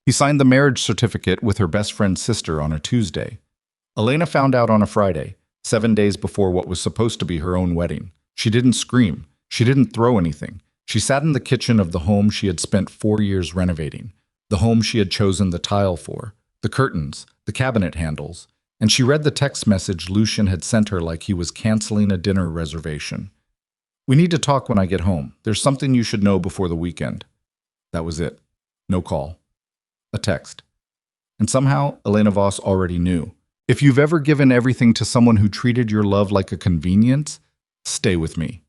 He signed the marriage certificate with her best friend's sister on a Tuesday. Elena found out on a Friday, 7 days before what was supposed to be her own wedding. She didn't scream. She didn't throw anything. She sat in the kitchen of the home she had spent 4 years renovating, the home she had chosen the tile for, the curtains, the cabinet handles, and she read the text message Lucian had sent her like he was canceling a dinner reservation. "We need to talk when I get home. There's something you should know before the weekend." That was it. No call. A text. And somehow, Elena Voss already knew. If you've ever given everything to someone who treated your love like a convenience, stay with me.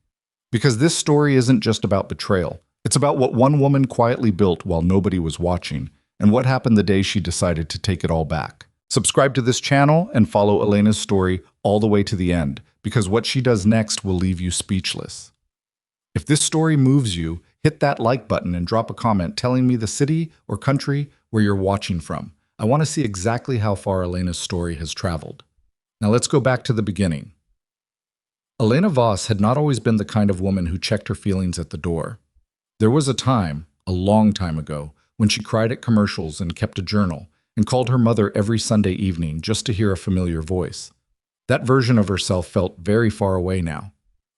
Because this story isn't just about betrayal. It's about what one woman quietly built while nobody was watching, and what happened the day she decided to take it all back. Subscribe to this channel and follow Elena's story all the way to the end, because what she does next will leave you speechless. If this story moves you, hit that like button and drop a comment telling me the city or country where you're watching from. I want to see exactly how far Elena's story has traveled. Now let's go back to the beginning. Elena Voss had not always been the kind of woman who checked her feelings at the door. There was a time, a long time ago, when she cried at commercials and kept a journal, and called her mother every Sunday evening just to hear a familiar voice. That version of herself felt very far away now.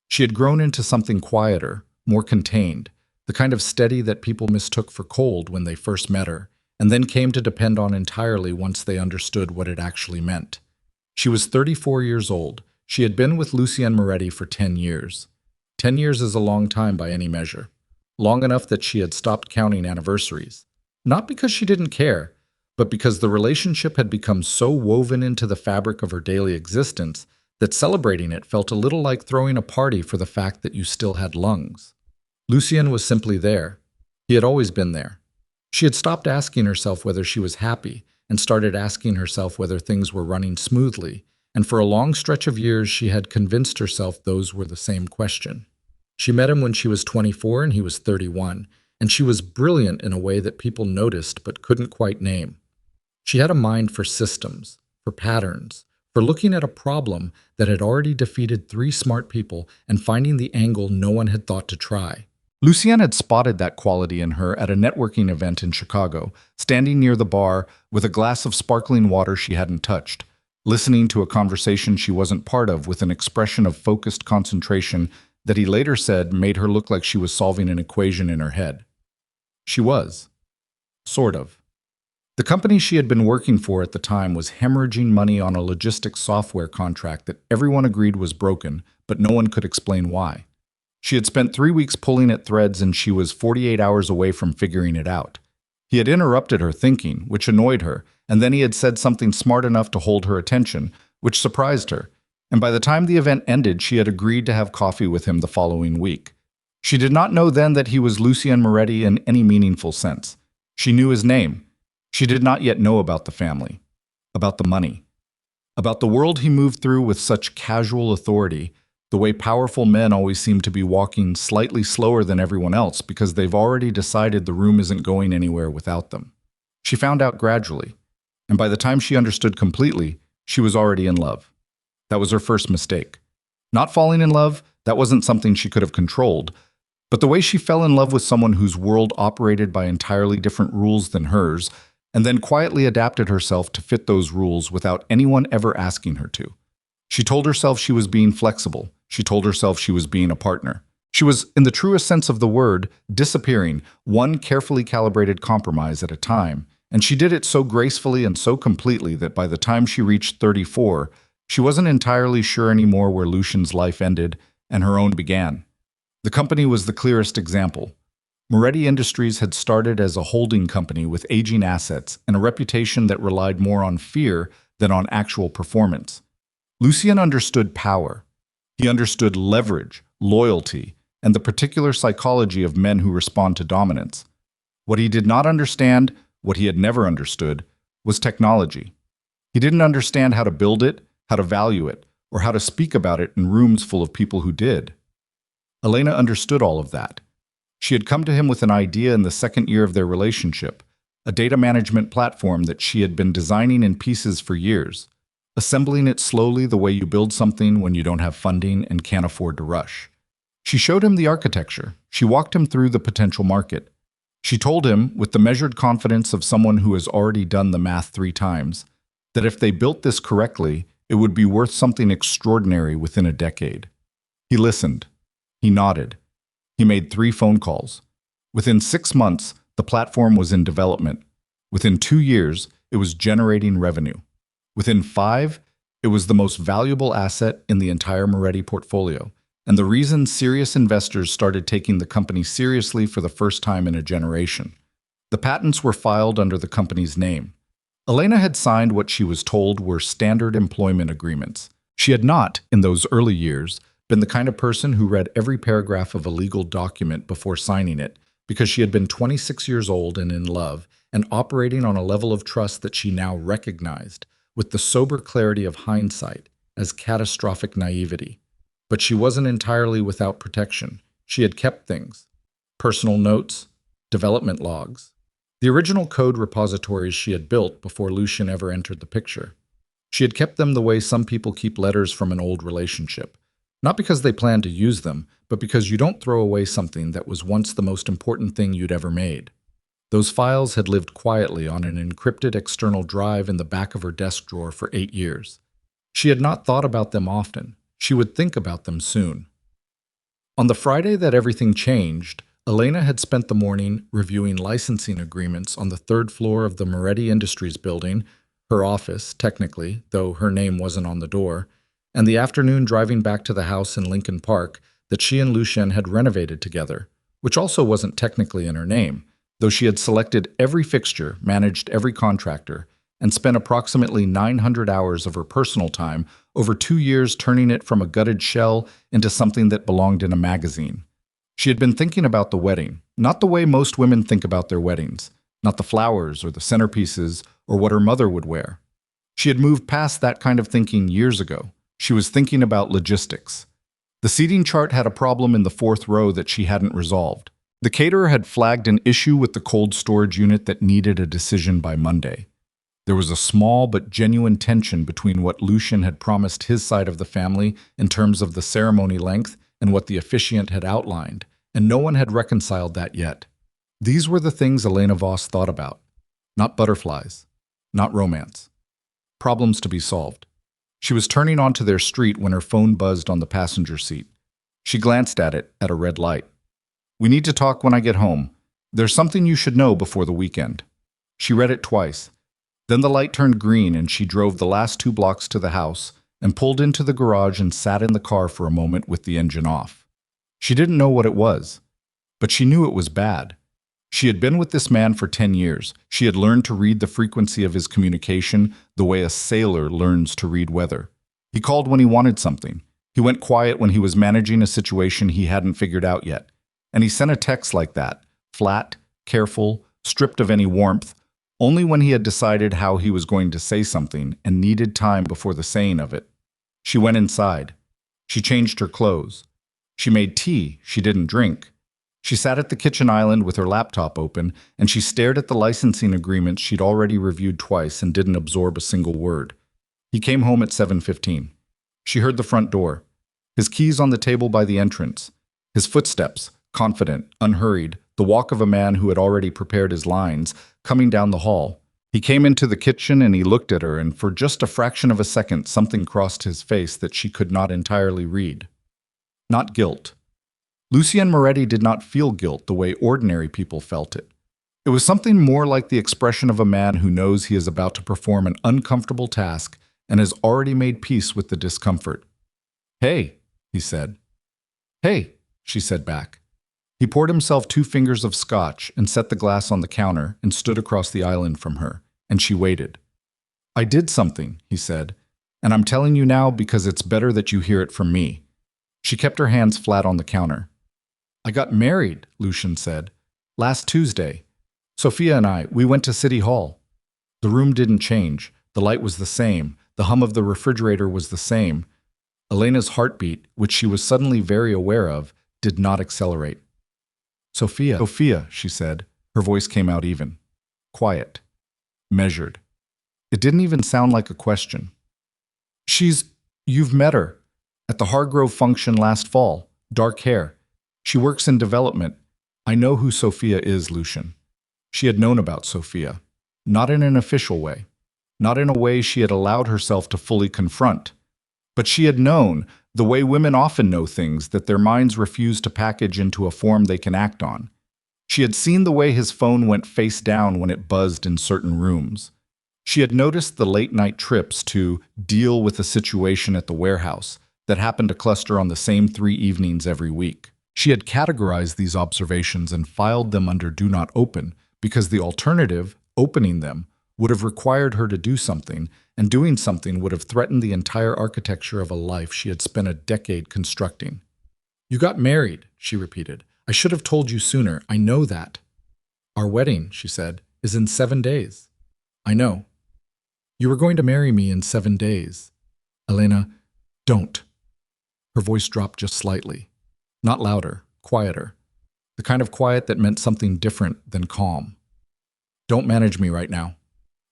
She had grown into something quieter, more contained, the kind of steady that people mistook for cold when they first met her, and then came to depend on entirely once they understood what it actually meant. She was 34 years old. She had been with Lucian Moretti for 10 years. 10 years is a long time by any measure. Long enough that she had stopped counting anniversaries. Not because she didn't care, but because the relationship had become so woven into the fabric of her daily existence that celebrating it felt a little like throwing a party for the fact that you still had lungs. Lucian was simply there. He had always been there. She had stopped asking herself whether she was happy and started asking herself whether things were running smoothly, and for a long stretch of years she had convinced herself those were the same question. She met him when she was 24 and he was 31, and she was brilliant in a way that people noticed but couldn't quite name. She had a mind for systems, for patterns, for looking at a problem that had already defeated 3 smart people and finding the angle no one had thought to try. Lucian had spotted that quality in her at a networking event in Chicago, standing near the bar with a glass of sparkling water she hadn't touched, listening to a conversation she wasn't part of with an expression of focused concentration that he later said made her look like she was solving an equation in her head. She was. Sort of. The company she had been working for at the time was hemorrhaging money on a logistics software contract that everyone agreed was broken, but no one could explain why. She had spent 3 weeks pulling at threads and she was 48 hours away from figuring it out. He had interrupted her thinking, which annoyed her, and then he had said something smart enough to hold her attention, which surprised her. And by the time the event ended, she had agreed to have coffee with him the following week. She did not know then that he was Lucian Moretti in any meaningful sense. She knew his name. She did not yet know about the family, about the money, about the world he moved through with such casual authority, the way powerful men always seem to be walking slightly slower than everyone else because they've already decided the room isn't going anywhere without them. She found out gradually, and by the time she understood completely, she was already in love. That was her first mistake. Not falling in love, that wasn't something she could have controlled, but the way she fell in love with someone whose world operated by entirely different rules than hers, and then quietly adapted herself to fit those rules without anyone ever asking her to. She told herself she was being flexible. She told herself she was being a partner. She was, in the truest sense of the word, disappearing, one carefully calibrated compromise at a time, and she did it so gracefully and so completely that by the time she reached 34, she wasn't entirely sure anymore where Lucian's life ended and her own began. The company was the clearest example. Moretti Industries had started as a holding company with aging assets and a reputation that relied more on fear than on actual performance. Lucian understood power. He understood leverage, loyalty, and the particular psychology of men who respond to dominance. What he did not understand, what he had never understood, was technology. He didn't understand how to build it, how to value it, or how to speak about it in rooms full of people who did. Elena understood all of that. She had come to him with an idea in the second year of their relationship, a data management platform that she had been designing in pieces for years, assembling it slowly the way you build something when you don't have funding and can't afford to rush. She showed him the architecture. She walked him through the potential market. She told him, with the measured confidence of someone who has already done the math 3 times, that if they built this correctly, it would be worth something extraordinary within a decade. He listened. He nodded. He made 3 phone calls. Within 6 months, the platform was in development. Within 2 years, it was generating revenue. Within 5, it was the most valuable asset in the entire Moretti portfolio, and the reason serious investors started taking the company seriously for the first time in a generation. The patents were filed under the company's name. Elena had signed what she was told were standard employment agreements. She had not, in those early years, been the kind of person who read every paragraph of a legal document before signing it, because she had been 26 years old and in love, and operating on a level of trust that she now recognized, with the sober clarity of hindsight, as catastrophic naivety. But she wasn't entirely without protection. She had kept things. Personal notes, development logs, the original code repositories she had built before Lucian ever entered the picture. She had kept them the way some people keep letters from an old relationship. Not because they planned to use them, but because you don't throw away something that was once the most important thing you'd ever made. Those files had lived quietly on an encrypted external drive in the back of her desk drawer for 8 years. She had not thought about them often. She would think about them soon. On the Friday that everything changed, Elena had spent the morning reviewing licensing agreements on the 3rd floor of the Moretti Industries building, her office, technically, though her name wasn't on the door, and the afternoon driving back to the house in Lincoln Park that she and Lucien had renovated together, which also wasn't technically in her name, though she had selected every fixture, managed every contractor, and spent approximately 900 hours of her personal time over 2 years turning it from a gutted shell into something that belonged in a magazine. She had been thinking about the wedding, not the way most women think about their weddings, not the flowers or the centerpieces or what her mother would wear. She had moved past that kind of thinking years ago. She was thinking about logistics. The seating chart had a problem in the 4th row that she hadn't resolved. The caterer had flagged an issue with the cold storage unit that needed a decision by Monday. There was a small but genuine tension between what Lucien had promised his side of the family in terms of the ceremony length and what the officiant had outlined, and no one had reconciled that yet. These were the things Elena Voss thought about. Not butterflies. Not romance. Problems to be solved. She was turning onto their street when her phone buzzed on the passenger seat. She glanced at it at a red light. "We need to talk when I get home. There's something you should know before the weekend." She read it twice. Then the light turned green and she drove the last 2 blocks to the house and pulled into the garage and sat in the car for a moment with the engine off. She didn't know what it was, but she knew it was bad. She had been with this man for 10 years. She had learned to read the frequency of his communication the way a sailor learns to read weather. He called when he wanted something. He went quiet when he was managing a situation he hadn't figured out yet. And he sent a text like that, flat, careful, stripped of any warmth, only when he had decided how he was going to say something and needed time before the saying of it. She went inside. She changed her clothes. She made tea she didn't drink. She sat at the kitchen island with her laptop open, and she stared at the licensing agreements she'd already reviewed twice and didn't absorb a single word. He came home at 7:15. She heard the front door. His keys on the table by the entrance. His footsteps, confident, unhurried, the walk of a man who had already prepared his lines, coming down the hall. He came into the kitchen and he looked at her, and for just a fraction of a second something crossed his face that she could not entirely read. Not guilt. Lucien Moretti did not feel guilt the way ordinary people felt it. It was something more like the expression of a man who knows he is about to perform an uncomfortable task and has already made peace with the discomfort. "Hey," he said. "Hey," she said back. He poured himself 2 fingers of scotch and set the glass on the counter and stood across the island from her, and she waited. "I did something," he said, "and I'm telling you now because it's better that you hear it from me." She kept her hands flat on the counter. "I got married," Lucien said, "last Tuesday. Sophia and I, we went to City Hall." The room didn't change. The light was the same. The hum of the refrigerator was the same. Elena's heartbeat, which she was suddenly very aware of, did not accelerate. "Sophia, Sophia," she said. Her voice came out even. Quiet. Measured. It didn't even sound like a question. You've met her. At the Hargrove function last fall. Dark hair. She works in development. I know who Sophia is, Lucian. She had known about Sophia. Not in an official way. Not in a way she had allowed herself to fully confront. But she had known, the way women often know things that their minds refuse to package into a form they can act on. She had seen the way his phone went face down when it buzzed in certain rooms. She had noticed the late-night trips to deal with a situation at the warehouse that happened to cluster on the same 3 evenings every week. She had categorized these observations and filed them under Do Not Open because the alternative, opening them, would have required her to do something, and doing something would have threatened the entire architecture of a life she had spent a decade constructing. "You got married," she repeated. "I should have told you sooner. I know that." "Our wedding," she said, "is in 7 days." "I know." "You were going to marry me in 7 days." "Elena, don't." Her voice dropped just slightly. Not louder, quieter. The kind of quiet that meant something different than calm. "Don't manage me right now."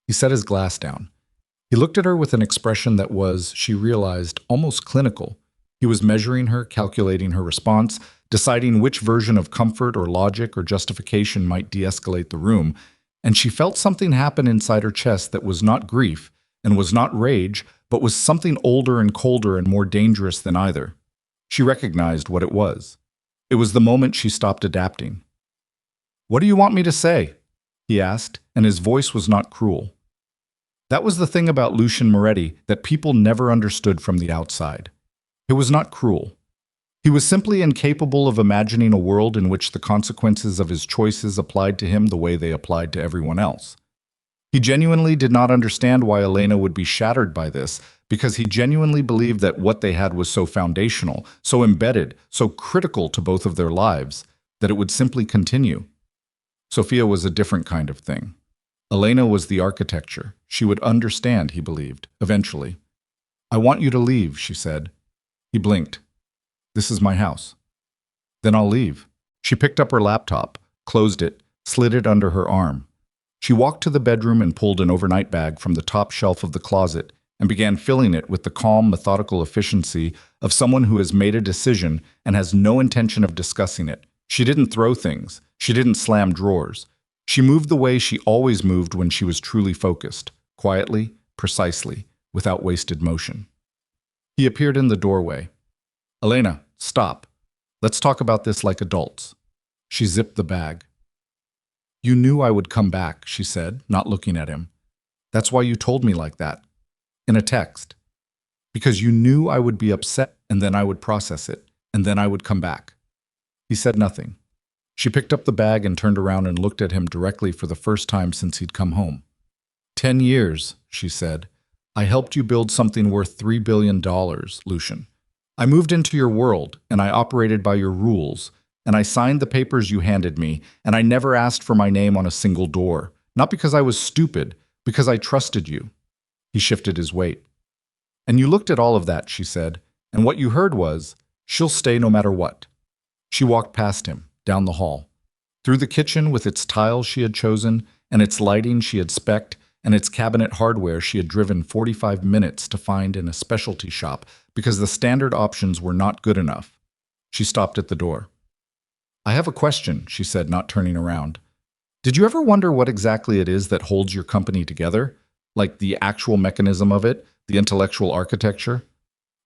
He set his glass down. He looked at her with an expression that was, she realized, almost clinical. He was measuring her, calculating her response, deciding which version of comfort or logic or justification might de-escalate the room, and she felt something happen inside her chest that was not grief and was not rage, but was something older and colder and more dangerous than either. She recognized what it was. It was the moment she stopped adapting. "What do you want me to say?" he asked, and his voice was not cruel. That was the thing about Lucian Moretti that people never understood from the outside. It was not cruel. He was simply incapable of imagining a world in which the consequences of his choices applied to him the way they applied to everyone else. He genuinely did not understand why Elena would be shattered by this, because he genuinely believed that what they had was so foundational, so embedded, so critical to both of their lives, that it would simply continue. Sophia was a different kind of thing. Elena was the architecture. She would understand, he believed, eventually. "I want you to leave," she said. He blinked. "This is my house." "Then I'll leave." She picked up her laptop, closed it, slid it under her arm. She walked to the bedroom and pulled an overnight bag from the top shelf of the closet and began filling it with the calm, methodical efficiency of someone who has made a decision and has no intention of discussing it. She didn't throw things. She didn't slam drawers. She moved the way she always moved when she was truly focused, quietly, precisely, without wasted motion. He appeared in the doorway. "Elena, stop. Let's talk about this like adults." She zipped the bag. "You knew I would come back," she said, not looking at him. "That's why you told me like that. In a text. Because you knew I would be upset, and then I would process it, and then I would come back." He said nothing. She picked up the bag and turned around and looked at him directly for the first time since he'd come home. 10 years, she said. "I helped you build something worth $3 billion, Lucian. I moved into your world, and I operated by your rules, and I signed the papers you handed me, and I never asked for my name on a single door. Not because I was stupid, because I trusted you." He shifted his weight. "And you looked at all of that," she said, "and what you heard was, 'She'll stay no matter what.'" She walked past him, down the hall, through the kitchen with its tiles she had chosen, and its lighting she had spec'd, and its cabinet hardware she had driven 45 minutes to find in a specialty shop because the standard options were not good enough. She stopped at the door. "I have a question," she said, not turning around. "Did you ever wonder what exactly it is that holds your company together? Like the actual mechanism of it, the intellectual architecture?"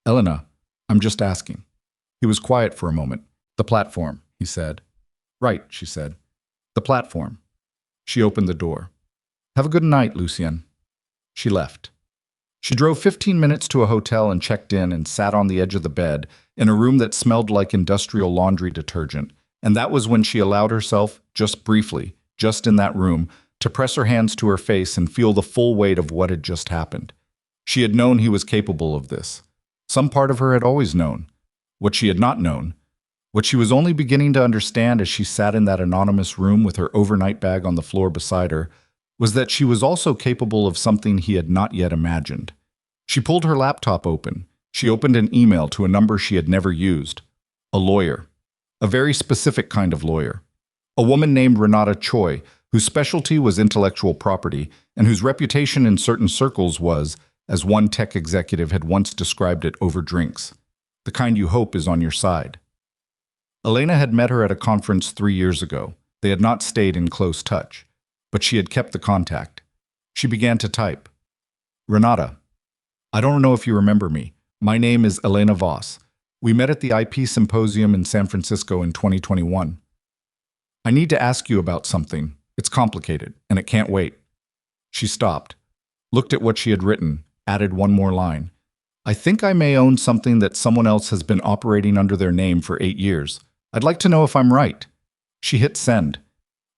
"Elena, I'm just asking." He was quiet for a moment. "The platform," he said. "Right," she said. "The platform." She opened the door. "Have a good night, Lucien." She left. She drove 15 minutes to a hotel and checked in and sat on the edge of the bed in a room that smelled like industrial laundry detergent, and that was when she allowed herself, just briefly, just in that room, to press her hands to her face and feel the full weight of what had just happened. She had known he was capable of this. Some part of her had always known. What she had not known, what she was only beginning to understand as she sat in that anonymous room with her overnight bag on the floor beside her, was that she was also capable of something he had not yet imagined. She pulled her laptop open. She opened an email to a number she had never used. A lawyer. A very specific kind of lawyer. A woman named Renata Choi, whose specialty was intellectual property, and whose reputation in certain circles was, as one tech executive had once described it over drinks, the kind you hope is on your side. Elena had met her at a conference 3 years ago. They had not stayed in close touch, but she had kept the contact. She began to type. Renata, I don't know if you remember me. My name is Elena Voss. We met at the IP Symposium in San Francisco in 2021. I need to ask you about something. It's complicated, and it can't wait. She stopped, looked at what she had written, added one more line. I think I may own something that someone else has been operating under their name for 8 years. I'd like to know if I'm right. She hit send.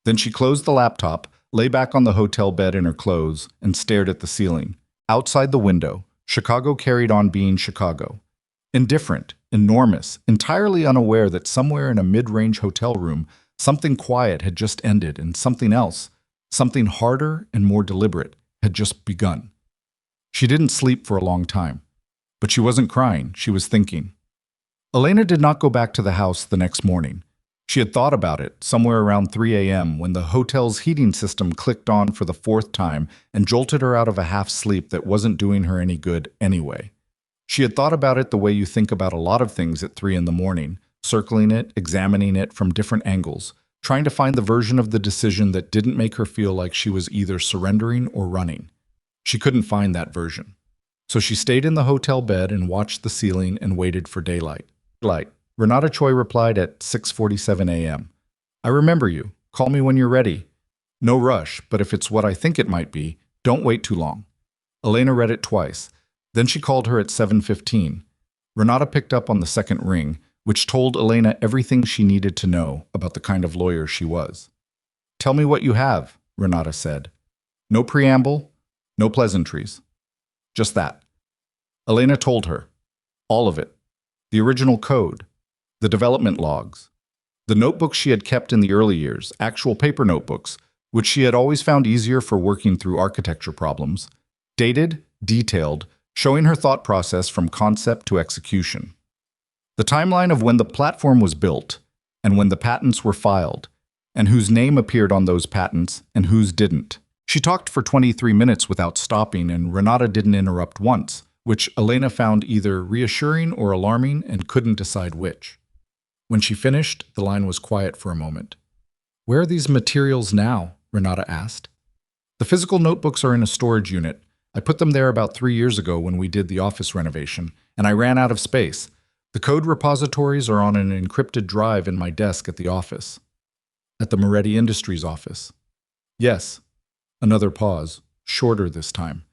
Then she closed the laptop, lay back on the hotel bed in her clothes, and stared at the ceiling. Outside the window, Chicago carried on being Chicago. Indifferent, enormous, entirely unaware that somewhere in a mid-range hotel room, something quiet had just ended and something else, something harder and more deliberate, had just begun. She didn't sleep for a long time. But she wasn't crying, she was thinking. Elena did not go back to the house the next morning. She had thought about it somewhere around 3 a.m. when the hotel's heating system clicked on for the 4th time and jolted her out of a half-sleep that wasn't doing her any good anyway. She had thought about it the way you think about a lot of things at 3 in the morning, circling it, examining it from different angles, trying to find the version of the decision that didn't make her feel like she was either surrendering or running. She couldn't find that version. So she stayed in the hotel bed and watched the ceiling and waited for daylight. Renata Choi replied at 6:47 a.m. I remember you. Call me when you're ready. No rush, but if it's what I think it might be, don't wait too long. Elena read it twice. Then she called her at 7:15. Renata picked up on the second ring, which told Elena everything she needed to know about the kind of lawyer she was. Tell me what you have, Renata said. No preamble, no pleasantries. Just that. Elena told her. All of it. The original code. The development logs. The notebooks she had kept in the early years, actual paper notebooks, which she had always found easier for working through architecture problems. Dated, detailed, showing her thought process from concept to execution. The timeline of when the platform was built, and when the patents were filed, and whose name appeared on those patents and whose didn't. She talked for 23 minutes without stopping, and Renata didn't interrupt once, which Elena found either reassuring or alarming and couldn't decide which. When she finished, the line was quiet for a moment. Where are these materials now? Renata asked. The physical notebooks are in a storage unit. I put them there about 3 years ago when we did the office renovation, and I ran out of space. The code repositories are on an encrypted drive in my desk at the office. At the Moretti Industries office. Yes. Another pause, shorter this time.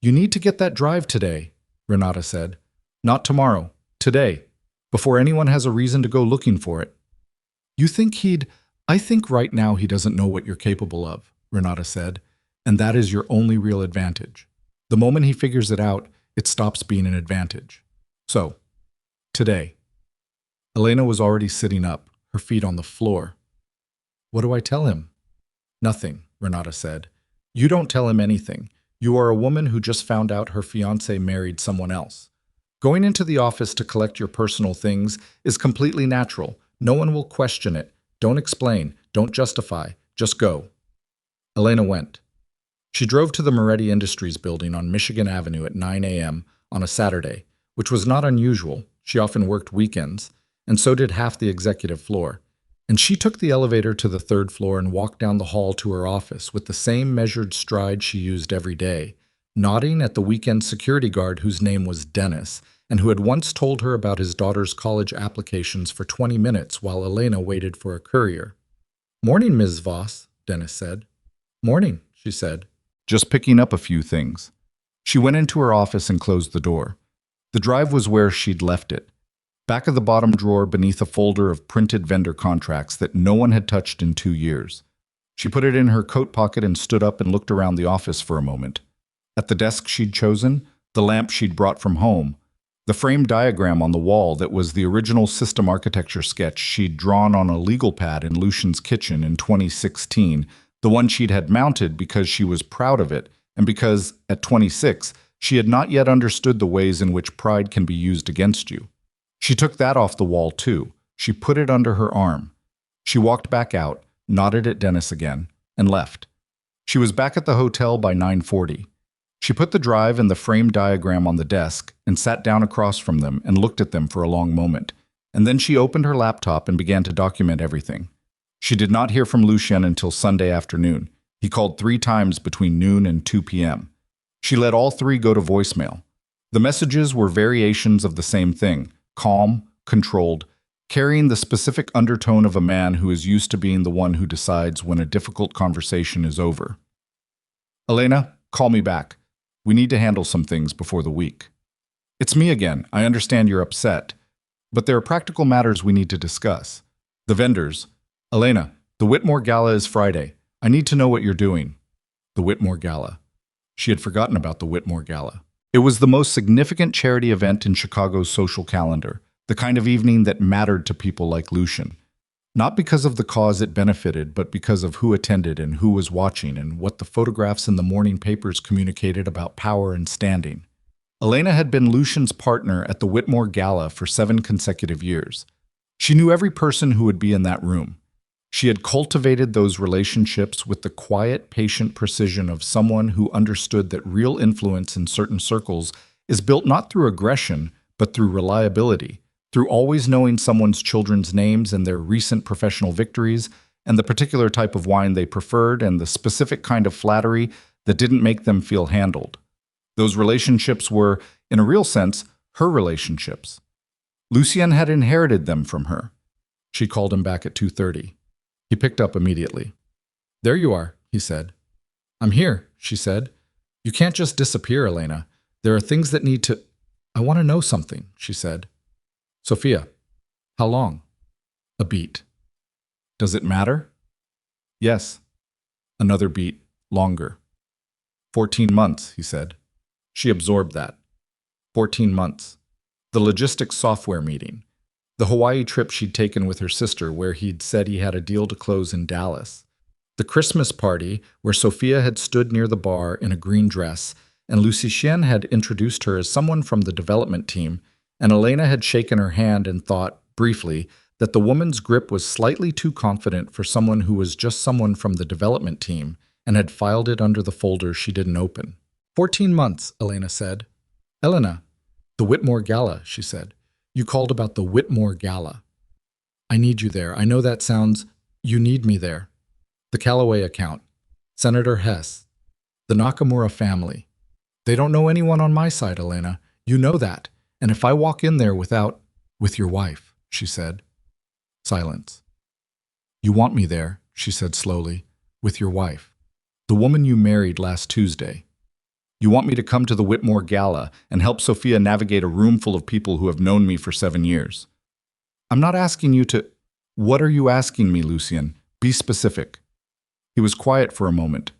You need to get that drive today, Renata said. Not tomorrow, today, before anyone has a reason to go looking for it. You think I think right now he doesn't know what you're capable of, Renata said, and that is your only real advantage. The moment he figures it out, it stops being an advantage. So, today. Elena was already sitting up, her feet on the floor. What do I tell him? Nothing, Renata said. You don't tell him anything. You are a woman who just found out her fiancé married someone else. Going into the office to collect your personal things is completely natural. No one will question it. Don't explain. Don't justify. Just go. Elena went. She drove to the Moretti Industries building on Michigan Avenue at 9 a.m. on a Saturday, which was not unusual. She often worked weekends, and so did half the executive floor. And she took the elevator to the 3rd floor and walked down the hall to her office with the same measured stride she used every day, nodding at the weekend security guard whose name was Dennis, and who had once told her about his daughter's college applications for 20 minutes while Elena waited for a courier. Morning, Ms. Voss, Dennis said. Morning, she said. Just picking up a few things. She went into her office and closed the door. The drive was where she'd left it. Back of the bottom drawer beneath a folder of printed vendor contracts that no one had touched in 2 years. She put it in her coat pocket and stood up and looked around the office for a moment. At the desk she'd chosen, the lamp she'd brought from home, the framed diagram on the wall that was the original system architecture sketch she'd drawn on a legal pad in Lucian's kitchen in 2016, the one she'd had mounted because she was proud of it and because, at 26, she had not yet understood the ways in which pride can be used against you. She took that off the wall, too. She put it under her arm. She walked back out, nodded at Dennis again, and left. She was back at the hotel by 9:40. She put the drive and the frame diagram on the desk and sat down across from them and looked at them for a long moment. And then she opened her laptop and began to document everything. She did not hear from Lucien until Sunday afternoon. He called 3 times between noon and 2 p.m. She let all 3 go to voicemail. The messages were variations of the same thing, calm, controlled, carrying the specific undertone of a man who is used to being the one who decides when a difficult conversation is over. Elena, call me back. We need to handle some things before the week. It's me again. I understand you're upset. But there are practical matters we need to discuss. The vendors. Elena, the Whitmore Gala is Friday. I need to know what you're doing. The Whitmore Gala. She had forgotten about the Whitmore Gala. It was the most significant charity event in Chicago's social calendar, the kind of evening that mattered to people like Lucien. Not because of the cause it benefited, but because of who attended and who was watching and what the photographs in the morning papers communicated about power and standing. Elena had been Lucien's partner at the Whitmore Gala for 7 consecutive years. She knew every person who would be in that room. She had cultivated those relationships with the quiet, patient precision of someone who understood that real influence in certain circles is built not through aggression, but through reliability, through always knowing someone's children's names and their recent professional victories, and the particular type of wine they preferred, and the specific kind of flattery that didn't make them feel handled. Those relationships were, in a real sense, her relationships. Lucien had inherited them from her. She called him back at 2:30. He picked up immediately. "There you are," he said. "I'm here," she said. "You can't just disappear, Elena. There are things that need to—" "I want to know something," she said. "Sophia, how long?" "A beat." "Does it matter?" "Yes." Another beat, longer. 14 months, he said. She absorbed that. 14 months. The logistics software meeting. The Hawaii trip she'd taken with her sister where he'd said he had a deal to close in Dallas. The Christmas party where Sophia had stood near the bar in a green dress and Lucien had introduced her as someone from the development team, and Elena had shaken her hand and thought, briefly, that the woman's grip was slightly too confident for someone who was just someone from the development team and had filed it under the folder she didn't open. 14 months, Elena said. "Elena, the Whitmore Gala," she said. "You called about the Whitmore Gala. I need you there. I know that sounds... You need me there. The Callaway account. Senator Hess. The Nakamura family. They don't know anyone on my side, Elena. You know that. And if I walk in there without... With your wife," she said. Silence. "You want me there," she said slowly, "with your wife. The woman you married last Tuesday. You want me to come to the Whitmore Gala and help Sophia navigate a room full of people who have known me for 7 years. I'm not asking you to... What are you asking me, Lucien? Be specific." He was quiet for a moment.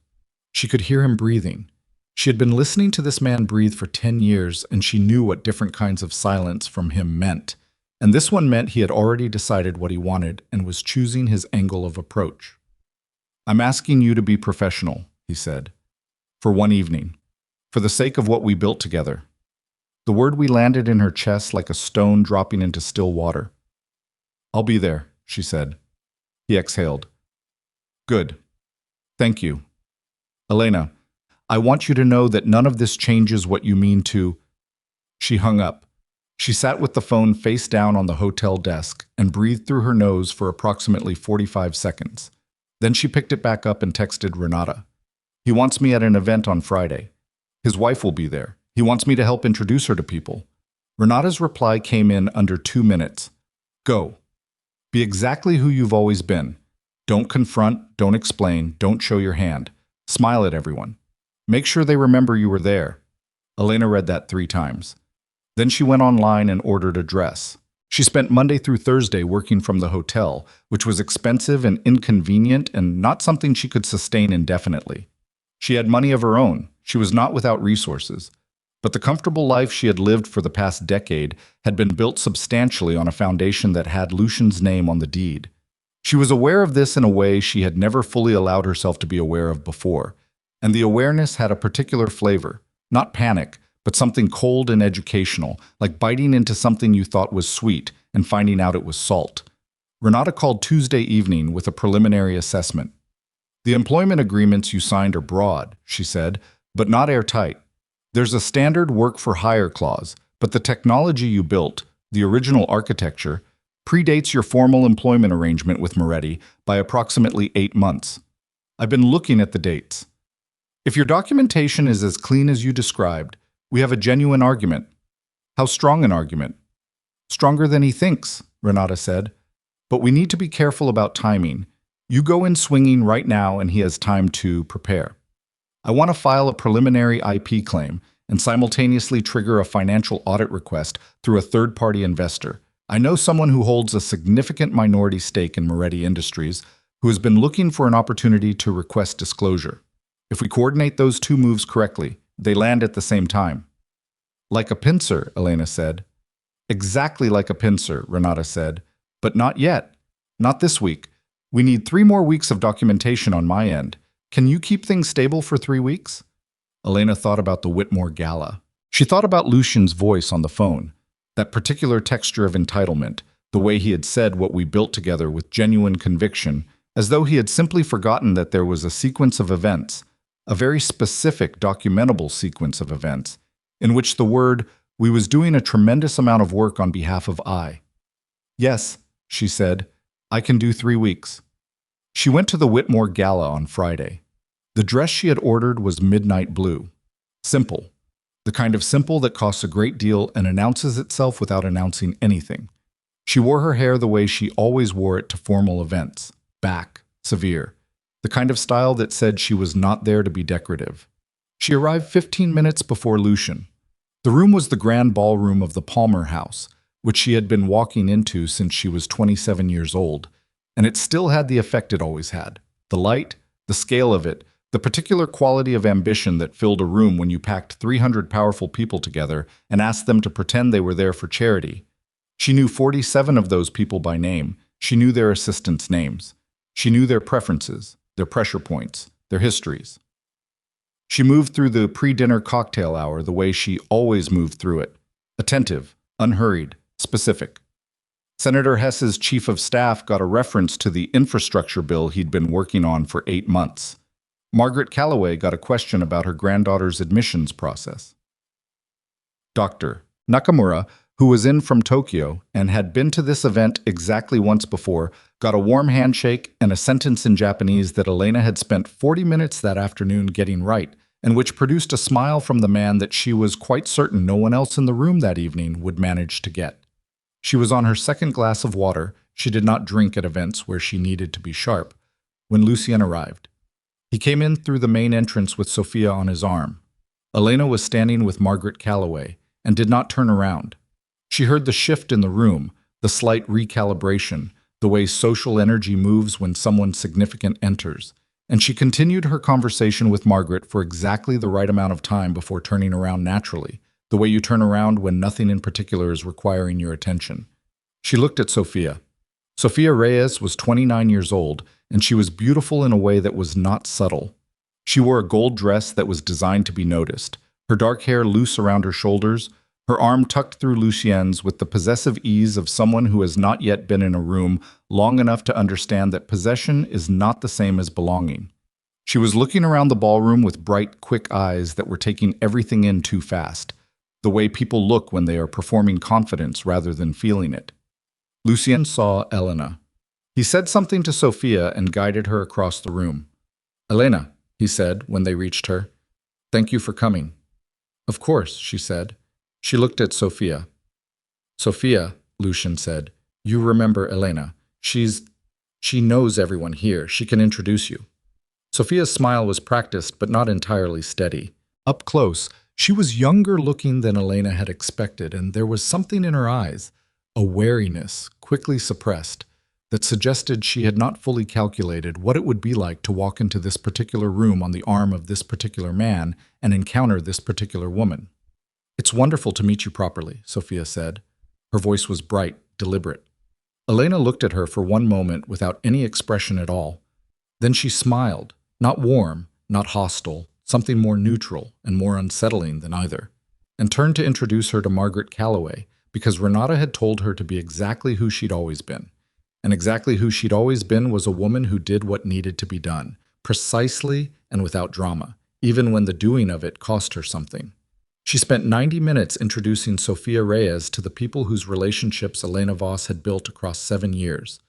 She could hear him breathing. She had been listening to this man breathe for 10 years, and she knew what different kinds of silence from him meant. And this one meant he had already decided what he wanted and was choosing his angle of approach. "I'm asking you to be professional," he said. "For one evening. For the sake of what we built together." The word we landed in her chest like a stone dropping into still water. "I'll be there," she said. He exhaled. "Good. Thank you. Elena, I want you to know that none of this changes what you mean to..." She hung up. She sat with the phone face down on the hotel desk and breathed through her nose for approximately 45 seconds. Then she picked it back up and texted Renata. "He wants me at an event on Friday. His wife will be there. He wants me to help introduce her to people." Renata's reply came in under 2 minutes. "Go. Be exactly who you've always been. Don't confront, don't explain, don't show your hand. Smile at everyone. Make sure they remember you were there." Elena read that 3 times. Then she went online and ordered a dress. She spent Monday through Thursday working from the hotel, which was expensive and inconvenient and not something she could sustain indefinitely. She had money of her own. She was not without resources. But the comfortable life she had lived for the past decade had been built substantially on a foundation that had Lucien's name on the deed. She was aware of this in a way she had never fully allowed herself to be aware of before. And the awareness had a particular flavor, not panic, but something cold and educational, like biting into something you thought was sweet and finding out it was salt. Renata called Tuesday evening with a preliminary assessment. "The employment agreements you signed are broad," she said, "but not airtight. There's a standard work-for-hire clause, but the technology you built, the original architecture, predates your formal employment arrangement with Moretti by approximately 8 months. I've been looking at the dates. If your documentation is as clean as you described, we have a genuine argument. How strong an argument? Stronger than he thinks, Renata said. But we need to be careful about timing. You go in swinging right now and he has time to prepare. I want to file a preliminary IP claim and simultaneously trigger a financial audit request through a third-party investor. I know someone who holds a significant minority stake in Moretti Industries who has been looking for an opportunity to request disclosure. If we coordinate those two moves correctly, they land at the same time. Like a pincer, Elena said. Exactly like a pincer, Renata said. But not yet. Not this week. We need 3 more weeks of documentation on my end. Can you keep things stable for 3 weeks? Elena thought about the Whitmore Gala. She thought about Lucian's voice on the phone, that particular texture of entitlement, the way he had said what we built together with genuine conviction, as though he had simply forgotten that there was a sequence of events, a very specific, documentable sequence of events, in which the word, "we was doing a tremendous amount of work on behalf of I." Yes, she said, I can do 3 weeks. She went to the Whitmore Gala on Friday. The dress she had ordered was midnight blue. Simple. The kind of simple that costs a great deal and announces itself without announcing anything. She wore her hair the way she always wore it to formal events. Back, severe. The kind of style that said she was not there to be decorative. She arrived 15 minutes before Lucian. The room was the grand ballroom of the Palmer House, which she had been walking into since she was 27 years old, and it still had the effect it always had. The light, the scale of it, the particular quality of ambition that filled a room when you packed 300 powerful people together and asked them to pretend they were there for charity. She knew 47 of those people by name. She knew their assistants' names. She knew their preferences, their pressure points, their histories. She moved through the pre-dinner cocktail hour the way she always moved through it. Attentive, unhurried, specific. Senator Hess's chief of staff got a reference to the infrastructure bill he'd been working on for 8 months. Margaret Calloway got a question about her granddaughter's admissions process. Dr. Nakamura, who was in from Tokyo and had been to this event exactly once before, got a warm handshake and a sentence in Japanese that Elena had spent 40 minutes that afternoon getting right, and which produced a smile from the man that she was quite certain no one else in the room that evening would manage to get. She was on her second glass of water. She did not drink at events where she needed to be sharp, when Lucien arrived. He came in through the main entrance with Sophia on his arm. Elena was standing with Margaret Calloway and did not turn around. She heard the shift in the room, the slight recalibration, the way social energy moves when someone significant enters, and she continued her conversation with Margaret for exactly the right amount of time before turning around naturally, the way you turn around when nothing in particular is requiring your attention. She looked at Sophia. Sophia Reyes was 29 years old, and she was beautiful in a way that was not subtle. She wore a gold dress that was designed to be noticed, her dark hair loose around her shoulders, her arm tucked through Lucien's with the possessive ease of someone who has not yet been in a room long enough to understand that possession is not the same as belonging. She was looking around the ballroom with bright, quick eyes that were taking everything in too fast, the way people look when they are performing confidence rather than feeling it. Lucien saw Elena. He said something to Sophia and guided her across the room. "Elena," he said when they reached her, "thank you for coming." "Of course," she said. She looked at Sophia. "Sophia," Lucien said, "you remember Elena. She knows everyone here. She can introduce you." Sophia's smile was practiced but not entirely steady. Up close, she was younger looking than Elena had expected, and there was something in her eyes, a wariness, quickly suppressed, that suggested she had not fully calculated what it would be like to walk into this particular room on the arm of this particular man and encounter this particular woman. "It's wonderful to meet you properly," Sophia said. Her voice was bright, deliberate. Elena looked at her for one moment without any expression at all. Then she smiled, not warm, not hostile, something more neutral and more unsettling than either, and turned to introduce her to Margaret Calloway, because Renata had told her to be exactly who she'd always been. And exactly who she'd always been was a woman who did what needed to be done, precisely and without drama, even when the doing of it cost her something. She spent 90 minutes introducing Sofia Reyes to the people whose relationships Elena Voss had built across 7 years.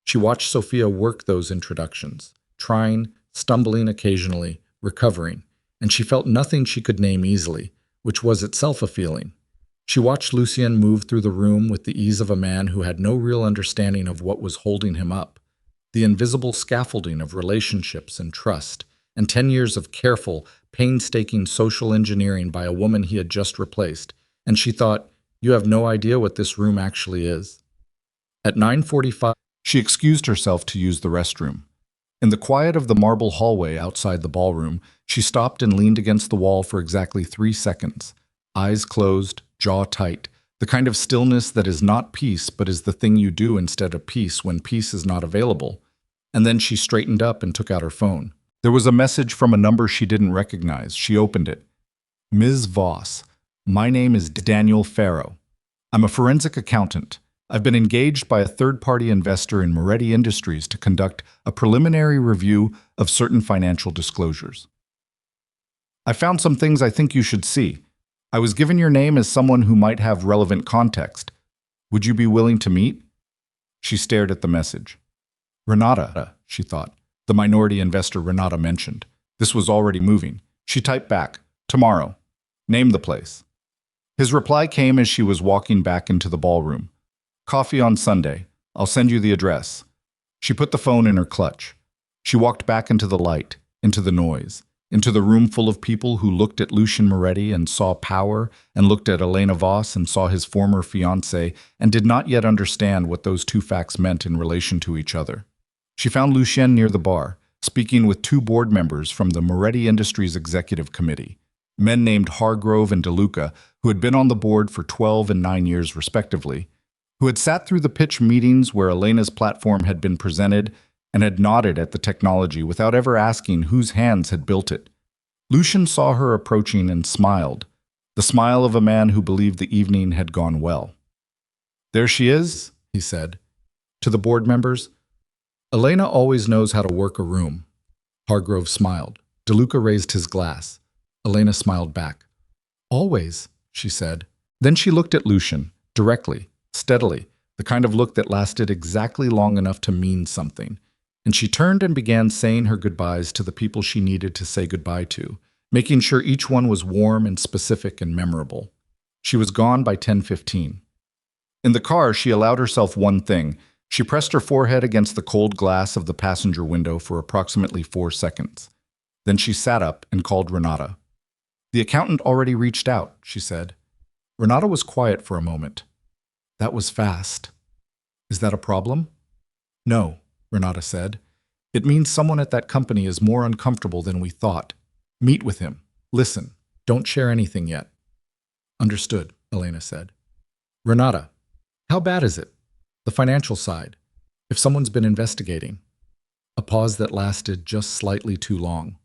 She watched Sofia work those introductions, trying, stumbling occasionally, recovering, and she felt nothing she could name easily, which was itself a feeling. She watched Lucien move through the room with the ease of a man who had no real understanding of what was holding him up, the invisible scaffolding of relationships and trust, and 10 years of careful, painstaking social engineering by a woman he had just replaced, and she thought, "You have no idea what this room actually is." At 9:45, she excused herself to use the restroom. In the quiet of the marble hallway outside the ballroom, she stopped and leaned against the wall for exactly 3 seconds, eyes closed, jaw tight, the kind of stillness that is not peace but is the thing you do instead of peace when peace is not available. And then she straightened up and took out her phone. There was a message from a number she didn't recognize. She opened it. "Ms. Voss, my name is Daniel Farrow. I'm a forensic accountant. I've been engaged by a third-party investor in Moretti Industries to conduct a preliminary review of certain financial disclosures. I found some things I think you should see. I was given your name as someone who might have relevant context. Would you be willing to meet?" She stared at the message. Renata, she thought. The minority investor Renata mentioned. This was already moving. She typed back, "Tomorrow. Name the place." His reply came as she was walking back into the ballroom. "Coffee on Sunday. I'll send you the address." She put the phone in her clutch. She walked back into the light, into the noise, into the room full of people who looked at Lucien Moretti and saw power, and looked at Elena Voss and saw his former fiancé, and did not yet understand what those two facts meant in relation to each other. She found Lucien near the bar, speaking with two board members from the Moretti Industries Executive Committee, men named Hargrove and DeLuca, who had been on the board for 12 and 9 years respectively, who had sat through the pitch meetings where Elena's platform had been presented and had nodded at the technology without ever asking whose hands had built it. Lucien saw her approaching and smiled, the smile of a man who believed the evening had gone well. "There she is," he said. To the board members, "Elena always knows how to work a room." Hargrove smiled. DeLuca raised his glass. Elena smiled back. "Always," she said. Then she looked at Lucien, directly, steadily, the kind of look that lasted exactly long enough to mean something. And she turned and began saying her goodbyes to the people she needed to say goodbye to, making sure each one was warm and specific and memorable. She was gone by 10:15. In the car, she allowed herself one thing. She pressed her forehead against the cold glass of the passenger window for approximately 4 seconds. Then she sat up and called Renata. "The accountant already reached out," she said. Renata was quiet for a moment. "That was fast. Is that a problem?" "No," Renata said. "It means someone at that company is more uncomfortable than we thought. Meet with him. Listen. Don't share anything yet." "Understood," Elena said. "Renata, how bad is it? The financial side. If someone's been investigating." A pause that lasted just slightly too long.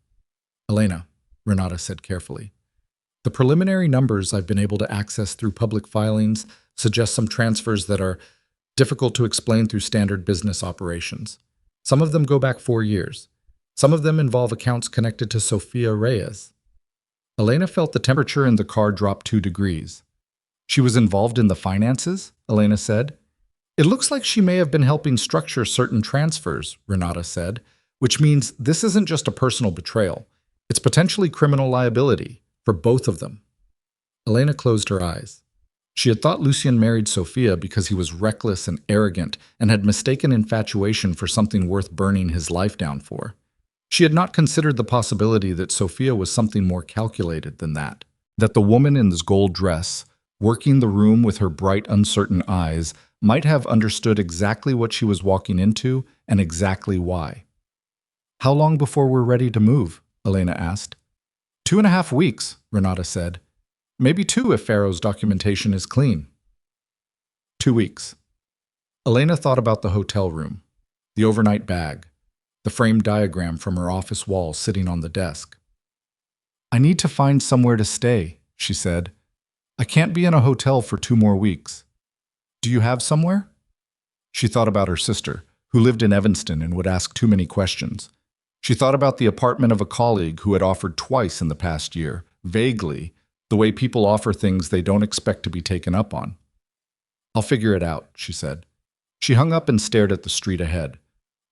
"Elena," Renata said carefully, "the preliminary numbers I've been able to access through public filings suggest some transfers that are difficult to explain through standard business operations. Some of them go back 4 years. Some of them involve accounts connected to Sofia Reyes." Elena felt the temperature in the car drop 2 degrees. "She was involved in the finances?" Elena said. "It looks like she may have been helping structure certain transfers," Renata said, "which means this isn't just a personal betrayal. It's potentially criminal liability for both of them." Elena closed her eyes. She had thought Lucien married Sofia because he was reckless and arrogant and had mistaken infatuation for something worth burning his life down for. She had not considered the possibility that Sofia was something more calculated than that the woman in this gold dress, working the room with her bright, uncertain eyes, might have understood exactly what she was walking into and exactly why. "How long before we're ready to move?" Elena asked. 2.5 weeks, Renata said. "Maybe 2 if Farrow's documentation is clean." 2 weeks. Elena thought about the hotel room, the overnight bag, the framed diagram from her office wall sitting on the desk. "I need to find somewhere to stay," she said. "I can't be in a hotel for 2 more weeks. Do you have somewhere?" She thought about her sister, who lived in Evanston and would ask too many questions. She thought about the apartment of a colleague who had offered twice in the past year, vaguely, The way people offer things they don't expect to be taken up on. "I'll figure it out," she said. She hung up and stared at the street ahead.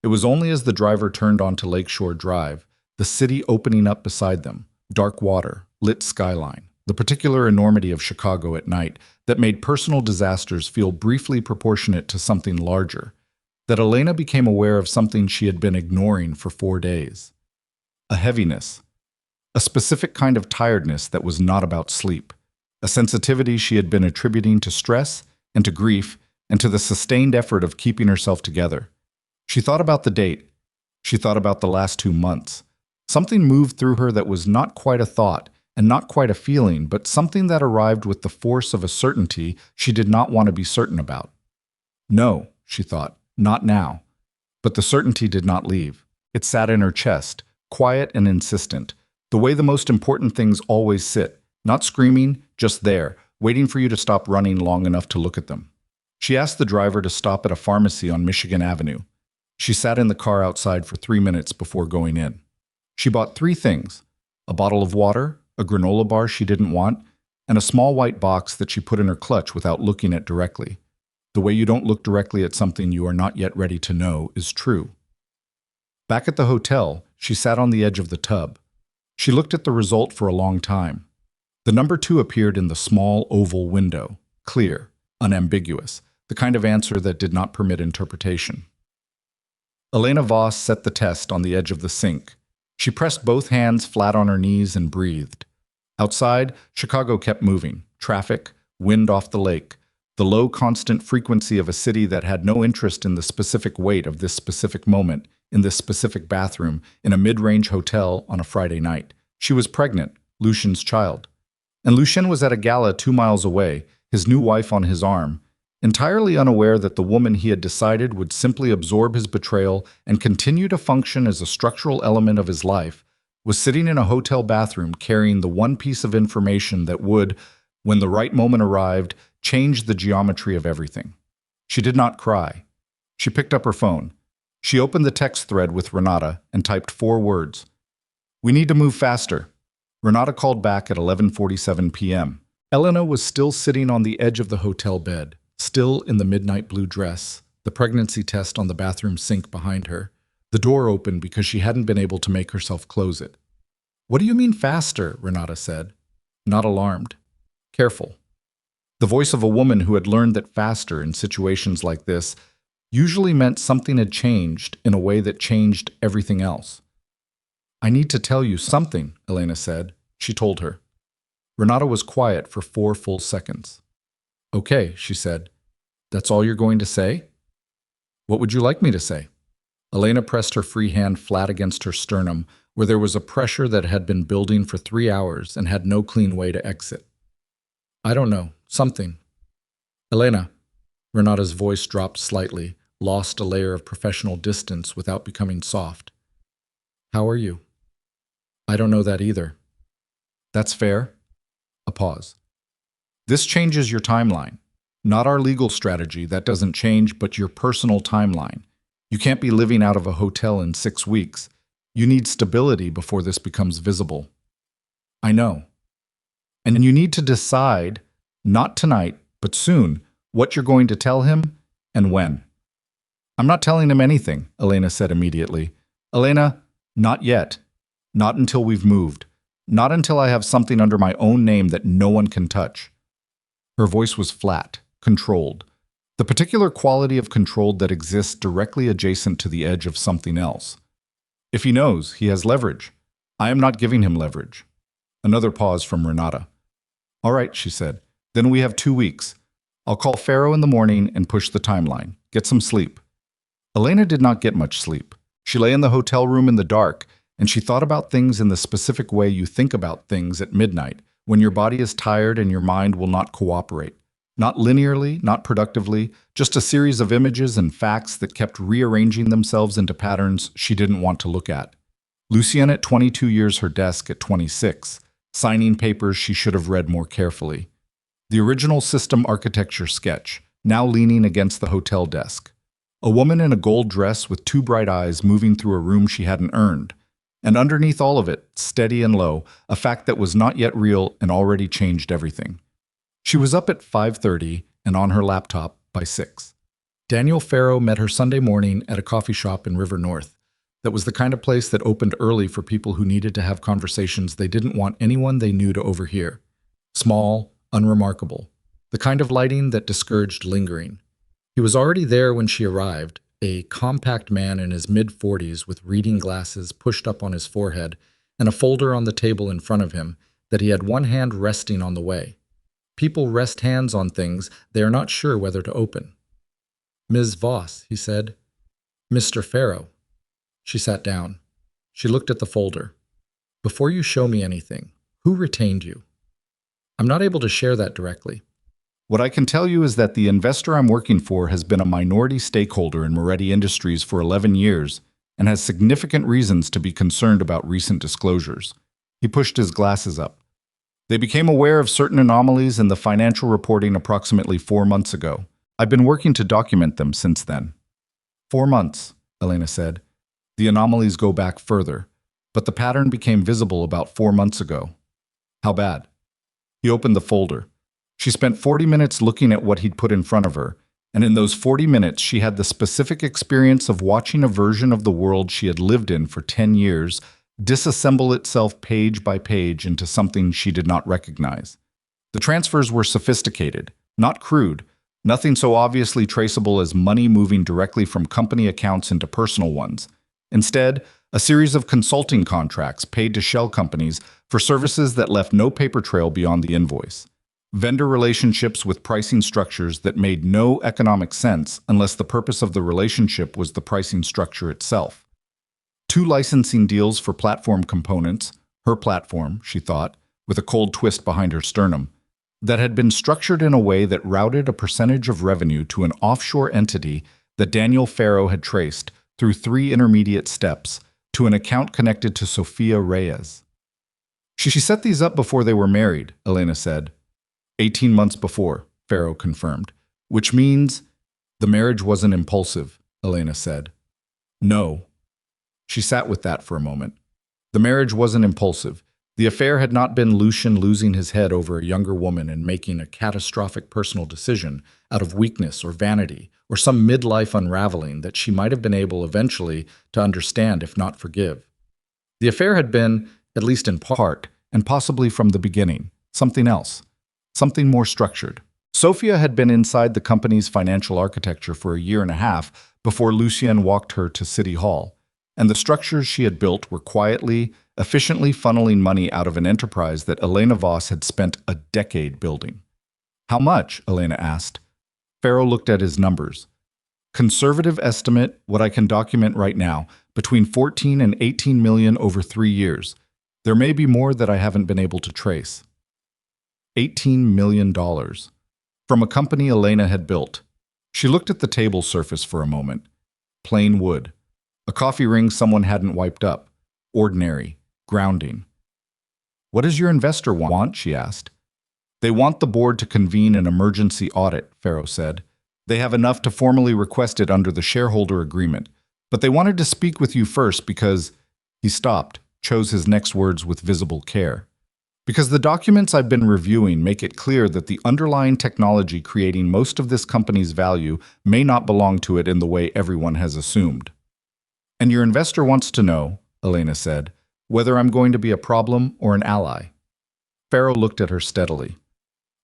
It was only as the driver turned onto Lakeshore Drive, the city opening up beside them, dark water, lit skyline, the particular enormity of Chicago at night that made personal disasters feel briefly proportionate to something larger, that Elena became aware of something she had been ignoring for 4 days. A heaviness. A specific kind of tiredness that was not about sleep. A sensitivity she had been attributing to stress and to grief and to the sustained effort of keeping herself together. She thought about the date. She thought about the last 2 months. Something moved through her that was not quite a thought and not quite a feeling, but something that arrived with the force of a certainty she did not want to be certain about. No, she thought, not now. But the certainty did not leave. It sat in her chest, quiet and insistent, the way the most important things always sit, not screaming, just there, waiting for you to stop running long enough to look at them. She asked the driver to stop at a pharmacy on Michigan Avenue. She sat in the car outside for 3 minutes before going in. She bought 3 things: a bottle of water, a granola bar she didn't want, and a small white box that she put in her clutch without looking at directly. The way you don't look directly at something you are not yet ready to know is true. Back at the hotel, she sat on the edge of the tub. She looked at the result for a long time. The number 2 appeared in the small oval window, clear, unambiguous, the kind of answer that did not permit interpretation. Elena Voss set the test on the edge of the sink. She pressed both hands flat on her knees and breathed. Outside, Chicago kept moving. Traffic, wind off the lake, the low constant frequency of a city that had no interest in the specific weight of this specific moment, in this specific bathroom, in a mid-range hotel on a Friday night. She was pregnant, Lucien's child. And Lucien was at a gala 2 miles away, his new wife on his arm, entirely unaware that the woman he had decided would simply absorb his betrayal and continue to function as a structural element of his life, was sitting in a hotel bathroom carrying the one piece of information that would, when the right moment arrived, change the geometry of everything. She did not cry. She picked up her phone. She opened the text thread with Renata and typed 4 words. "We need to move faster." Renata called back at 11:47 p.m. Elena was still sitting on the edge of the hotel bed, still in the midnight blue dress, the pregnancy test on the bathroom sink behind her. The door opened because she hadn't been able to make herself close it. "What do you mean faster?" Renata said, not alarmed. Careful. The voice of a woman who had learned that faster in situations like this usually meant something had changed in a way that changed everything else. "I need to tell you something," Elena said. She told her. Renata was quiet for 4 full seconds. "Okay," she said. "That's all you're going to say?" "What would you like me to say?" Elena pressed her free hand flat against her sternum, where there was a pressure that had been building for 3 hours and had no clean way to exit. "I don't know. Something." "Elena." Renata's voice dropped slightly, lost a layer of professional distance without becoming soft. "How are you?" "I don't know that either." "That's fair." A pause. "This changes your timeline. Not our legal strategy, that doesn't change, but your personal timeline. You can't be living out of a hotel in 6 weeks. You need stability before this becomes visible." "I know." "And you need to decide, not tonight, but soon, what you're going to tell him and when." "I'm not telling him anything," Elena said immediately. "Elena, not yet. Not until we've moved. Not until I have something under my own name that no one can touch." Her voice was flat, controlled. The particular quality of controlled that exists directly adjacent to the edge of something else. If he knows, he has leverage. I am not giving him leverage. Another pause from Renata. "All right," she said. "Then we have 2 weeks. I'll call Pharaoh in the morning and push the timeline. Get some sleep." Elena did not get much sleep. She lay in the hotel room in the dark, and she thought about things in the specific way you think about things at midnight, when your body is tired and your mind will not cooperate. Not linearly, not productively, just a series of images and facts that kept rearranging themselves into patterns she didn't want to look at. Lucien at 22 years, her desk at 26, signing papers she should have read more carefully. The original system architecture sketch, now leaning against the hotel desk. A woman in a gold dress with 2 bright eyes moving through a room she hadn't earned. And underneath all of it, steady and low, a fact that was not yet real and already changed everything. She was up at 5:30 and on her laptop by 6. Daniel Farrow met her Sunday morning at a coffee shop in River North. That was the kind of place that opened early for people who needed to have conversations they didn't want anyone they knew to overhear. Small, unremarkable. The kind of lighting that discouraged lingering. He was already there when she arrived, a compact man in his mid-40s with reading glasses pushed up on his forehead and a folder on the table in front of him that he had one hand resting on the way. People rest hands on things they are not sure whether to open. "Ms. Voss," he said. "Mr. Farrow." She sat down. She looked at the folder. "Before you show me anything, who retained you?" "I'm not able to share that directly." "What I can tell you is that the investor I'm working for has been a minority stakeholder in Moretti Industries for 11 years and has significant reasons to be concerned about recent disclosures." He pushed his glasses up. "They became aware of certain anomalies in the financial reporting approximately 4 months ago. I've been working to document them since then." 4 months, Elena said. "The anomalies go back further, but the pattern became visible about 4 months ago." "How bad?" He opened the folder. She spent 40 minutes looking at what he'd put in front of her, and in those 40 minutes she had the specific experience of watching a version of the world she had lived in for 10 years disassemble itself page by page into something she did not recognize. The transfers were sophisticated, not crude, nothing so obviously traceable as money moving directly from company accounts into personal ones. Instead, a series of consulting contracts paid to shell companies for services that left no paper trail beyond the invoice. Vendor relationships with pricing structures that made no economic sense unless the purpose of the relationship was the pricing structure itself. 2 licensing deals for platform components, her platform, she thought, with a cold twist behind her sternum, that had been structured in a way that routed a percentage of revenue to an offshore entity that Daniel Farrow had traced through 3 intermediate steps to an account connected to Sofia Reyes. She set these up before they were married, Elena said. 18 months before, Farrow confirmed. "Which means the marriage wasn't impulsive," Elena said. "No." She sat with that for a moment. The marriage wasn't impulsive. The affair had not been Lucian losing his head over a younger woman and making a catastrophic personal decision out of weakness or vanity or some midlife unraveling that she might have been able eventually to understand if not forgive. The affair had been, at least in part, and possibly from the beginning, something else. Something more structured. Sofia had been inside the company's financial architecture for a year and a half before Lucien walked her to City Hall, and the structures she had built were quietly, efficiently funneling money out of an enterprise that Elena Voss had spent a decade building. "How much?" Elena asked. Farrow looked at his numbers. "Conservative estimate, what I can document right now, between 14 and 18 million over 3 years. There may be more that I haven't been able to trace." $18 million. From a company Elena had built. She looked at the table surface for a moment. Plain wood. A coffee ring someone hadn't wiped up. Ordinary. Grounding. "What does your investor want?" she asked. "They want the board to convene an emergency audit," Farrow said. "They have enough to formally request it under the shareholder agreement. But they wanted to speak with you first because—" He stopped, chose his next words with visible care. "Because the documents I've been reviewing make it clear that the underlying technology creating most of this company's value may not belong to it in the way everyone has assumed." "And your investor wants to know," Elena said, "whether I'm going to be a problem or an ally." Farrow looked at her steadily.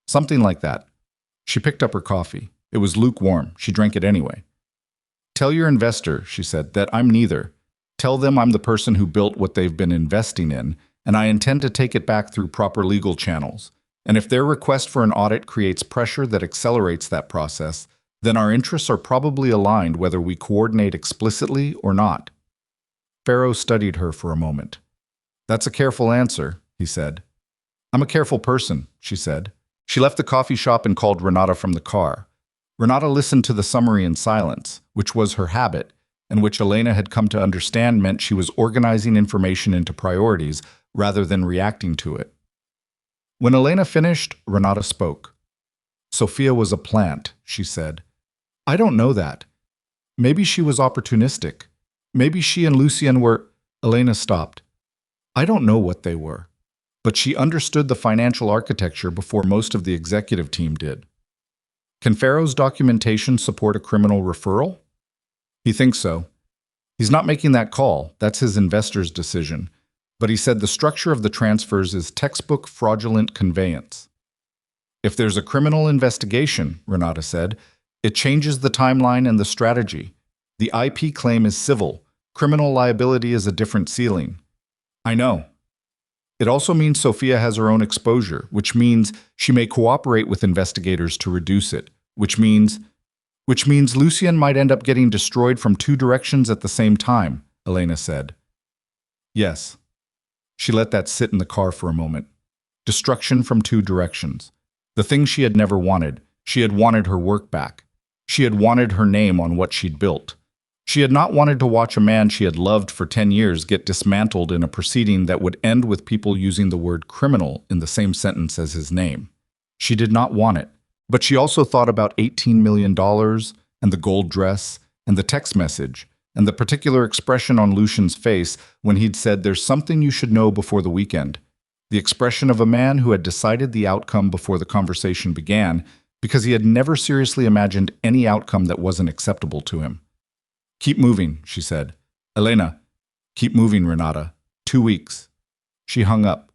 "Something like that." She picked up her coffee. It was lukewarm. She drank it anyway. "Tell your investor," she said, "that I'm neither. Tell them I'm the person who built what they've been investing in, and I intend to take it back through proper legal channels. And if their request for an audit creates pressure that accelerates that process, then our interests are probably aligned whether we coordinate explicitly or not." Farrow studied her for a moment. "That's a careful answer," he said. "I'm a careful person," she said. She left the coffee shop and called Renata from the car. Renata listened to the summary in silence, which was her habit, and which Elena had come to understand meant she was organizing information into priorities rather than reacting to it. When Elena finished, Renata spoke. "Sofia was a plant," she said. "I don't know that. Maybe she was opportunistic. Maybe she and Lucien were—" Elena stopped. I don't know what they were, but she understood the financial architecture before most of the executive team did. Can Pharaoh's documentation support a criminal referral? He thinks so. He's not making that call, that's his investor's decision, but he said the structure of the transfers is textbook fraudulent conveyance. If there's a criminal investigation, Renata said, it changes the timeline and the strategy. The IP claim is civil. Criminal liability is a different ceiling. I know. It also means Sophia has her own exposure, which means she may cooperate with investigators to reduce it, which means Lucien might end up getting destroyed from two directions at the same time, Elena said. Yes. She let that sit in the car for a moment. Destruction from two directions. The thing she had never wanted. She had wanted her work back. She had wanted her name on what she'd built. She had not wanted to watch a man she had loved for 10 years get dismantled in a proceeding that would end with people using the word criminal in the same sentence as his name. She did not want it. But she also thought about $18 million and the gold dress and the text message and the particular expression on Lucien's face when he'd said, "There's something you should know before the weekend." The expression of a man who had decided the outcome before the conversation began because he had never seriously imagined any outcome that wasn't acceptable to him. Keep moving, she said. Elena, keep moving, Renata. 2 weeks. She hung up.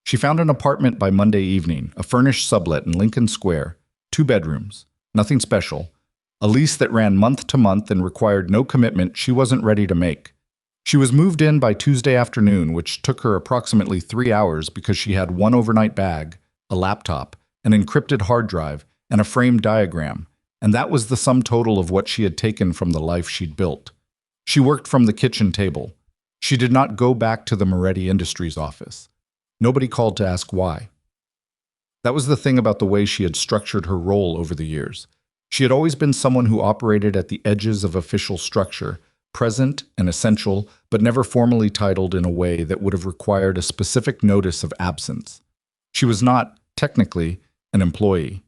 She found an apartment by Monday evening, a furnished sublet in Lincoln Square, 2 bedrooms, nothing special, a lease that ran month to month and required no commitment she wasn't ready to make. She was moved in by Tuesday afternoon, which took her approximately 3 hours because she had one overnight bag, a laptop, an encrypted hard drive, and a framed diagram, and that was the sum total of what she had taken from the life she'd built. She worked from the kitchen table. She did not go back to the Moretti Industries office. Nobody called to ask why. That was the thing about the way she had structured her role over the years. She had always been someone who operated at the edges of official structure, present and essential, but never formally titled in a way that would have required a specific notice of absence. She was not, technically, an employee.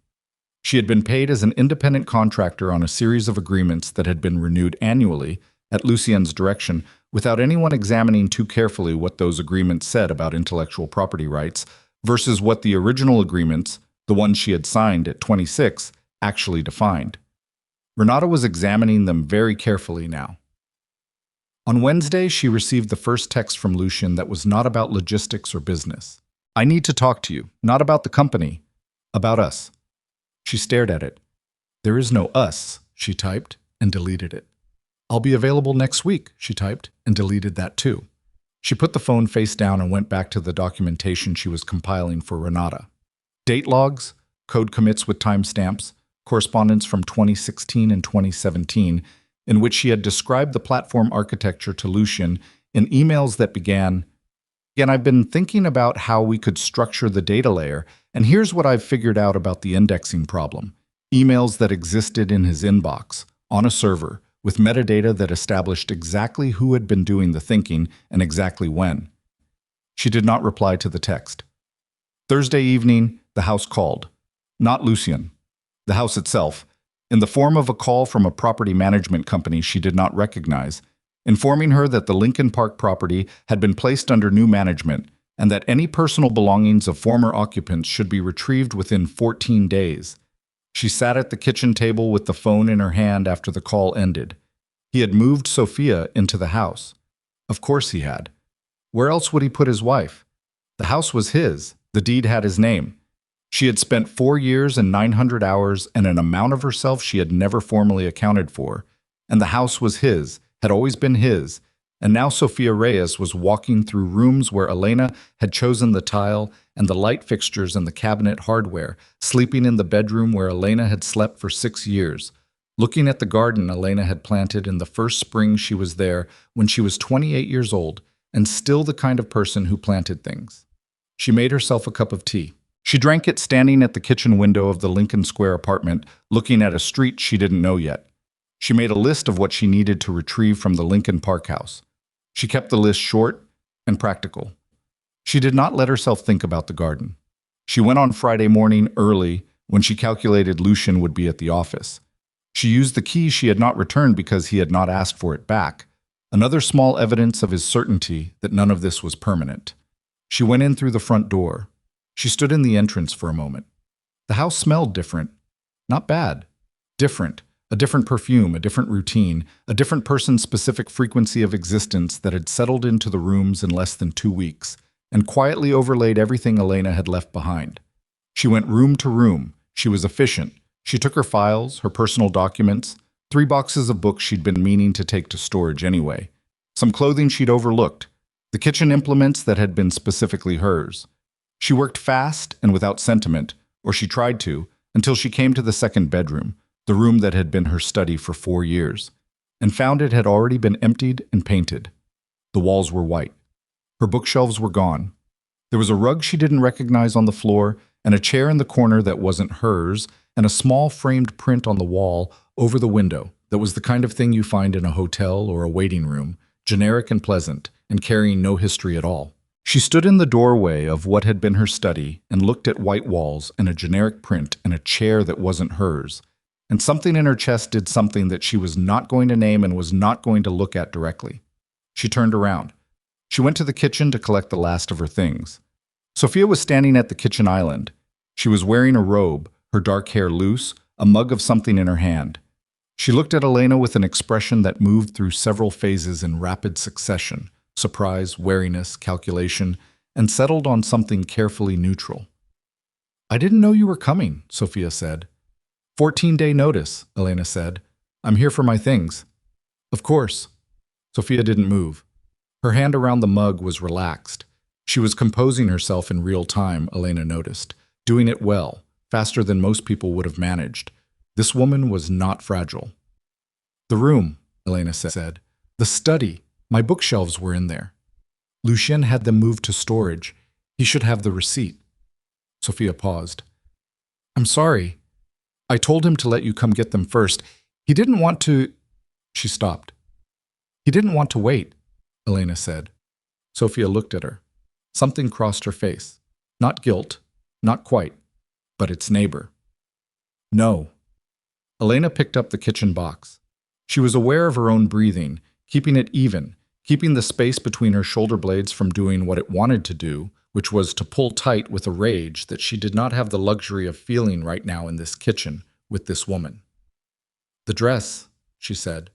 She had been paid as an independent contractor on a series of agreements that had been renewed annually, at Lucien's direction, without anyone examining too carefully what those agreements said about intellectual property rights versus what the original agreements, the ones she had signed at 26, actually defined. Renata was examining them very carefully now. On Wednesday, she received the first text from Lucien that was not about logistics or business. I need to talk to you, not about the company, about us. She stared at it. There is no us, she typed, and deleted it. I'll be available next week, she typed, and deleted that too. She put the phone face down and went back to the documentation she was compiling for Renata. Date logs, code commits with timestamps, correspondence from 2016 and 2017, in which she had described the platform architecture to Lucien in emails that began, "Again, I've been thinking about how we could structure the data layer, and here's what I've figured out about the indexing problem." Emails that existed in his inbox, on a server, with metadata that established exactly who had been doing the thinking and exactly when. She did not reply to the text. Thursday evening, the house called. Not Lucien. The house itself, in the form of a call from a property management company she did not recognize, informing her that the Lincoln Park property had been placed under new management and that any personal belongings of former occupants should be retrieved within 14 days. She sat at the kitchen table with the phone in her hand after the call ended. He had moved Sophia into the house. Of course he had. Where else would he put his wife? The house was his. The deed had his name. She had spent 4 years and 900 hours and an amount of herself she had never formally accounted for. And the house was his, had always been his. And now Sophia Reyes was walking through rooms where Elena had chosen the tile and the light fixtures and the cabinet hardware, sleeping in the bedroom where Elena had slept for 6 years, looking at the garden Elena had planted in the first spring she was there when she was 28 years old, and still the kind of person who planted things. She made herself a cup of tea. She drank it standing at the kitchen window of the Lincoln Square apartment, looking at a street she didn't know yet. She made a list of what she needed to retrieve from the Lincoln Park house. She kept the list short and practical. She did not let herself think about the garden. She went on Friday morning early when she calculated Lucien would be at the office. She used the key she had not returned because he had not asked for it back. Another small evidence of his certainty that none of this was permanent. She went in through the front door. She stood in the entrance for a moment. The house smelled different. Not bad. Different. A different perfume, a different routine, a different person's specific frequency of existence that had settled into the rooms in less than 2 weeks and quietly overlaid everything Elena had left behind. She went room to room. She was efficient. She took her files, her personal documents, 3 boxes of books she'd been meaning to take to storage anyway, some clothing she'd overlooked, the kitchen implements that had been specifically hers. She worked fast and without sentiment, or she tried to, until she came to the second bedroom, the room that had been her study for 4 years, and found it had already been emptied and painted. The walls were white. Her bookshelves were gone. There was a rug she didn't recognize on the floor, and a chair in the corner that wasn't hers, and a small framed print on the wall over the window that was the kind of thing you find in a hotel or a waiting room, generic and pleasant, and carrying no history at all. She stood in the doorway of what had been her study and looked at white walls and a generic print and a chair that wasn't hers, and something in her chest did something that she was not going to name and was not going to look at directly. She turned around. She went to the kitchen to collect the last of her things. Sophia was standing at the kitchen island. She was wearing a robe, her dark hair loose, a mug of something in her hand. She looked at Elena with an expression that moved through several phases in rapid succession: surprise, wariness, calculation, and settled on something carefully neutral. "I didn't know you were coming," Sophia said. 14-day notice, Elena said. "I'm here for my things." "Of course." Sophia didn't move. Her hand around the mug was relaxed. She was composing herself in real time, Elena noticed, doing it well, faster than most people would have managed. This woman was not fragile. "The room," Elena said. "The study. My bookshelves were in there. Lucien had them moved to storage. He should have the receipt." Sophia paused. "I'm sorry. I told him to let you come get them first. He didn't want to—" She stopped. "He didn't want to wait," Elena said. Sophia looked at her. Something crossed her face. Not guilt, not quite, but its neighbor. "No." Elena picked up the kitchen box. She was aware of her own breathing, keeping it even, keeping the space between her shoulder blades from doing what it wanted to do, which was to pull tight with a rage that she did not have the luxury of feeling right now in this kitchen with this woman. "The dress," she said.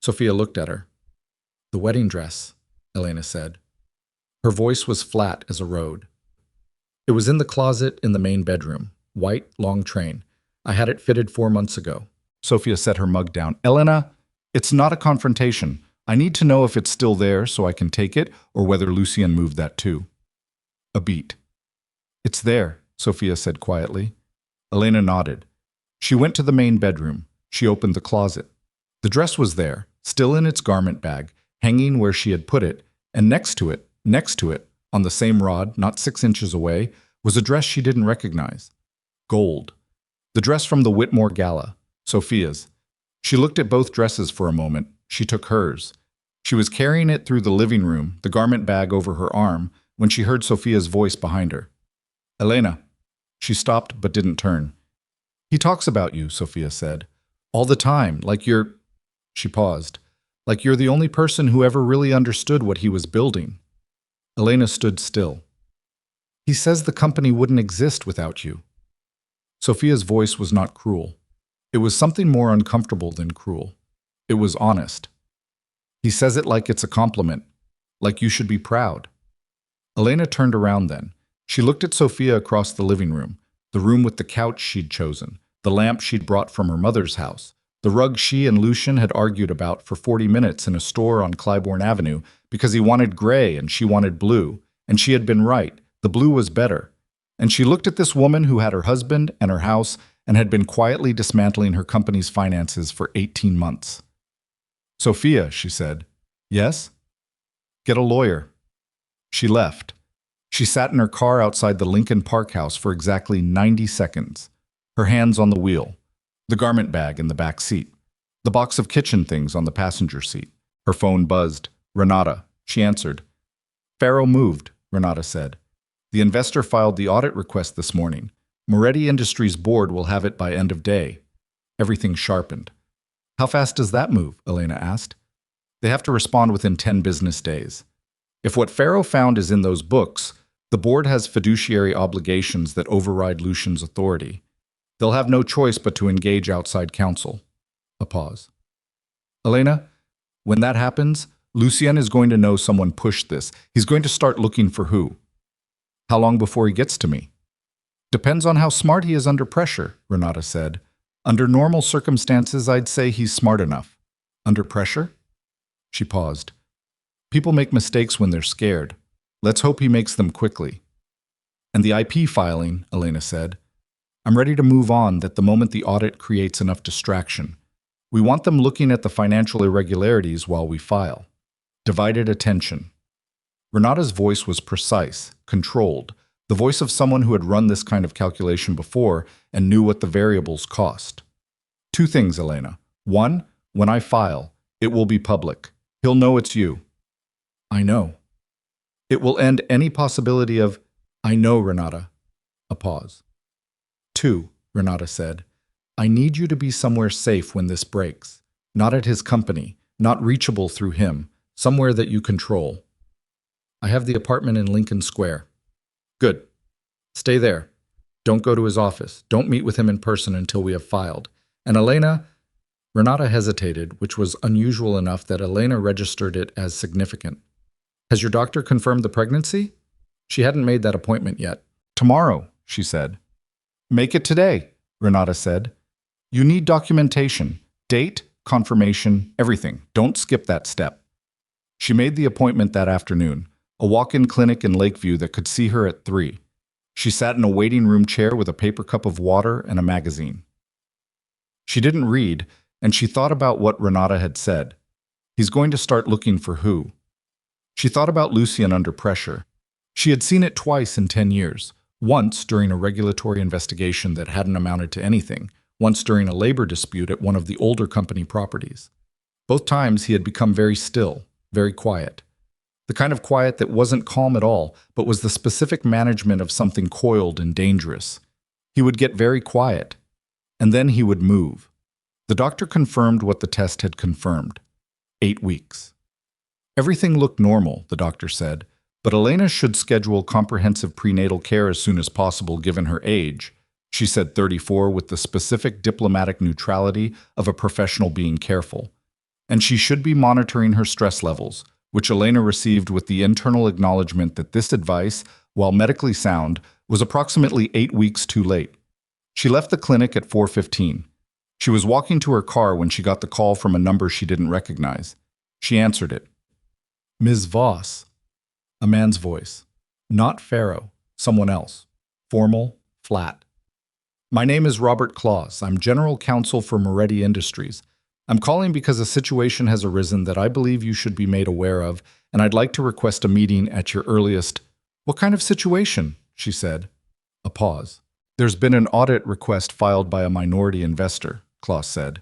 Sophia looked at her. "The wedding dress," Elena said. Her voice was flat as a road. "It was in the closet in the main bedroom, white, long train. I had it fitted 4 months ago." Sophia set her mug down. "Elena, it's not a confrontation. I need to know if it's still there so I can take it, or whether Lucien moved that too." A beat. "It's there," Sophia said quietly. Elena nodded. She went to the main bedroom. She opened the closet. The dress was there, still in its garment bag, hanging where she had put it, and next to it, on the same rod, not 6 inches away, was a dress she didn't recognize. Gold. The dress from the Whitmore Gala, Sophia's. She looked at both dresses for a moment. She took hers. She was carrying it through the living room, the garment bag over her arm, when she heard Sophia's voice behind her. "Elena." She stopped but didn't turn. "He talks about you," Sophia said. "All the time, like you're—" She paused. "Like you're the only person who ever really understood what he was building." Elena stood still. "He says the company wouldn't exist without you." Sophia's voice was not cruel. It was something more uncomfortable than cruel. It was honest. "He says it like it's a compliment, like you should be proud." Elena turned around then. She looked at Sophia across the living room, the room with the couch she'd chosen, the lamp she'd brought from her mother's house, the rug she and Lucien had argued about for 40 minutes in a store on Clybourne Avenue because he wanted gray and she wanted blue, and she had been right, the blue was better. And she looked at this woman who had her husband and her house and had been quietly dismantling her company's finances for 18 months. "Sophia," she said. "Yes?" "Get a lawyer." She left. She sat in her car outside the Lincoln Park house for exactly 90 seconds, her hands on the wheel, the garment bag in the back seat, the box of kitchen things on the passenger seat. Her phone buzzed. "Renata," she answered. "Faro moved," Renata said. "The investor filed the audit request this morning. Moretti Industries board will have it by end of day." Everything sharpened. "How fast does that move?" Elena asked. They have to respond within 10 business days. If what Pharaoh found is in those books, the board has fiduciary obligations that override Lucian's authority. They'll have no choice but to engage outside counsel. A pause. Elena, when that happens, Lucien is going to know someone pushed this. He's going to start looking for who. How long before he gets to me? Depends on how smart he is under pressure, Renata said. Under normal circumstances, I'd say he's smart enough. Under pressure? She paused. People make mistakes when they're scared. Let's hope he makes them quickly. And the IP filing, Elena said. I'm ready to move on that the moment the audit creates enough distraction. We want them looking at the financial irregularities while we file. Divided attention. Renata's voice was precise, controlled, the voice of someone who had run this kind of calculation before and knew what the variables cost. Two things, Elena. One, when I file, it will be public. He'll know it's you. I know. It will end any possibility of, I know, Renata. A pause. Two, Renata said, I need you to be somewhere safe when this breaks. Not at his company, not reachable through him, somewhere that you control. I have the apartment in Lincoln Square. Good. Stay there. Don't go to his office. Don't meet with him in person until we have filed. And Elena, Renata hesitated, which was unusual enough that Elena registered it as significant. Has your doctor confirmed the pregnancy? She hadn't made that appointment yet. Tomorrow, she said. Make it today, Renata said. You need documentation, date, confirmation, everything. Don't skip that step. She made the appointment that afternoon, a walk-in clinic in Lakeview that could see her at 3. She sat in a waiting room chair with a paper cup of water and a magazine. She didn't read, and she thought about what Renata had said. He's going to start looking for who. She thought about Lucien under pressure. She had seen it twice in 10 years, once during a regulatory investigation that hadn't amounted to anything, once during a labor dispute at one of the older company properties. Both times he had become very still, very quiet. The kind of quiet that wasn't calm at all, but was the specific management of something coiled and dangerous. He would get very quiet, and then he would move. The doctor confirmed what the test had confirmed. 8 weeks. Everything looked normal, the doctor said, but Elena should schedule comprehensive prenatal care as soon as possible given her age. She said 34 with the specific diplomatic neutrality of a professional being careful. And she should be monitoring her stress levels, which Elena received with the internal acknowledgement that this advice, while medically sound, was approximately 8 weeks too late. She left the clinic at 4:15. She was walking to her car when she got the call from a number she didn't recognize. She answered it. Ms. Voss. A man's voice. Not Pharaoh, someone else. Formal, flat. My name is Robert Claus. I'm General Counsel for Moretti Industries. I'm calling because a situation has arisen that I believe you should be made aware of, and I'd like to request a meeting at your earliest. What kind of situation? She said. A pause. There's been an audit request filed by a minority investor, Claus said.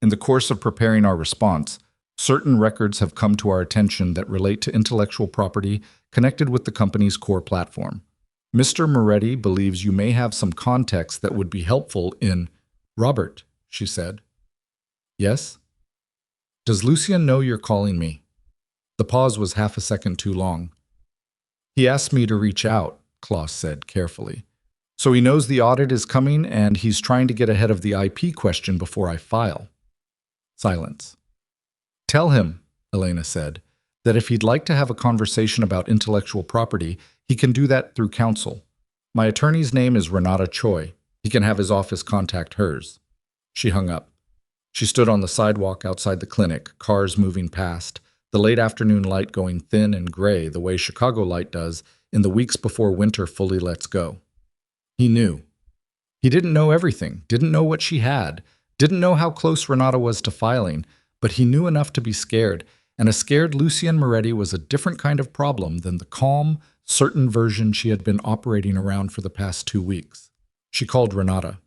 In the course of preparing our response, certain records have come to our attention that relate to intellectual property connected with the company's core platform. Mr. Moretti believes you may have some context that would be helpful in... Robert, she said. Yes? Does Lucien know you're calling me? The pause was half a second too long. He asked me to reach out, Claus said carefully. So he knows the audit is coming and he's trying to get ahead of the IP question before I file. Silence. Tell him, Elena said, that if he'd like to have a conversation about intellectual property, he can do that through counsel. My attorney's name is Renata Choi. He can have his office contact hers. She hung up. She stood on the sidewalk outside the clinic, cars moving past, the late afternoon light going thin and gray the way Chicago light does in the weeks before winter fully lets go. He knew. He didn't know everything, didn't know what she had, didn't know how close Renata was to filing, but he knew enough to be scared, and a scared Lucien Moretti was a different kind of problem than the calm, certain version she had been operating around for the past 2 weeks. She called Renata.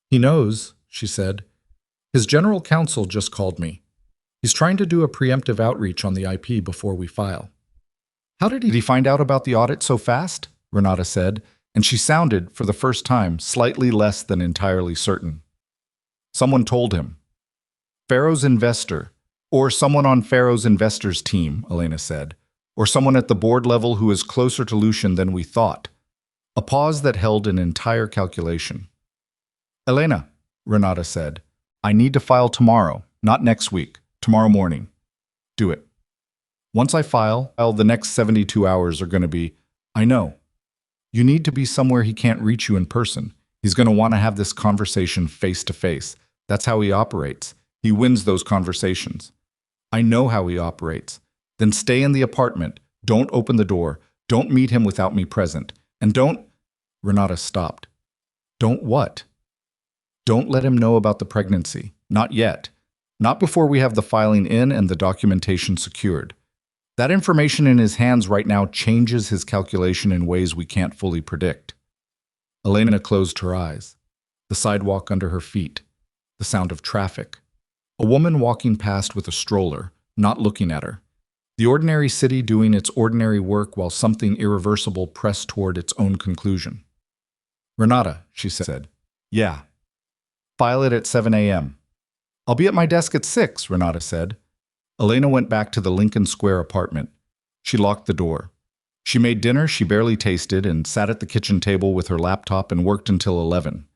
He knows, she said. His general counsel just called me. He's trying to do a preemptive outreach on the IP before we file. How did he find out about the audit so fast? Renata said, and she sounded, for the first time, slightly less than entirely certain. Someone told him. Pharaoh's investor, Or someone on Pharaoh's investors team, Elena said. Or someone at the board level who is closer to Lucian than we thought. A pause that held an entire calculation. Elena, Renata said, I need to file tomorrow, not next week, tomorrow morning. Do it. Once I file, the next 72 hours are going to be, I know. You need to be somewhere he can't reach you in person. He's going to want to have this conversation face to face. That's how he operates. He wins those conversations. I know how he operates. Then stay in the apartment. Don't open the door. Don't meet him without me present. And don't... Renata stopped. Don't what? Don't let him know about the pregnancy. Not yet. Not before we have the filing in and the documentation secured. That information in his hands right now changes his calculation in ways we can't fully predict. Elena closed her eyes. The sidewalk under her feet. The sound of traffic. A woman walking past with a stroller, not looking at her. The ordinary city doing its ordinary work while something irreversible pressed toward its own conclusion. Renata, she said. Yeah. File it at 7 a.m. I'll be at my desk at 6, Renata said. Elena went back to the Lincoln Square apartment. She locked the door. She made dinner she barely tasted and sat at the kitchen table with her laptop and worked until 11.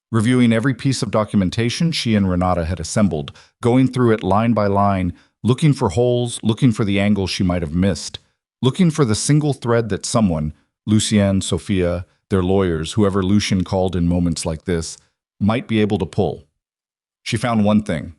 Reviewing every piece of documentation she and Renata had assembled, going through it line by line, looking for holes, looking for the angle she might have missed, looking for the single thread that someone, Lucien, Sophia, their lawyers, whoever Lucien called in moments like this, might be able to pull. She found one thing.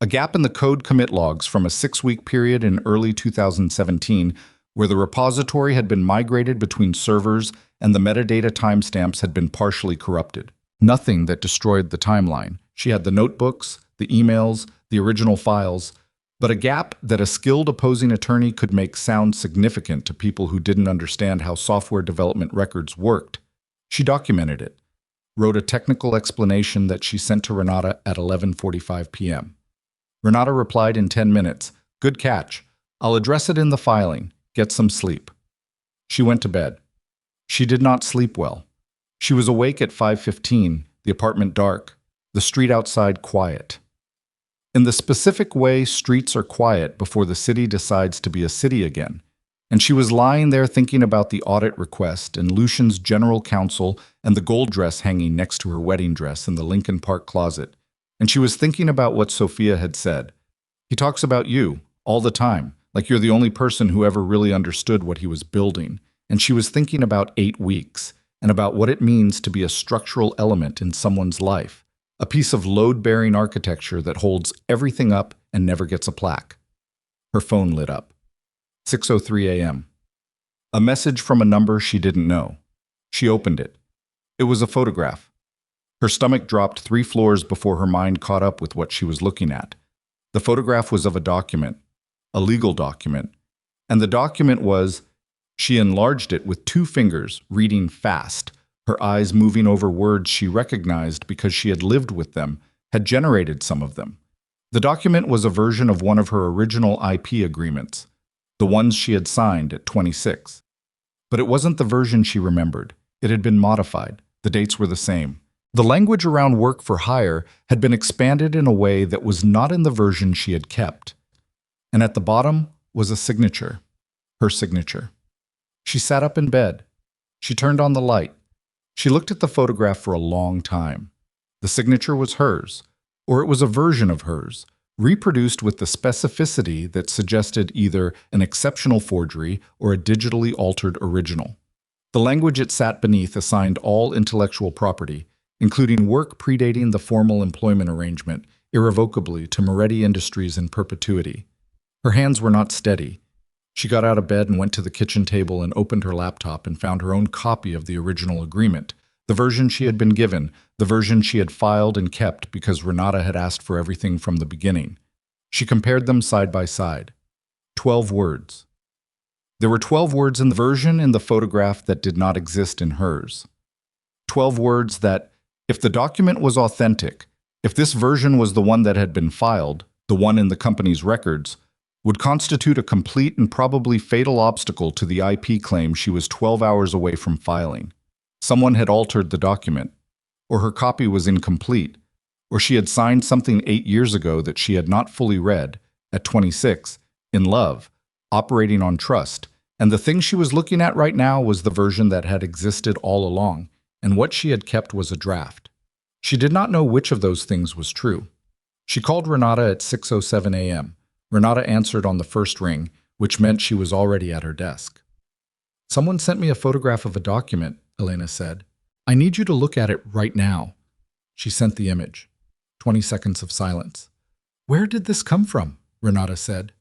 A gap in the code commit logs from a 6-week period in early 2017 where the repository had been migrated between servers and the metadata timestamps had been partially corrupted. Nothing that destroyed the timeline. She had the notebooks, the emails, the original files, but a gap that a skilled opposing attorney could make sound significant to people who didn't understand how software development records worked. She documented it, wrote a technical explanation that she sent to Renata at 11:45 p.m. Renata replied in 10 minutes, Good catch. I'll address it in the filing. Get some sleep. She went to bed. She did not sleep well. She was awake at 5:15, the apartment dark, the street outside quiet. In the specific way streets are quiet before the city decides to be a city again. And she was lying there thinking about the audit request and Lucian's general counsel and the gold dress hanging next to her wedding dress in the Lincoln Park closet. And she was thinking about what Sophia had said. He talks about you all the time, like you're the only person who ever really understood what he was building. And she was thinking about 8 weeks. And about what it means to be a structural element in someone's life, a piece of load-bearing architecture that holds everything up and never gets a plaque. Her phone lit up. 6:03 a.m. A message from a number she didn't know. She opened it. It was a photograph. Her stomach dropped 3 floors before her mind caught up with what she was looking at. The photograph was of a document, a legal document, and the document was... She enlarged it with 2 fingers, reading fast, her eyes moving over words she recognized because she had lived with them, had generated some of them. The document was a version of one of her original IP agreements, the ones she had signed at 26. But it wasn't the version she remembered. It had been modified. The dates were the same. The language around work for hire had been expanded in a way that was not in the version she had kept. And at the bottom was a signature, her signature. She sat up in bed. She turned on the light. She looked at the photograph for a long time. The signature was hers, or it was a version of hers, reproduced with the specificity that suggested either an exceptional forgery or a digitally altered original. The language it sat beneath assigned all intellectual property, including work predating the formal employment arrangement, irrevocably to Moretti Industries in perpetuity. Her hands were not steady. She got out of bed and went to the kitchen table and opened her laptop and found her own copy of the original agreement, the version she had been given, the version she had filed and kept because Renata had asked for everything from the beginning. She compared them side by side. 12 words. There were 12 words in the version in the photograph that did not exist in hers. 12 words that, if the document was authentic, if this version was the one that had been filed, the one in the company's records, would constitute a complete and probably fatal obstacle to the IP claim she was 12 hours away from filing. Someone had altered the document, or her copy was incomplete, or she had signed something 8 years ago that she had not fully read, at 26, in love, operating on trust, and the thing she was looking at right now was the version that had existed all along, and what she had kept was a draft. She did not know which of those things was true. She called Renata at 6:07 a.m. Renata answered on the first ring, which meant she was already at her desk. "Someone sent me a photograph of a document," Elena said. "I need you to look at it right now." She sent the image. 20 seconds of silence. "Where did this come from?" Renata said.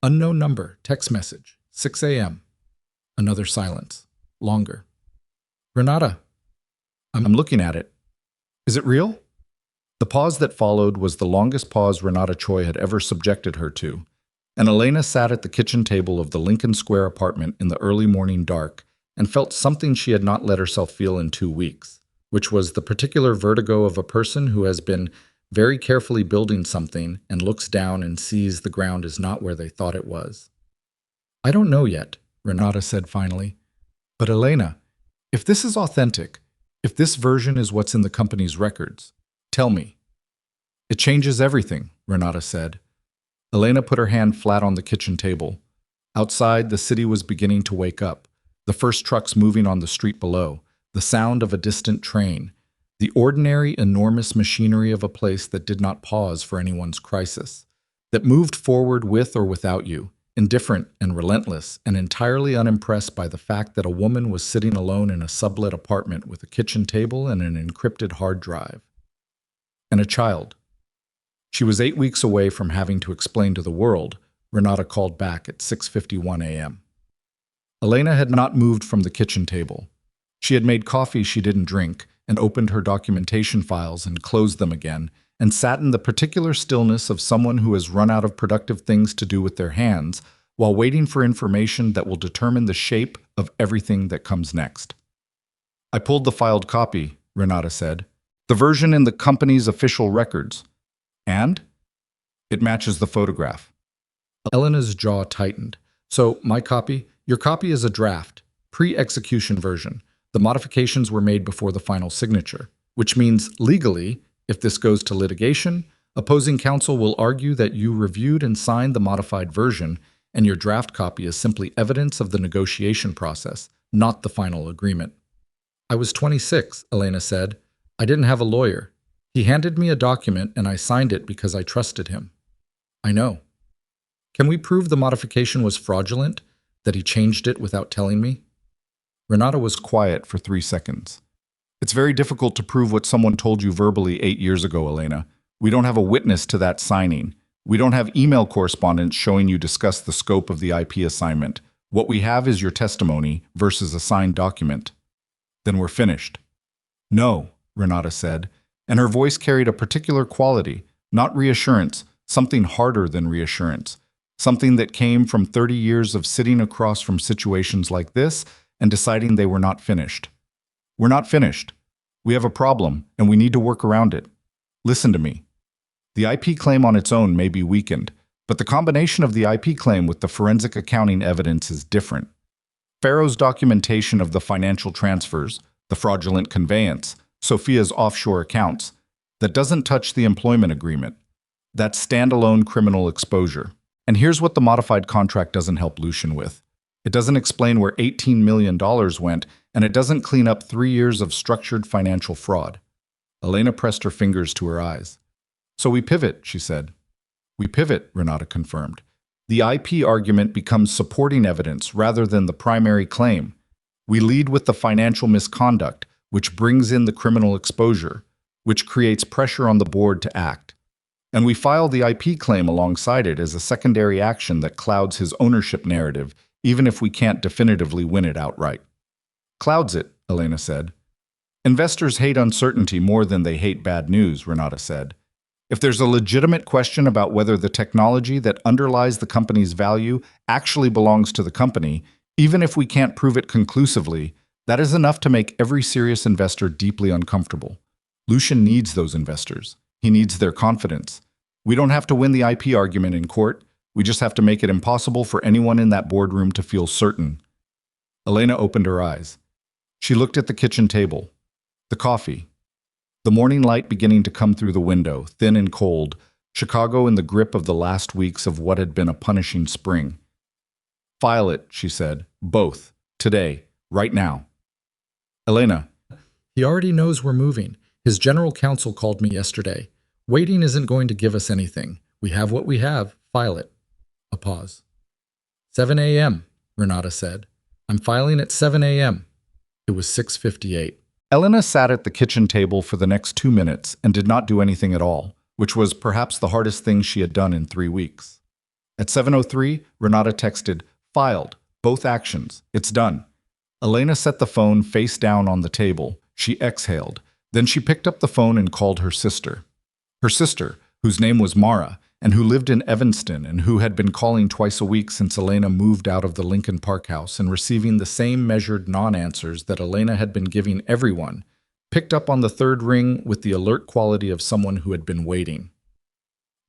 "Unknown number, text message, 6 a.m. Another silence. Longer. "Renata, I'm looking at it. Is it real?" The pause that followed was the longest pause Renata Choi had ever subjected her to, and Elena sat at the kitchen table of the Lincoln Square apartment in the early morning dark and felt something she had not let herself feel in 2 weeks, which was the particular vertigo of a person who has been very carefully building something and looks down and sees the ground is not where they thought it was. "I don't know yet," Renata said finally. "But Elena, if this is authentic, if this version is what's in the company's records, tell me." "It changes everything," Renata said. Elena put her hand flat on the kitchen table. Outside, the city was beginning to wake up, the first trucks moving on the street below, the sound of a distant train, the ordinary, enormous machinery of a place that did not pause for anyone's crisis, that moved forward with or without you, indifferent and relentless, and entirely unimpressed by the fact that a woman was sitting alone in a sublet apartment with a kitchen table and an encrypted hard drive. And a child. She was 8 weeks away from having to explain to the world, Renata called back at 6:51 a.m. Elena had not moved from the kitchen table. She had made coffee she didn't drink, and opened her documentation files and closed them again, and sat in the particular stillness of someone who has run out of productive things to do with their hands, while waiting for information that will determine the shape of everything that comes next. "I pulled the filed copy," Renata said. "The version in the company's official records. And? It matches the photograph." Elena's jaw tightened. "So, my copy? Your copy is a draft, pre-execution version. The modifications were made before the final signature, which means legally, if this goes to litigation, opposing counsel will argue that you reviewed and signed the modified version, and your draft copy is simply evidence of the negotiation process, not the final agreement." "I was 26, Elena said. "I didn't have a lawyer. He handed me a document and I signed it because I trusted him." "I know." "Can we prove the modification was fraudulent, that he changed it without telling me?" Renata was quiet for 3 seconds. "It's very difficult to prove what someone told you verbally 8 years ago, Elena. We don't have a witness to that signing. We don't have email correspondence showing you discussed the scope of the IP assignment. What we have is your testimony versus a signed document." "Then we're finished." "No," Renata said, and her voice carried a particular quality, not reassurance, something harder than reassurance, something that came from 30 years of sitting across from situations like this and deciding they were not finished. "We're not finished. We have a problem, and we need to work around it. Listen to me. The IP claim on its own may be weakened, but the combination of the IP claim with the forensic accounting evidence is different. Pharaoh's documentation of the financial transfers, the fraudulent conveyance, Sophia's offshore accounts, that doesn't touch the employment agreement. That's standalone criminal exposure. And here's what the modified contract doesn't help Lucian with. It doesn't explain where $18 million went, and it doesn't clean up 3 years of structured financial fraud." Elena pressed her fingers to her eyes. "So we pivot," she said. "We pivot," Renata confirmed. "The IP argument becomes supporting evidence rather than the primary claim. We lead with the financial misconduct, which brings in the criminal exposure, which creates pressure on the board to act. And we file the IP claim alongside it as a secondary action that clouds his ownership narrative, even if we can't definitively win it outright." "Clouds it," Elena said. "Investors hate uncertainty more than they hate bad news," Renata said. "If there's a legitimate question about whether the technology that underlies the company's value actually belongs to the company, even if we can't prove it conclusively, that is enough to make every serious investor deeply uncomfortable. Lucian needs those investors. He needs their confidence. We don't have to win the IP argument in court. We just have to make it impossible for anyone in that boardroom to feel certain." Elena opened her eyes. She looked at the kitchen table. The coffee. The morning light beginning to come through the window, thin and cold, Chicago in the grip of the last weeks of what had been a punishing spring. File it, she said. Both. Today. Right now. Elena. He already knows we're moving. His general counsel called me yesterday. Waiting isn't going to give us anything. We have what we have. File it. A pause. 7 a.m., Renata said. I'm filing at 7 a.m. It was 6:58. Elena sat at the kitchen table for the next 2 minutes and did not do anything at all, which was perhaps the hardest thing she had done in 3 weeks. At 7:03, Renata texted, "Filed. Both actions. It's done." Elena set the phone face down on the table. She exhaled. Then she picked up the phone and called her sister. Her sister, whose name was Mara, and who lived in Evanston and who had been calling twice a week since Elena moved out of the Lincoln Park house and receiving the same measured non-answers that Elena had been giving everyone, picked up on the third ring with the alert quality of someone who had been waiting.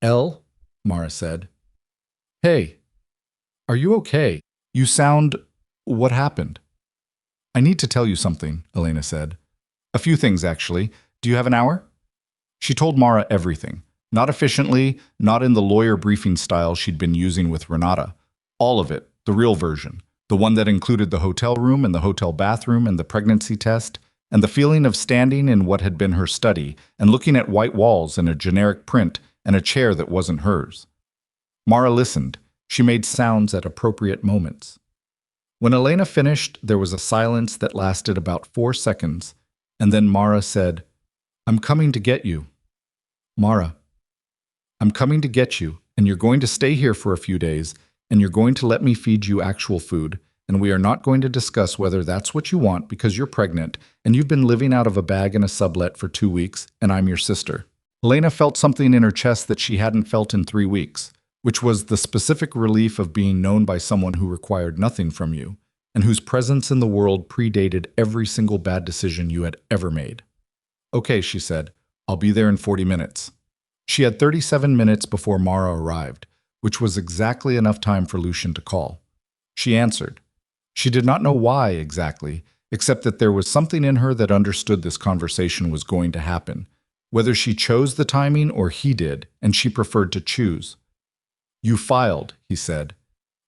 "Elle," Mara said. "Hey, are you okay? You sound... What happened?" "I need to tell you something," Elena said. "A few things, actually. Do you have an hour?" She told Mara everything. Not efficiently, not in the lawyer briefing style she'd been using with Renata. All of it, the real version. The one that included the hotel room and the hotel bathroom and the pregnancy test, and the feeling of standing in what had been her study and looking at white walls and a generic print and a chair that wasn't hers. Mara listened. She made sounds at appropriate moments. When Elena finished, there was a silence that lasted about 4 seconds, and then Mara said, "I'm coming to get you." "Mara, I'm coming to get you, and you're going to stay here for a few days, and you're going to let me feed you actual food, and we are not going to discuss whether that's what you want because you're pregnant, and you've been living out of a bag in a sublet for 2 weeks, and I'm your sister." Elena felt something in her chest that she hadn't felt in 3 weeks, which was the specific relief of being known by someone who required nothing from you, and whose presence in the world predated every single bad decision you had ever made. "Okay," she said. "I'll be there in 40 minutes. She had 37 minutes before Mara arrived, which was exactly enough time for Lucian to call. She answered. She did not know why exactly, except that there was something in her that understood this conversation was going to happen, whether she chose the timing or he did, and she preferred to choose. "You filed," he said.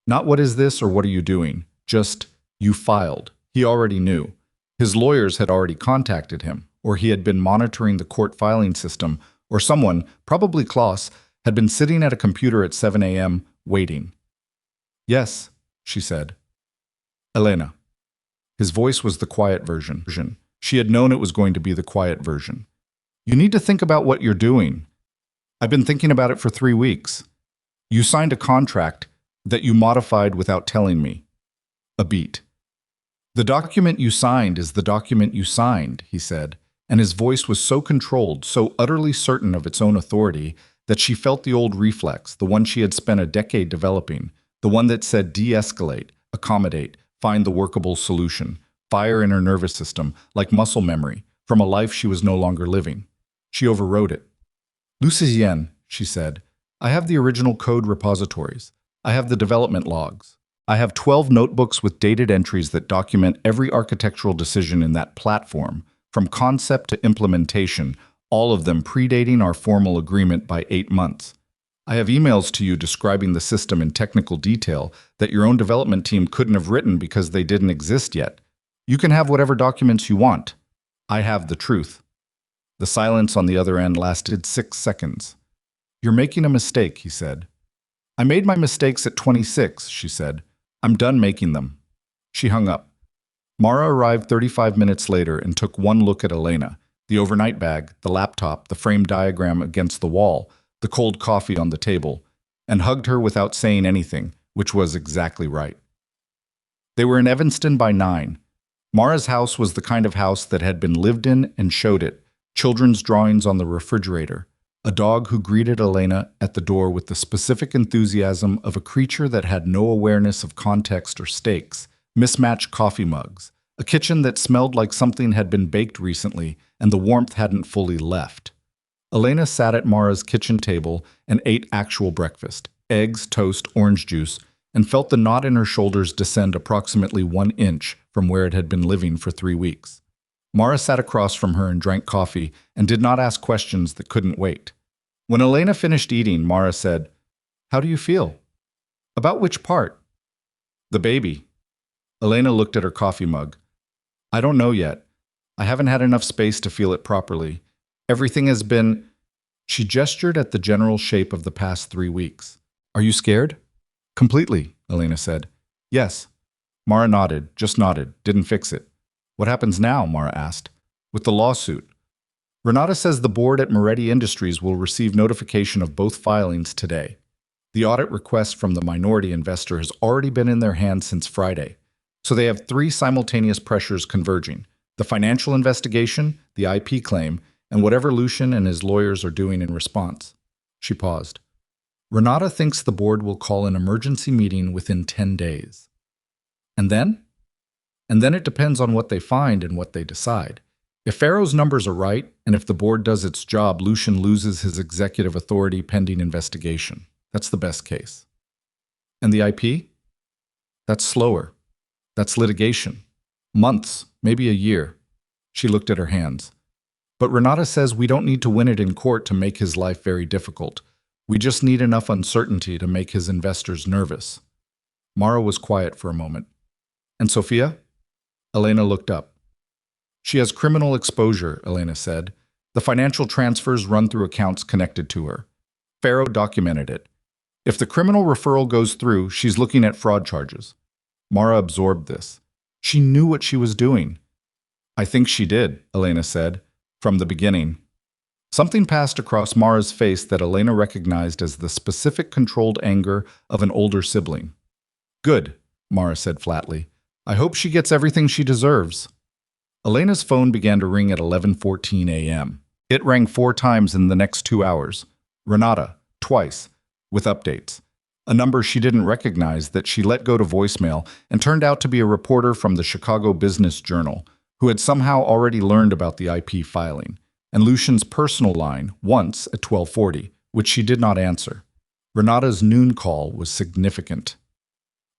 "Not what is this or what are you doing, just you filed." He already knew. His lawyers had already contacted him, or he had been monitoring the court filing system, or someone, probably Klaus, had been sitting at a computer at 7 a.m. waiting. "Yes," she said. "Elena." His voice was the quiet version. She had known it was going to be the quiet version. "You need to think about what you're doing. I've been thinking about it for 3 weeks. You signed a contract that you modified without telling me." A beat. "The document you signed is the document you signed," he said, and his voice was so controlled, so utterly certain of its own authority, that she felt the old reflex, the one she had spent a decade developing, the one that said de-escalate, accommodate, find the workable solution, fire in her nervous system, like muscle memory, from a life she was no longer living. She overrode it. "Lucien," she said, "I have the original code repositories. I have the development logs. I have 12 notebooks with dated entries that document every architectural decision in that platform, from concept to implementation, all of them predating our formal agreement by 8 months. I have emails to you describing the system in technical detail that your own development team couldn't have written because they didn't exist yet. You can have whatever documents you want. I have the truth." The silence on the other end lasted 6 seconds. "You're making a mistake," he said. "I made my mistakes at 26, she said. "I'm done making them." She hung up. Mara arrived 35 minutes later and took one look at Elena, the overnight bag, the laptop, the framed diagram against the wall, the cold coffee on the table, and hugged her without saying anything, which was exactly right. They were in Evanston by 9. Mara's house was the kind of house that had been lived in and showed it, children's drawings on the refrigerator, a dog who greeted Elena at the door with the specific enthusiasm of a creature that had no awareness of context or stakes, mismatched coffee mugs, a kitchen that smelled like something had been baked recently and the warmth hadn't fully left. Elena sat at Mara's kitchen table and ate actual breakfast, eggs, toast, orange juice, and felt the knot in her shoulders descend approximately 1 inch from where it had been living for 3 weeks. Mara sat across from her and drank coffee and did not ask questions that couldn't wait. When Elena finished eating, Mara said, "How do you feel?" "About which part?" "The baby." Elena looked at her coffee mug. "I don't know yet. I haven't had enough space to feel it properly. Everything has been—" She gestured at the general shape of the past 3 weeks. "Are you scared?" "Completely," Elena said. "Yes." Mara nodded, just nodded, didn't fix it. "What happens now?" Mara asked. "With the lawsuit." Renata says the board at Moretti Industries will receive notification of both filings today. The audit request from the minority investor has already been in their hands since Friday. So they have 3 simultaneous pressures converging: the financial investigation, the IP claim, and whatever Lucian and his lawyers are doing in response. She paused. Renata thinks the board will call an emergency meeting within 10 days. And then? And then it depends on what they find and what they decide. If Pharaoh's numbers are right, and if the board does its job, Lucian loses his executive authority pending investigation. That's the best case. And the IP? That's slower. That's litigation. Months, maybe a year. She looked at her hands. But Renata says we don't need to win it in court to make his life very difficult. We just need enough uncertainty to make his investors nervous. Mara was quiet for a moment. And Sophia? Elena looked up. She has criminal exposure, Elena said. The financial transfers run through accounts connected to her. Pharaoh documented it. If the criminal referral goes through, she's looking at fraud charges. Mara absorbed this. She knew what she was doing. I think she did, Elena said, from the beginning. Something passed across Mara's face that Elena recognized as the specific controlled anger of an older sibling. Good, Mara said flatly. I hope she gets everything she deserves. Elena's phone began to ring at 11:14 a.m. It rang 4 times in the next 2 hours. Renata, twice, with updates. A number she didn't recognize that she let go to voicemail and turned out to be a reporter from the Chicago Business Journal who had somehow already learned about the IP filing, and Lucian's personal line once at 12:40, which she did not answer. Renata's noon call was significant.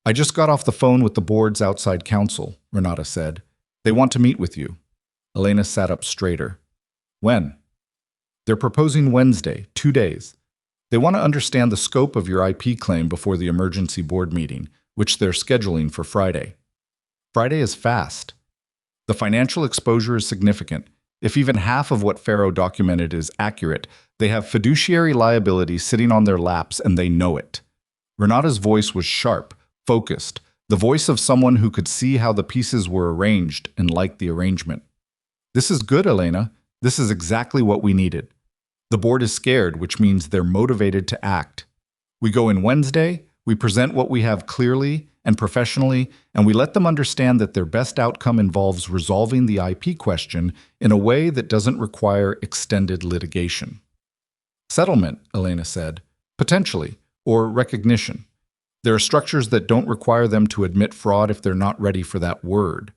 I just got off the phone with the board's outside counsel, Renata said. They want to meet with you. Elena sat up straighter. When? They're proposing Wednesday, 2 days. They want to understand the scope of your IP claim before the emergency board meeting, which they're scheduling for Friday. Friday is fast. The financial exposure is significant. If even half of what Pharaoh documented is accurate, they have fiduciary liability sitting on their laps and they know it. Renata's voice was sharp, focused, the voice of someone who could see how the pieces were arranged and liked the arrangement. This is good, Elena. This is exactly what we needed. The board is scared, which means they're motivated to act. We go in Wednesday, we present what we have clearly and professionally, and we let them understand that their best outcome involves resolving the IP question in a way that doesn't require extended litigation. Settlement, Elena said, potentially, or recognition. There are structures that don't require them to admit fraud if they're not ready for that word.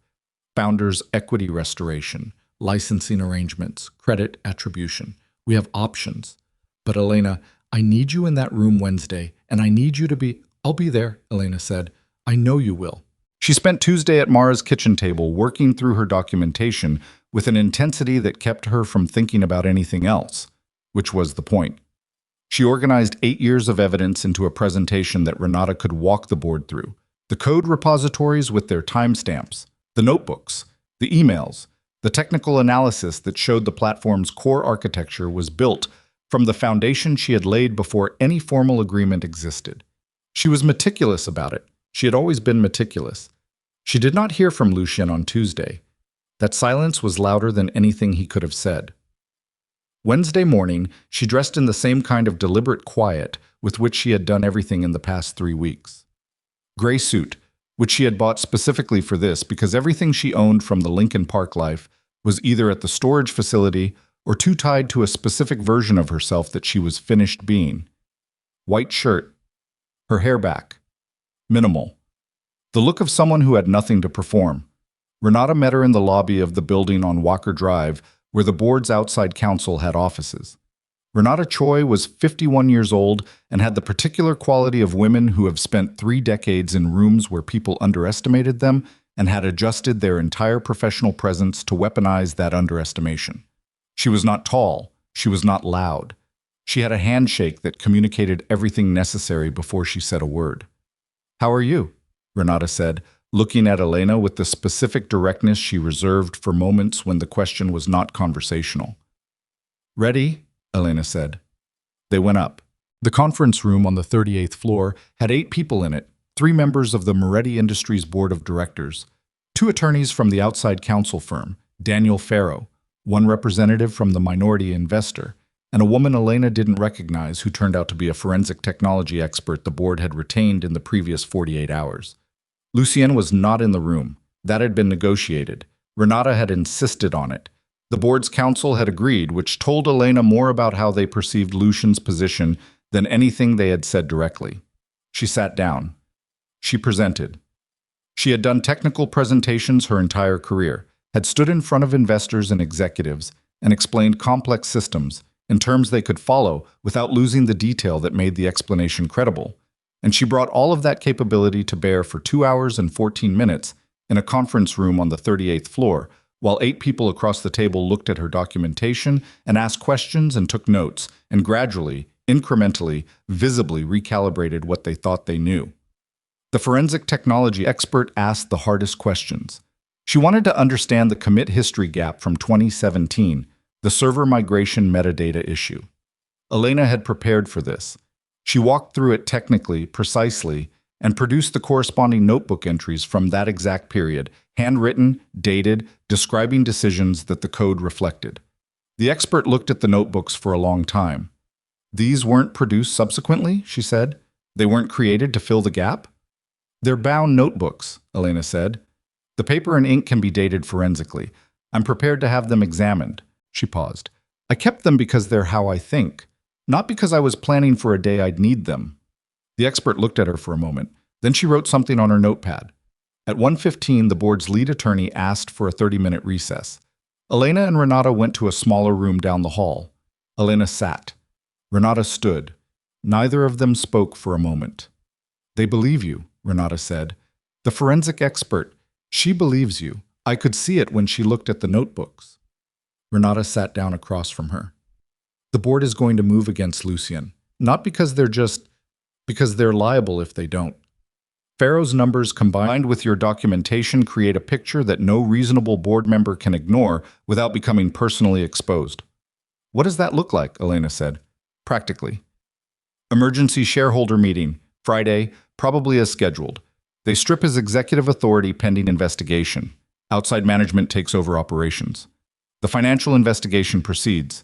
Founders' equity restoration, licensing arrangements, credit attribution. We have options. But Elena, I need you in that room Wednesday, and I need you to be— I'll be there, Elena said. I know you will. She spent Tuesday at Mara's kitchen table working through her documentation with an intensity that kept her from thinking about anything else, which was the point. She organized 8 years of evidence into a presentation that Renata could walk the board through. The code repositories with their timestamps, the notebooks, the emails, the technical analysis that showed the platform's core architecture was built from the foundation she had laid before any formal agreement existed. She was meticulous about it. She had always been meticulous. She did not hear from Lucian on Tuesday. That silence was louder than anything he could have said. Wednesday morning, she dressed in the same kind of deliberate quiet with which she had done everything in the past 3 weeks. Gray suit, which she had bought specifically for this because everything she owned from the Lincoln Park life was either at the storage facility or too tied to a specific version of herself that she was finished being. White shirt, her hair back, minimal. The look of someone who had nothing to perform. Renata met her in the lobby of the building on Walker Drive, where the board's outside counsel had offices. Renata Choi was 51 years old and had the particular quality of women who have spent 3 decades in rooms where people underestimated them and had adjusted their entire professional presence to weaponize that underestimation. She was not tall. She was not loud. She had a handshake that communicated everything necessary before she said a word. "How are you?" Renata said, looking at Elena with the specific directness she reserved for moments when the question was not conversational. "Ready?" Elena said. They went up. The conference room on the 38th floor had 8 people in it, 3 members of the Moretti Industries Board of Directors, 2 attorneys from the outside counsel firm, Daniel Farrow, 1 representative from the minority investor, and a woman Elena didn't recognize who turned out to be a forensic technology expert the board had retained in the previous 48 hours. Lucien was not in the room. That had been negotiated. Renata had insisted on it. The board's counsel had agreed, which told Elena more about how they perceived Lucien's position than anything they had said directly. She sat down. She presented. She had done technical presentations her entire career, had stood in front of investors and executives, and explained complex systems in terms they could follow without losing the detail that made the explanation credible. And she brought all of that capability to bear for 2 hours and 14 minutes in a conference room on the 38th floor, while 8 people across the table looked at her documentation and asked questions and took notes, and gradually, incrementally, visibly recalibrated what they thought they knew. The forensic technology expert asked the hardest questions. She wanted to understand the commit history gap from 2017, the server migration metadata issue. Elena had prepared for this. She walked through it technically, precisely, and produced the corresponding notebook entries from that exact period, handwritten, dated, describing decisions that the code reflected. The expert looked at the notebooks for a long time. "These weren't produced subsequently," she said. "They weren't created to fill the gap?" "They're bound notebooks," Elena said. "The paper and ink can be dated forensically. I'm prepared to have them examined." She paused. "I kept them because they're how I think, not because I was planning for a day I'd need them." The expert looked at her for a moment. Then she wrote something on her notepad. At 1:15, the board's lead attorney asked for a 30-minute recess. Elena and Renata went to a smaller room down the hall. Elena sat. Renata stood. Neither of them spoke for a moment. "They believe you," Renata said. "The forensic expert, she believes you. I could see it when she looked at the notebooks." Renata sat down across from her. "The board is going to move against Lucien, not because because they're liable if they don't. Farrow's numbers combined with your documentation create a picture that no reasonable board member can ignore without becoming personally exposed." "What does that look like?" Elena said. "Practically. Emergency shareholder meeting, Friday, probably as scheduled. They strip his executive authority pending investigation. Outside management takes over operations. The financial investigation proceeds.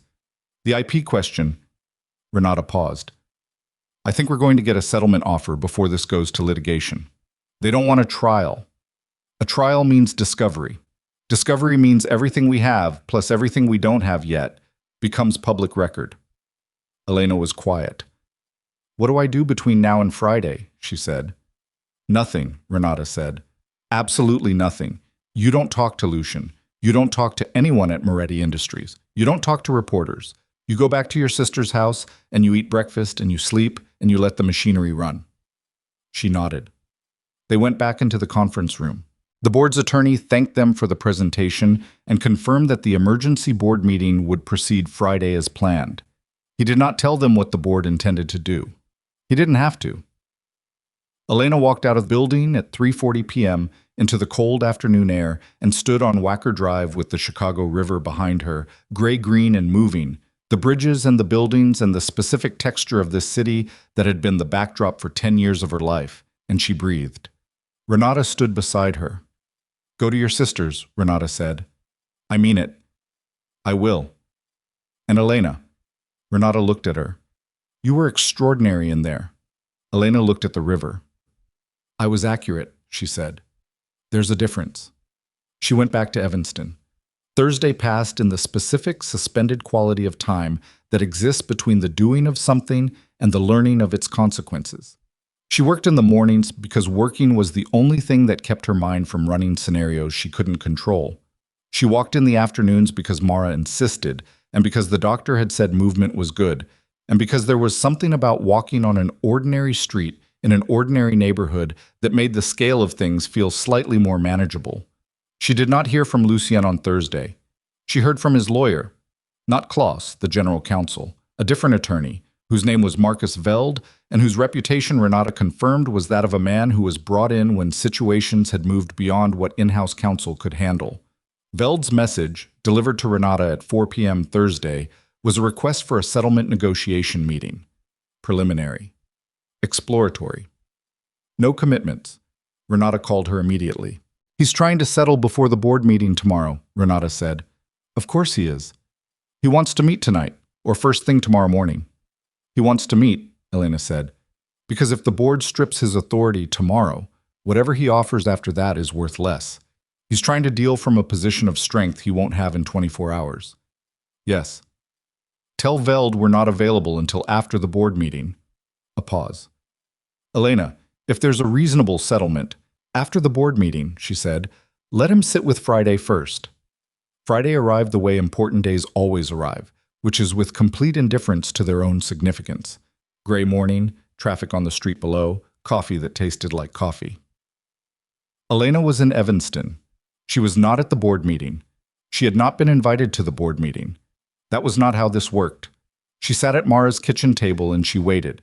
The IP question." Renata paused. "I think we're going to get a settlement offer before this goes to litigation. They don't want a trial. A trial means discovery. Discovery means everything we have, plus everything we don't have yet, becomes public record." Elena was quiet. "What do I do between now and Friday?" she said. "Nothing," Renata said. "Absolutely nothing. You don't talk to Lucien. You don't talk to anyone at Moretti Industries. You don't talk to reporters. You go back to your sister's house, and you eat breakfast, and you sleep, and you let the machinery run." She nodded. They went back into the conference room. The board's attorney thanked them for the presentation and confirmed that the emergency board meeting would proceed Friday as planned. He did not tell them what the board intended to do. He didn't have to. Elena walked out of the building at 3:40 p.m. into the cold afternoon air and stood on Wacker Drive with the Chicago River behind her, gray-green and moving, the bridges and the buildings and the specific texture of this city that had been the backdrop for 10 years of her life, and she breathed. Renata stood beside her. "Go to your sister's," Renata said. "I mean it. I will." "And Elena." Renata looked at her. "You were extraordinary in there." Elena looked at the river. "I was accurate," she said. "There's a difference." She went back to Evanston. Thursday passed in the specific suspended quality of time that exists between the doing of something and the learning of its consequences. She worked in the mornings because working was the only thing that kept her mind from running scenarios she couldn't control. She walked in the afternoons because Mara insisted, and because the doctor had said movement was good, and because there was something about walking on an ordinary street in an ordinary neighborhood that made the scale of things feel slightly more manageable. She did not hear from Lucien on Thursday. She heard from his lawyer, not Klaus, the general counsel, A different attorney, whose name was Marcus Veld, and whose reputation Renata confirmed was that of a man who was brought in when situations had moved beyond what in-house counsel could handle. Veld's message, delivered to Renata at 4 p.m. Thursday, was a request for a settlement negotiation meeting. Preliminary. Exploratory. No commitments. Renata called her immediately. "He's trying to settle before the board meeting tomorrow," Renata said. "Of course he is. He wants to meet tonight, or first thing tomorrow morning." "He wants to meet," Elena said, "because if the board strips his authority tomorrow, whatever he offers after that is worth less. He's trying to deal from a position of strength he won't have in 24 hours. "Yes. Tell Veld we're not available until after the board meeting." A pause. "Elena, if there's a reasonable settlement, after the board meeting," she said, "let him sit with Friday first." Friday arrived the way important days always arrive, which is with complete indifference to their own significance. Gray morning, traffic on the street below, coffee that tasted like coffee. Elena was in Evanston. She was not at the board meeting. She had not been invited to the board meeting. That was not how this worked. She sat at Mara's kitchen table and she waited.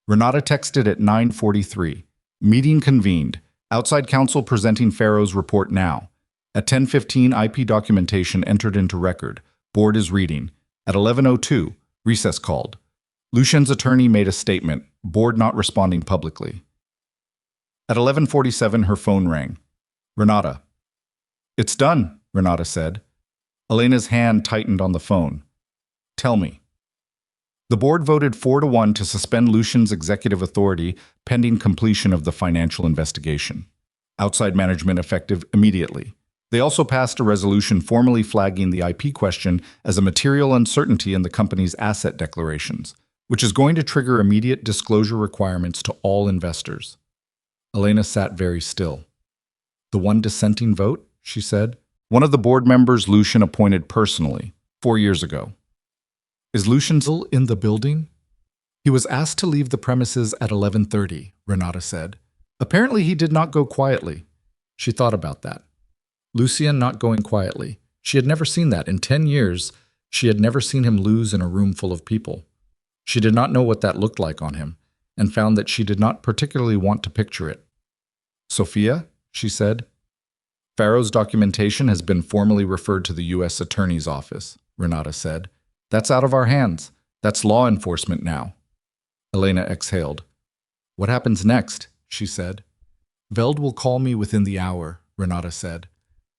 Renata texted at 9:43. Meeting convened. Outside counsel presenting Pharaoh's report now. At 10:15, IP documentation entered into record. Board is reading. At 11:02, recess called. Lucian's attorney made a statement. Board not responding publicly. At 11:47, her phone rang. Renata. "It's done," Renata said. Elena's hand tightened on the phone. "Tell me." The board voted 4-1 to suspend Lucian's executive authority pending completion of the financial investigation. Outside management effective immediately. They also passed a resolution formally flagging the IP question as a material uncertainty in the company's asset declarations, which is going to trigger immediate disclosure requirements to all investors. Elena sat very still. "The one dissenting vote?" she said. "One of the board members Lucian appointed personally, 4 years ago." "Is Lucian still in the building?" "He was asked to leave the premises at 11:30, Renata said. "Apparently he did not go quietly." She thought about that. Lucian not going quietly. She had never seen that. In 10 years, she had never seen him lose in a room full of people. She did not know what that looked like on him, and found that she did not particularly want to picture it. "Sophia," she said. "Pharaoh's documentation has been formally referred to the U.S. Attorney's Office," Renata said. "That's out of our hands. That's law enforcement now." Elena exhaled. "What happens next?" she said. "Veld will call me within the hour," Renata said.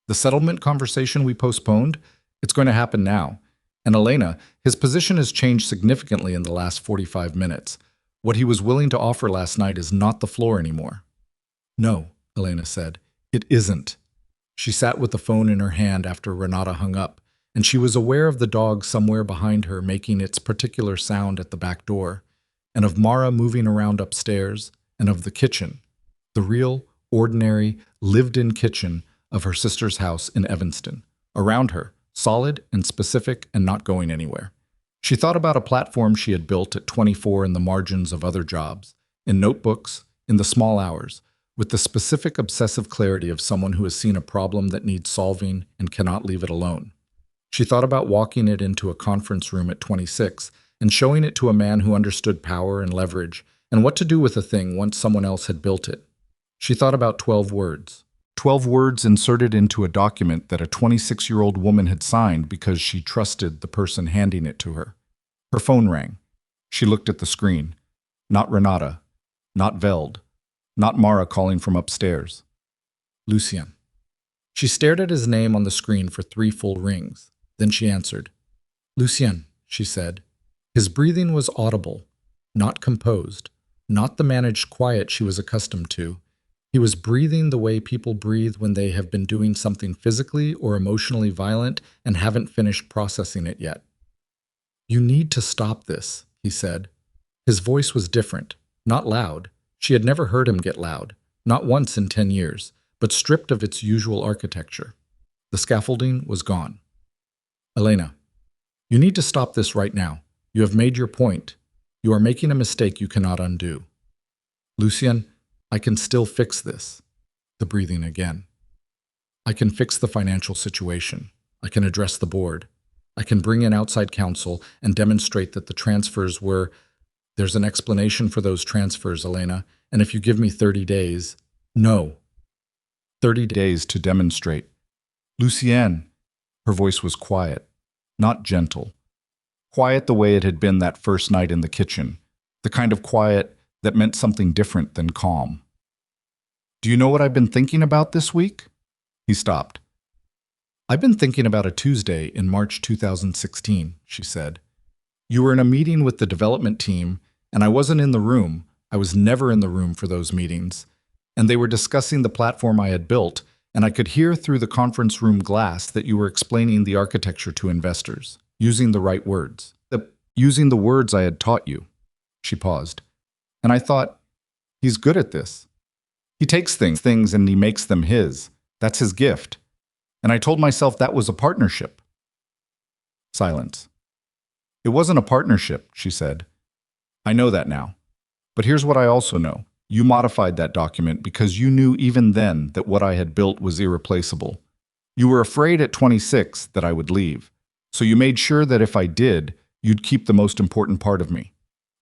"The settlement conversation we postponed, it's going to happen now. And Elena, his position has changed significantly in the last 45 minutes. What he was willing to offer last night is not the floor anymore." "No," Elena said. "It isn't." She sat with the phone in her hand after Renata hung up, and she was aware of the dog somewhere behind her making its particular sound at the back door, and of Mara moving around upstairs, and of the kitchen, the real, ordinary, lived-in kitchen of her sister's house in Evanston. Around her, solid and specific and not going anywhere. She thought about a platform she had built at 24 in the margins of other jobs, in notebooks, in the small hours, with the specific obsessive clarity of someone who has seen a problem that needs solving and cannot leave it alone. She thought about walking it into a conference room at 26 and showing it to a man who understood power and leverage and what to do with a thing once someone else had built it. She thought about 12 words. 12 words inserted into a document that a 26-year-old woman had signed because she trusted the person handing it to her. Her phone rang. She looked at the screen. Not Renata. Not Veld. Not Mara calling from upstairs. Lucian. She stared at his name on the screen for 3 full rings. Then she answered. "Lucian," she said. His breathing was audible, not composed, not the managed quiet she was accustomed to. He was breathing the way people breathe when they have been doing something physically or emotionally violent and haven't finished processing it yet. "You need to stop this," he said. His voice was different, not loud. She had never heard him get loud, not once in 10 years, but stripped of its usual architecture. The scaffolding was gone. "Elena, you need to stop this right now. You have made your point. You are making a mistake you cannot undo." "Lucian, I can still fix this." The breathing again. "I can fix the financial situation. I can address the board. I can bring in outside counsel and demonstrate that the transfers were. There's an explanation for those transfers, Elena, and if you give me 30 days. No. 30 days to demonstrate. Lucienne. Her voice was quiet, not gentle. Quiet the way it had been that first night in the kitchen, the kind of quiet that meant something different than calm. Do you know what I've been thinking about this week? He stopped. I've been thinking about a Tuesday in March 2016, she said. You were in a meeting with the development team, and I wasn't in the room. I was never in the room for those meetings. And they were discussing the platform I had built, and I could hear through the conference room glass that you were explaining the architecture to investors, using the right words, using the words I had taught you. She paused. And I thought, he's good at this. He takes things and he makes them his. That's his gift. And I told myself that was a partnership. Silence. It wasn't a partnership, she said. I know that now. But here's what I also know. You modified that document because you knew even then that what I had built was irreplaceable. You were afraid at 26 that I would leave. So you made sure that if I did, you'd keep the most important part of me.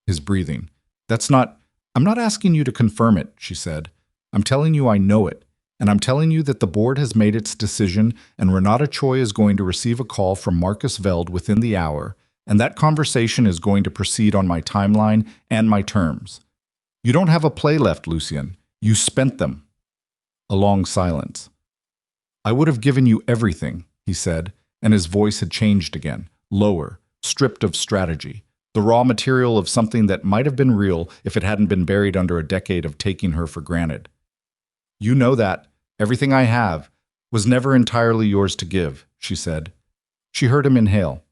His breathing. I'm not asking you to confirm it, she said. I'm telling you I know it. And I'm telling you that the board has made its decision and Renata Choi is going to receive a call from Marcus Veld within the hour, and that conversation is going to proceed on my timeline and my terms. You don't have a play left, Lucian. You spent them. A long silence. I would have given you everything, he said, and his voice had changed again, lower, stripped of strategy, the raw material of something that might have been real if it hadn't been buried under a decade of taking her for granted. You know that. Everything I have was never entirely yours to give, she said. She heard him inhale.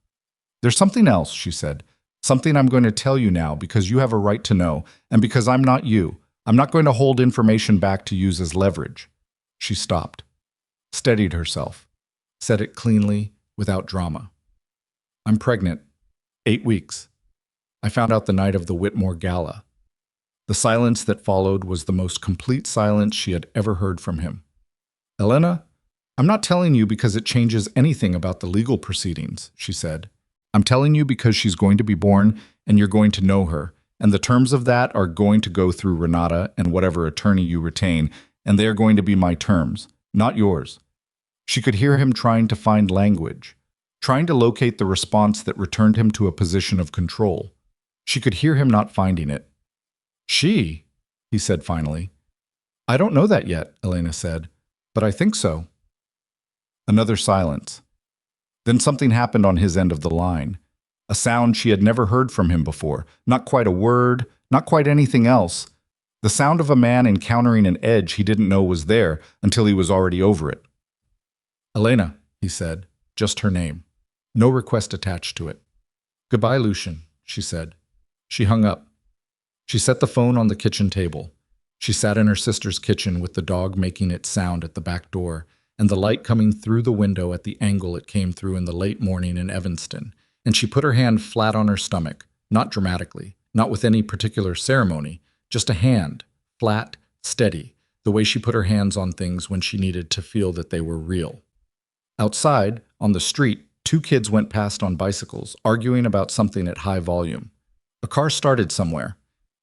There's something else, she said. Something I'm going to tell you now because you have a right to know, and because I'm not you. I'm not going to hold information back to use as leverage. She stopped, steadied herself, said it cleanly, without drama. I'm pregnant. 8 weeks. I found out the night of the Whitmore Gala. The silence that followed was the most complete silence she had ever heard from him. Elena, I'm not telling you because it changes anything about the legal proceedings, she said. I'm telling you because she's going to be born and you're going to know her, and the terms of that are going to go through Renata and whatever attorney you retain, and they are going to be my terms, not yours. She could hear him trying to find language, trying to locate the response that returned him to a position of control. She could hear him not finding it. She, he said finally. I don't know that yet, Elena said, but I think so. Another silence. Then something happened on his end of the line. A sound she had never heard from him before, not quite a word, not quite anything else. The sound of a man encountering an edge he didn't know was there until he was already over it. Elena, he said, just her name. No request attached to it. Goodbye, Lucian, she said. She hung up. She set the phone on the kitchen table. She sat in her sister's kitchen with the dog making its sound at the back door, and the light coming through the window at the angle it came through in the late morning in Evanston, and she put her hand flat on her stomach, not dramatically, not with any particular ceremony, just a hand, flat, steady, the way she put her hands on things when she needed to feel that they were real. Outside, on the street, 2 kids went past on bicycles, arguing about something at high volume. A car started somewhere.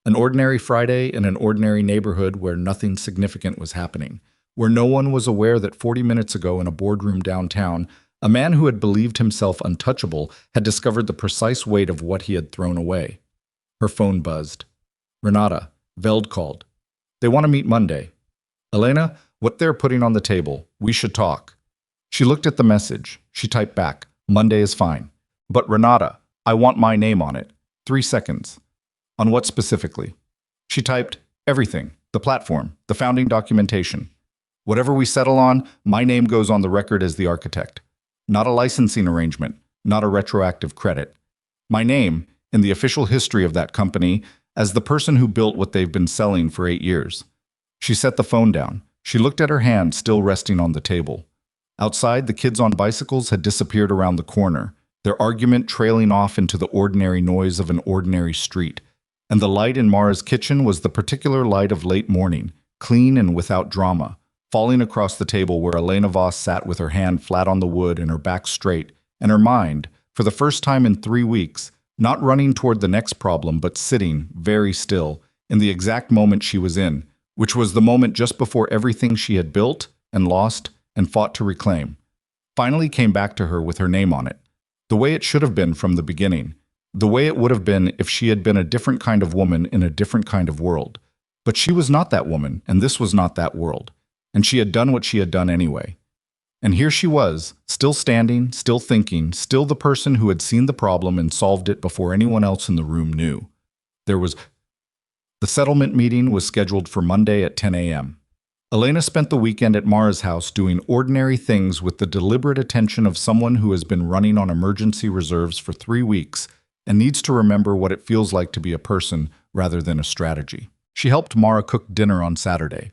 An ordinary Friday in an ordinary neighborhood where nothing significant was happening, where no one was aware that 40 minutes ago in a boardroom downtown, a man who had believed himself untouchable had discovered the precise weight of what he had thrown away. Her phone buzzed. Renata, Veld called. They want to meet Monday. Elena, what they're putting on the table, we should talk. She looked at the message. She typed back, Monday is fine. But Renata, I want my name on it. 3 seconds. On what specifically? She typed, everything, the platform, the founding documentation. Whatever we settle on, my name goes on the record as the architect. Not a licensing arrangement, not a retroactive credit. My name, in the official history of that company, as the person who built what they've been selling for 8 years. She set the phone down. She looked at her hand still resting on the table. Outside, the kids on bicycles had disappeared around the corner, their argument trailing off into the ordinary noise of an ordinary street. And the light in Mara's kitchen was the particular light of late morning, clean and without drama, falling across the table where Elena Voss sat with her hand flat on the wood and her back straight, and her mind, For the first time in 3 weeks, not running toward the next problem, but sitting, very still, in the exact moment she was in, which was the moment just before everything she had built and lost and fought to reclaim finally came back to her with her name on it, the way it should have been from the beginning, the way it would have been if she had been a different kind of woman in a different kind of world. But she was not that woman, and this was not that world, and she had done what she had done anyway. And here she was, still standing, still thinking, still the person who had seen the problem and solved it before anyone else in the room knew. The settlement meeting was scheduled for Monday at 10 a.m. Elena spent the weekend at Mara's house doing ordinary things with the deliberate attention of someone who has been running on emergency reserves for 3 weeks and needs to remember what it feels like to be a person rather than a strategy. She helped Mara cook dinner on Saturday.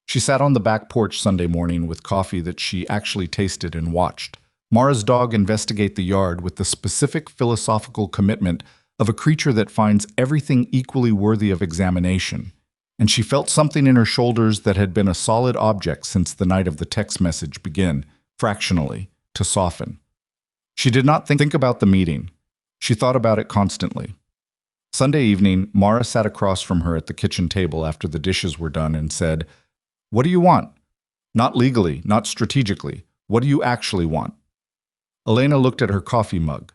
She sat on the back porch Sunday morning with coffee that she actually tasted and watched Mara's dog investigate the yard with the specific philosophical commitment of a creature that finds everything equally worthy of examination. And she felt something in her shoulders that had been a solid object since the night of the text message begin, fractionally, to soften. She did not think about the meeting. She thought about it constantly. Sunday evening, Mara sat across from her at the kitchen table after the dishes were done and said, "What do you want? Not legally, not strategically. What do you actually want?" Elena looked at her coffee mug.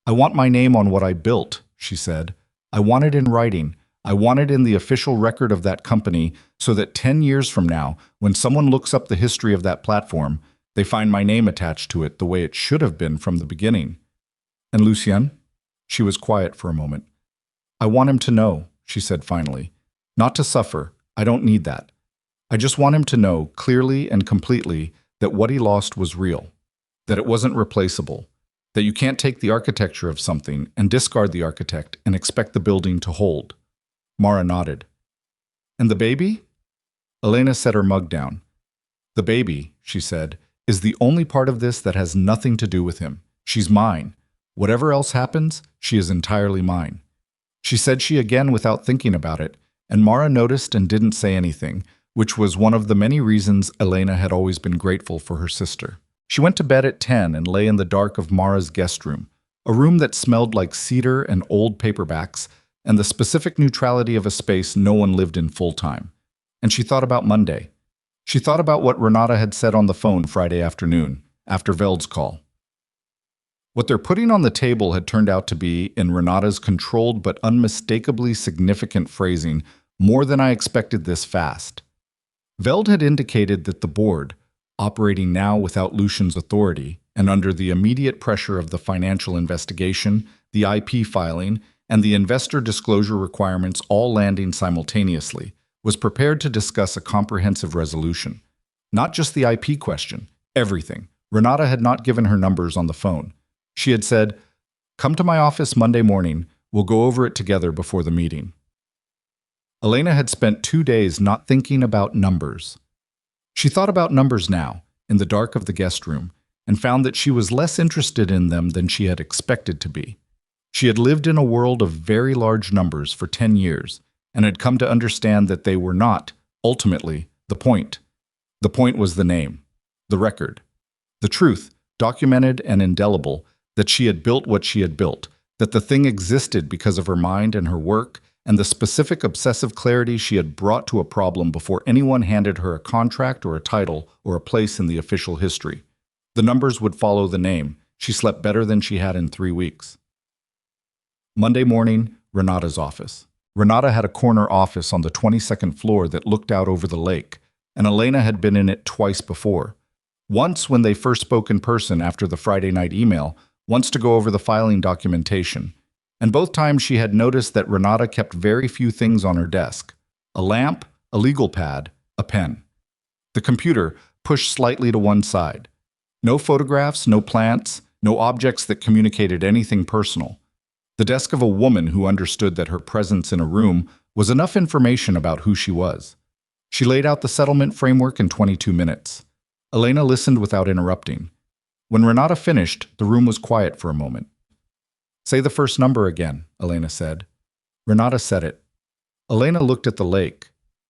"I want my name on what I built," she said. "I want it in writing. I want it in the official record of that company so that 10 years from now, when someone looks up the history of that platform, they find my name attached to it the way it should have been from the beginning." "And Lucien?" She was quiet for a moment. "I want him to know," she said finally. "Not to suffer. I don't need that. I just want him to know, clearly and completely, that what he lost was real, that it wasn't replaceable, that you can't take the architecture of something and discard the architect and expect the building to hold." Mara nodded. "And the baby?" Elena set her mug down. "The baby," she said, "is the only part of this that has nothing to do with him. She's mine. Whatever else happens, she is entirely mine." She said she again without thinking about it, and Mara noticed and didn't say anything, which was one of the many reasons Elena had always been grateful for her sister. She went to bed at 10 and lay in the dark of Mara's guest room, a room that smelled like cedar and old paperbacks, and the specific neutrality of a space no one lived in full-time. And she thought about Monday. She thought about what Renata had said on the phone Friday afternoon, after Veld's call. What they're putting on the table had turned out to be, in Renata's controlled but unmistakably significant phrasing, more than I expected this fast. Veld had indicated that the board, operating now without Lucian's authority and under the immediate pressure of the financial investigation, the IP filing, and the investor disclosure requirements all landing simultaneously, was prepared to discuss a comprehensive resolution. Not just the IP question, everything. Renata had not given her numbers on the phone. She had said, "Come to my office Monday morning, we'll go over it together before the meeting." Elena had spent 2 days not thinking about numbers. She thought about numbers now, in the dark of the guest room, and found that she was less interested in them than she had expected to be. She had lived in a world of very large numbers for 10 years and had come to understand that they were not, ultimately, the point. The point was the name, the record, the truth, documented and indelible, that she had built what she had built, that the thing existed because of her mind and her work, and the specific obsessive clarity she had brought to a problem before anyone handed her a contract or a title or a place in the official history. The numbers would follow the name. She slept better than she had in 3 weeks. Monday morning, Renata's office. Renata had a corner office on the 22nd floor that looked out over the lake, and Elena had been in it twice before. Once when they first spoke in person after the Friday night email, once to go over the filing documentation. And both times she had noticed that Renata kept very few things on her desk: a lamp, a legal pad, a pen. The computer pushed slightly to one side. No photographs, no plants, no objects that communicated anything personal. The desk of a woman who understood that her presence in a room was enough information about who she was. She laid out the settlement framework in 22 minutes. Elena listened without interrupting. When Renata finished, the room was quiet for a moment. "Say the first number again," Elena said. Renata said it. Elena looked at the lake.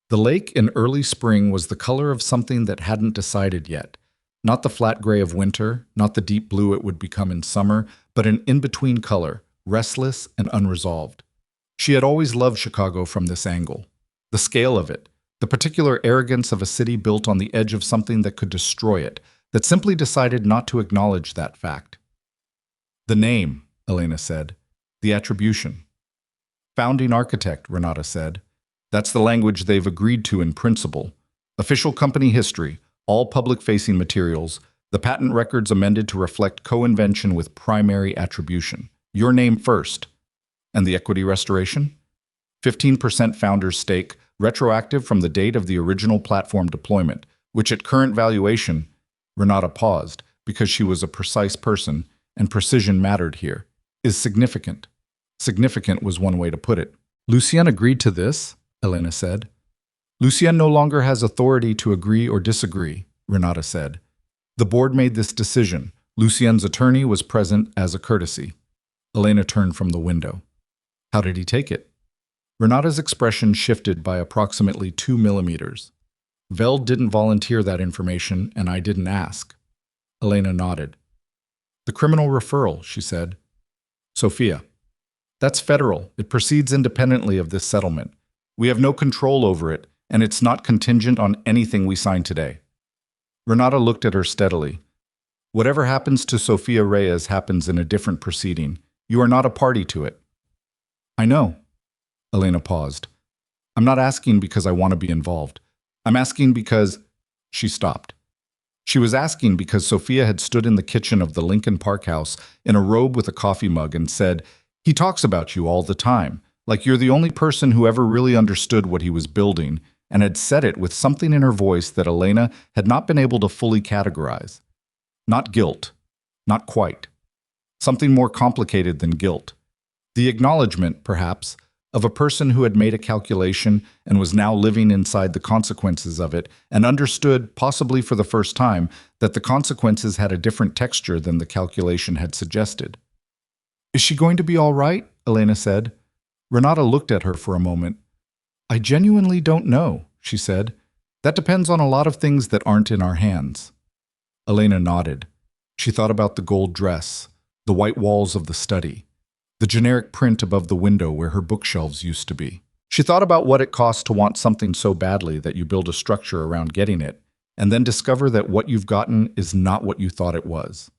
The lake in early spring was the color of something that hadn't decided yet. Not the flat gray of winter, not the deep blue it would become in summer, but an in-between color, restless and unresolved. She had always loved Chicago from this angle. The scale of it, the particular arrogance of a city built on the edge of something that could destroy it, that simply decided not to acknowledge that fact. The name, Elena said. The attribution. Founding architect, Renata said. That's the language they've agreed to in principle. Official company history, all public-facing materials, the patent records amended to reflect co-invention with primary attribution. Your name first. And the equity restoration? 15% founder's stake, retroactive from the date of the original platform deployment, which at current valuation, Renata paused, because she was a precise person, and precision mattered here, is significant. Significant was one way to put it. Lucien agreed to this, Elena said. Lucien no longer has authority to agree or disagree, Renata said. The board made this decision. Lucien's attorney was present as a courtesy. Elena turned from the window. How did he take it? Renata's expression shifted by approximately 2 millimeters. Veld didn't volunteer that information, and I didn't ask. Elena nodded. The criminal referral, she said. Sophia. That's federal. It proceeds independently of this settlement. We have no control over it, and it's not contingent on anything we sign today. Renata looked at her steadily. Whatever happens to Sophia Reyes happens in a different proceeding. You are not a party to it. I know. Elena paused. I'm not asking because I want to be involved. I'm asking because... She stopped. She was asking because Sophia had stood in the kitchen of the Lincoln Park house in a robe with a coffee mug and said, "He talks about you all the time, like you're the only person who ever really understood what he was building," and had said it with something in her voice that Elena had not been able to fully categorize. Not guilt. Not quite. Something more complicated than guilt. The acknowledgement, perhaps, of a person who had made a calculation and was now living inside the consequences of it and understood, possibly for the first time, that the consequences had a different texture than the calculation had suggested. Is she going to be all right? Elena said. Renata looked at her for a moment. I genuinely don't know, she said. That depends on a lot of things that aren't in our hands. Elena nodded. She thought about the gold dress, the white walls of the study, the generic print above the window where her bookshelves used to be. She thought about what it costs to want something so badly that you build a structure around getting it, and then discover that what you've gotten is not what you thought it was.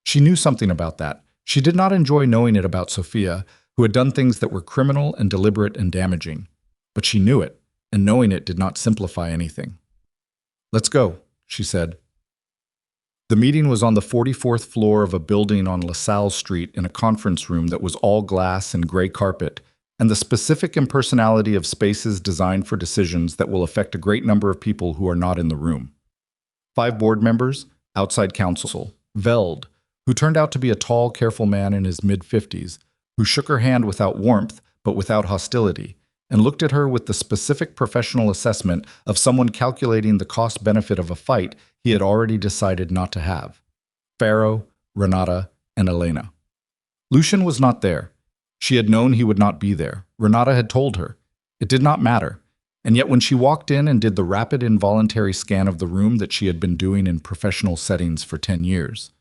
She knew something about that. She did not enjoy knowing it about Sophia, who had done things that were criminal and deliberate and damaging. But she knew it, and knowing it did not simplify anything. Let's go, she said. The meeting was on the 44th floor of a building on LaSalle Street in a conference room that was all glass and gray carpet, and the specific impersonality of spaces designed for decisions that will affect a great number of people who are not in the room. 5 board members, outside counsel, Veld, who turned out to be a tall, careful man in his mid-50s, who shook her hand without warmth but without hostility, and looked at her with the specific professional assessment of someone calculating the cost-benefit of a fight he had already decided not to have. Pharaoh, Renata, and Elena. Lucien was not there. She had known he would not be there. Renata had told her. It did not matter. And yet when she walked in and did the rapid involuntary scan of the room that she had been doing in professional settings for 10 years,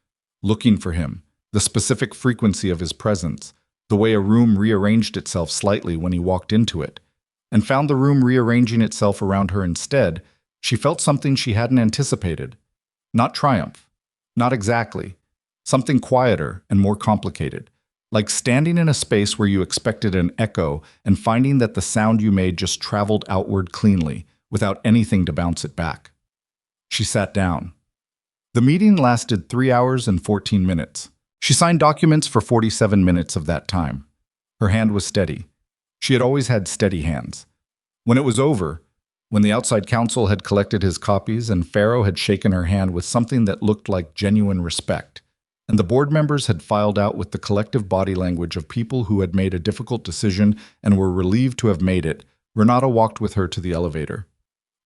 looking for him, the specific frequency of his presence, the way a room rearranged itself slightly when he walked into it, and found the room rearranging itself around her instead, she felt something she hadn't anticipated. Not triumph. Not exactly. Something quieter and more complicated. Like standing in a space where you expected an echo and finding that the sound you made just traveled outward cleanly, without anything to bounce it back. She sat down. The meeting lasted 3 hours and 14 minutes. She signed documents for 47 minutes of that time. Her hand was steady. She had always had steady hands. When it was over, when the outside counsel had collected his copies and Pharaoh had shaken her hand with something that looked like genuine respect, and the board members had filed out with the collective body language of people who had made a difficult decision and were relieved to have made it, Renata walked with her to the elevator.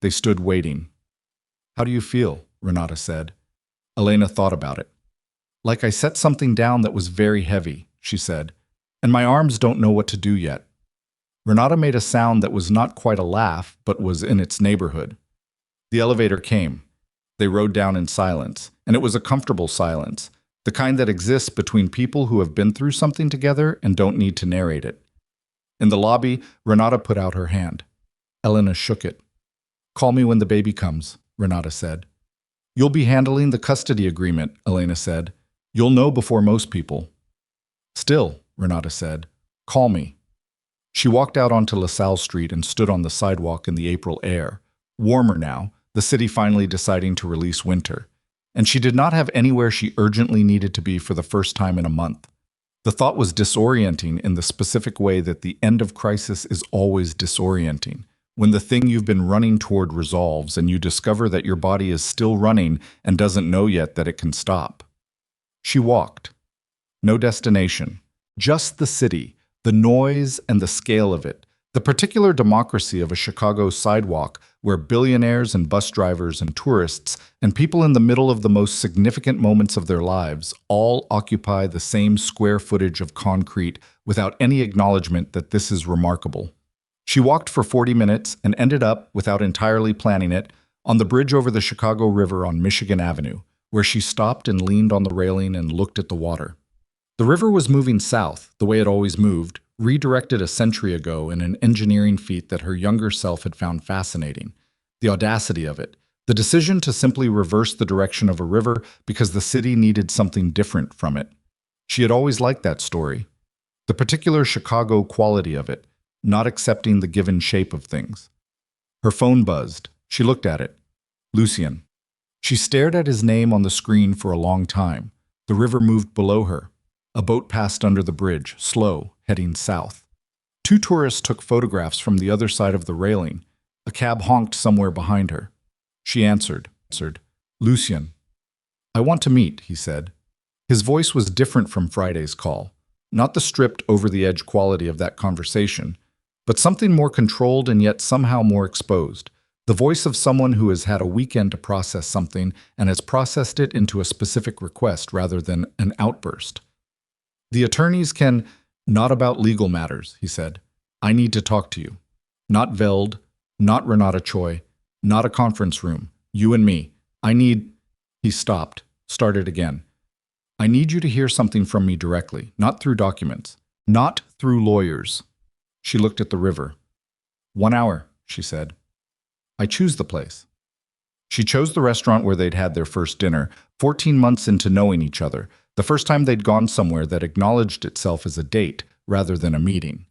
They stood waiting. How do you feel? Renata said. Elena thought about it. Like I set something down that was very heavy, she said, and my arms don't know what to do yet. Renata made a sound that was not quite a laugh, but was in its neighborhood. The elevator came. They rode down in silence, and it was a comfortable silence, The kind that exists between people who have been through something together and don't need to narrate it. In the lobby, Renata put out her hand. Elena shook it. "Call me when the baby comes," Renata said. "You'll be handling the custody agreement," Elena said. "You'll know before most people." "Still," Renata said, "call me." She walked out onto LaSalle Street and stood on the sidewalk in the April air. Warmer now, the city finally deciding to release winter. And she did not have anywhere she urgently needed to be for the first time in a month. The thought was disorienting in the specific way that the end of crisis is always disorienting. When the thing you've been running toward resolves and you discover that your body is still running and doesn't know yet that it can stop. She walked. No destination. Just the city, the noise and the scale of it. The particular democracy of a Chicago sidewalk where billionaires and bus drivers and tourists and people in the middle of the most significant moments of their lives all occupy the same square footage of concrete without any acknowledgement that this is remarkable. She walked for 40 minutes and ended up, without entirely planning it, on the bridge over the Chicago River on Michigan Avenue, where she stopped and leaned on the railing and looked at the water. The river was moving south, the way it always moved, redirected a century ago in an engineering feat that her younger self had found fascinating. The audacity of it, the decision to simply reverse the direction of a river because the city needed something different from it. She had always liked that story. The particular Chicago quality of it, not accepting the given shape of things. Her phone buzzed. She looked at it. Lucien. She stared at his name on the screen for a long time. The river moved below her. A boat passed under the bridge, slow, heading south. Two tourists took photographs from the other side of the railing. A cab honked somewhere behind her. She answered. "Lucien." "I want to meet," he said. His voice was different from Friday's call. Not the stripped, over-the-edge quality of that conversation, but something more controlled and yet somehow more exposed. The voice of someone who has had a weekend to process something and has processed it into a specific request rather than an outburst. "The attorneys can..." "Not about legal matters," he said. "I need to talk to you. Not Veld, not Renata Choi, not a conference room. You and me. I need..." He stopped, started again. "I need you to hear something from me directly, not through documents, not through lawyers." She looked at the river. "1 hour," she said. "I choose the place." She chose the restaurant where they'd had their first dinner, 14 months into knowing each other, the first time they'd gone somewhere that acknowledged itself as a date rather than a meeting.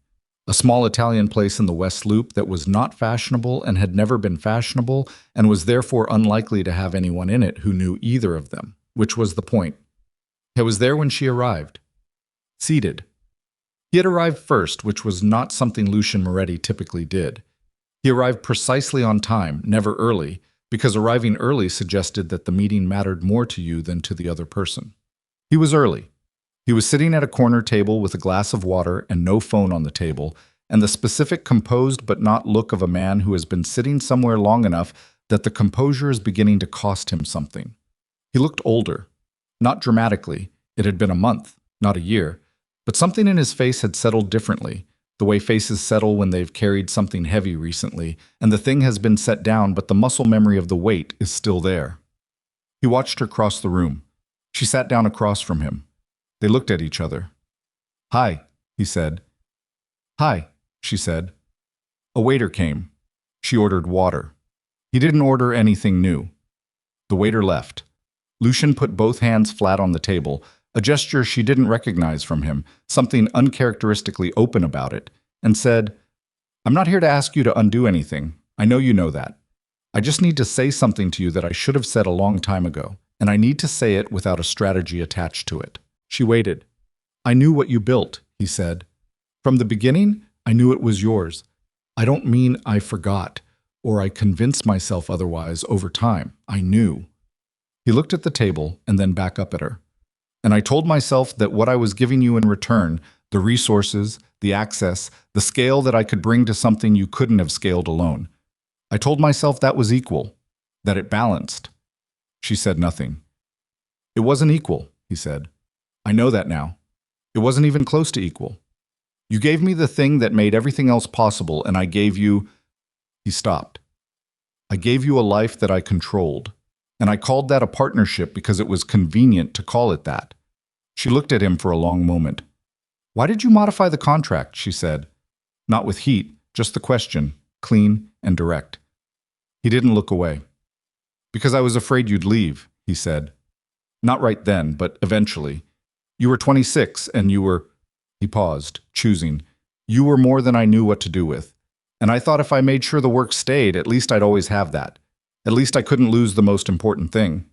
A small Italian place in the West Loop that was not fashionable and had never been fashionable and was therefore unlikely to have anyone in it who knew either of them, which was the point. It was there when she arrived. Seated. He had arrived first, which was not something Lucien Moretti typically did. He arrived precisely on time, never early, because arriving early suggested that the meeting mattered more to you than to the other person. He was early. He was sitting at a corner table with a glass of water and no phone on the table, and the specific composed but not look of a man who has been sitting somewhere long enough that the composure is beginning to cost him something. He looked older. Not dramatically. It had been a month, not a year. But something in his face had settled differently, the way faces settle when they've carried something heavy recently, and the thing has been set down but the muscle memory of the weight is still there. He watched her cross the room. She sat down across from him. They looked at each other. "Hi," he said. "Hi," she said. A waiter came. She ordered water. He didn't order anything new. The waiter left. Lucien put both hands flat on the table, a gesture she didn't recognize from him, something uncharacteristically open about it, and said, "I'm not here to ask you to undo anything. I know you know that. I just need to say something to you that I should have said a long time ago, and I need to say it without a strategy attached to it." She waited. "I knew what you built," he said. "From the beginning, I knew it was yours. I don't mean I forgot, or I convinced myself otherwise over time. I knew." He looked at the table and then back up at her. "And I told myself that what I was giving you in return, the resources, the access, the scale that I could bring to something you couldn't have scaled alone. I told myself that was equal, that it balanced." She said nothing. "It wasn't equal," he said. "I know that now. It wasn't even close to equal. You gave me the thing that made everything else possible, and I gave you..." He stopped. "I gave you a life that I controlled, and I called that a partnership because it was convenient to call it that. She looked at him for a long moment. Why did you modify the contract? She said. Not with heat, just the question, clean and direct. He didn't look away. Because I was afraid you'd leave, he said. Not right then, but eventually. You were 26 and you were… He paused, choosing. You were more than I knew what to do with. And I thought if I made sure the work stayed, at least I'd always have that. At least I couldn't lose the most important thing.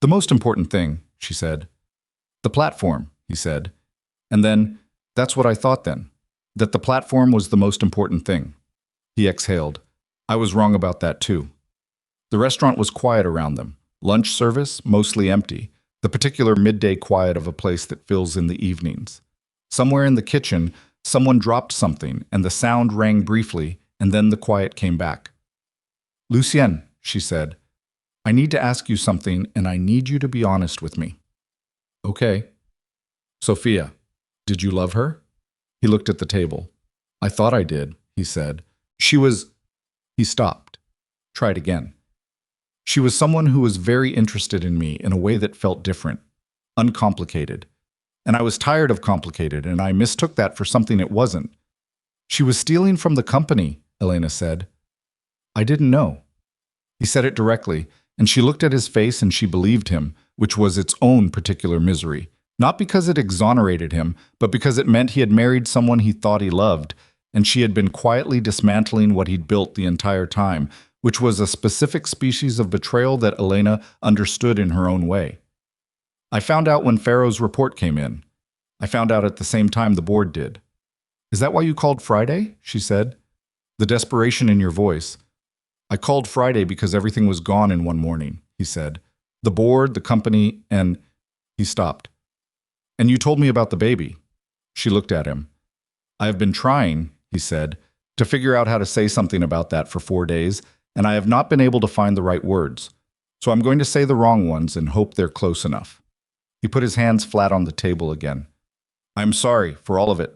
The most important thing, she said. The platform, he said. And then, that's what I thought then. That the platform was the most important thing. He exhaled. I was wrong about that too. The restaurant was quiet around them. Lunch service, mostly empty. The particular midday quiet of a place that fills in the evenings. Somewhere in the kitchen, someone dropped something, and the sound rang briefly, and then the quiet came back. Lucien, she said, I need to ask you something, and I need you to be honest with me. Okay. Sophia, did you love her? He looked at the table. I thought I did, he said. She was… He stopped. Tried again. She was someone who was very interested in me in a way that felt different, uncomplicated. And I was tired of complicated, and I mistook that for something it wasn't. She was stealing from the company, Elena said. I didn't know. He said it directly, and she looked at his face and she believed him, which was its own particular misery. Not because it exonerated him, but because it meant he had married someone he thought he loved, and she had been quietly dismantling what he'd built the entire time, which was a specific species of betrayal that Elena understood in her own way. I found out when Pharaoh's report came in. I found out at the same time the board did. Is that why you called Friday? She said. The desperation in your voice. I called Friday because everything was gone in one morning, he said. The board, the company, and… He stopped. And you told me about the baby. She looked at him. I have been trying, he said, to figure out how to say something about that for 4 days, and I have not been able to find the right words. So I'm going to say the wrong ones and hope they're close enough. He put his hands flat on the table again. I'm sorry for all of it.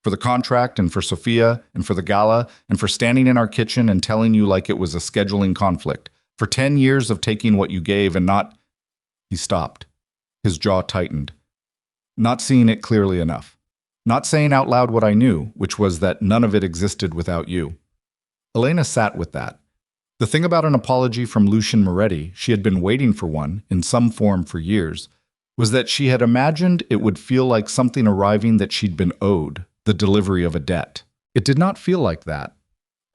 For the contract and for Sophia and for the gala and for standing in our kitchen and telling you like it was a scheduling conflict. For 10 years of taking what you gave and not… He stopped. His jaw tightened. Not seeing it clearly enough. Not saying out loud what I knew, which was that none of it existed without you. Elena sat with that. The thing about an apology from Lucien Moretti, she had been waiting for one, in some form for years, was that she had imagined it would feel like something arriving that she'd been owed, the delivery of a debt. It did not feel like that.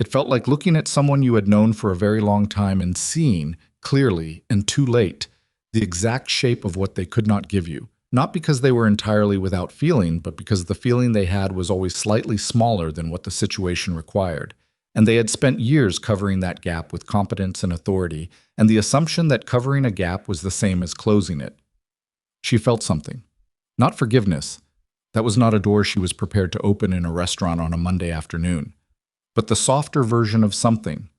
It felt like looking at someone you had known for a very long time and seeing, clearly and too late, the exact shape of what they could not give you. Not because they were entirely without feeling, but because the feeling they had was always slightly smaller than what the situation required. And they had spent years covering that gap with competence and authority, and the assumption that covering a gap was the same as closing it. She felt something. Not forgiveness. That was not a door she was prepared to open in a restaurant on a Monday afternoon. But the softer version of something.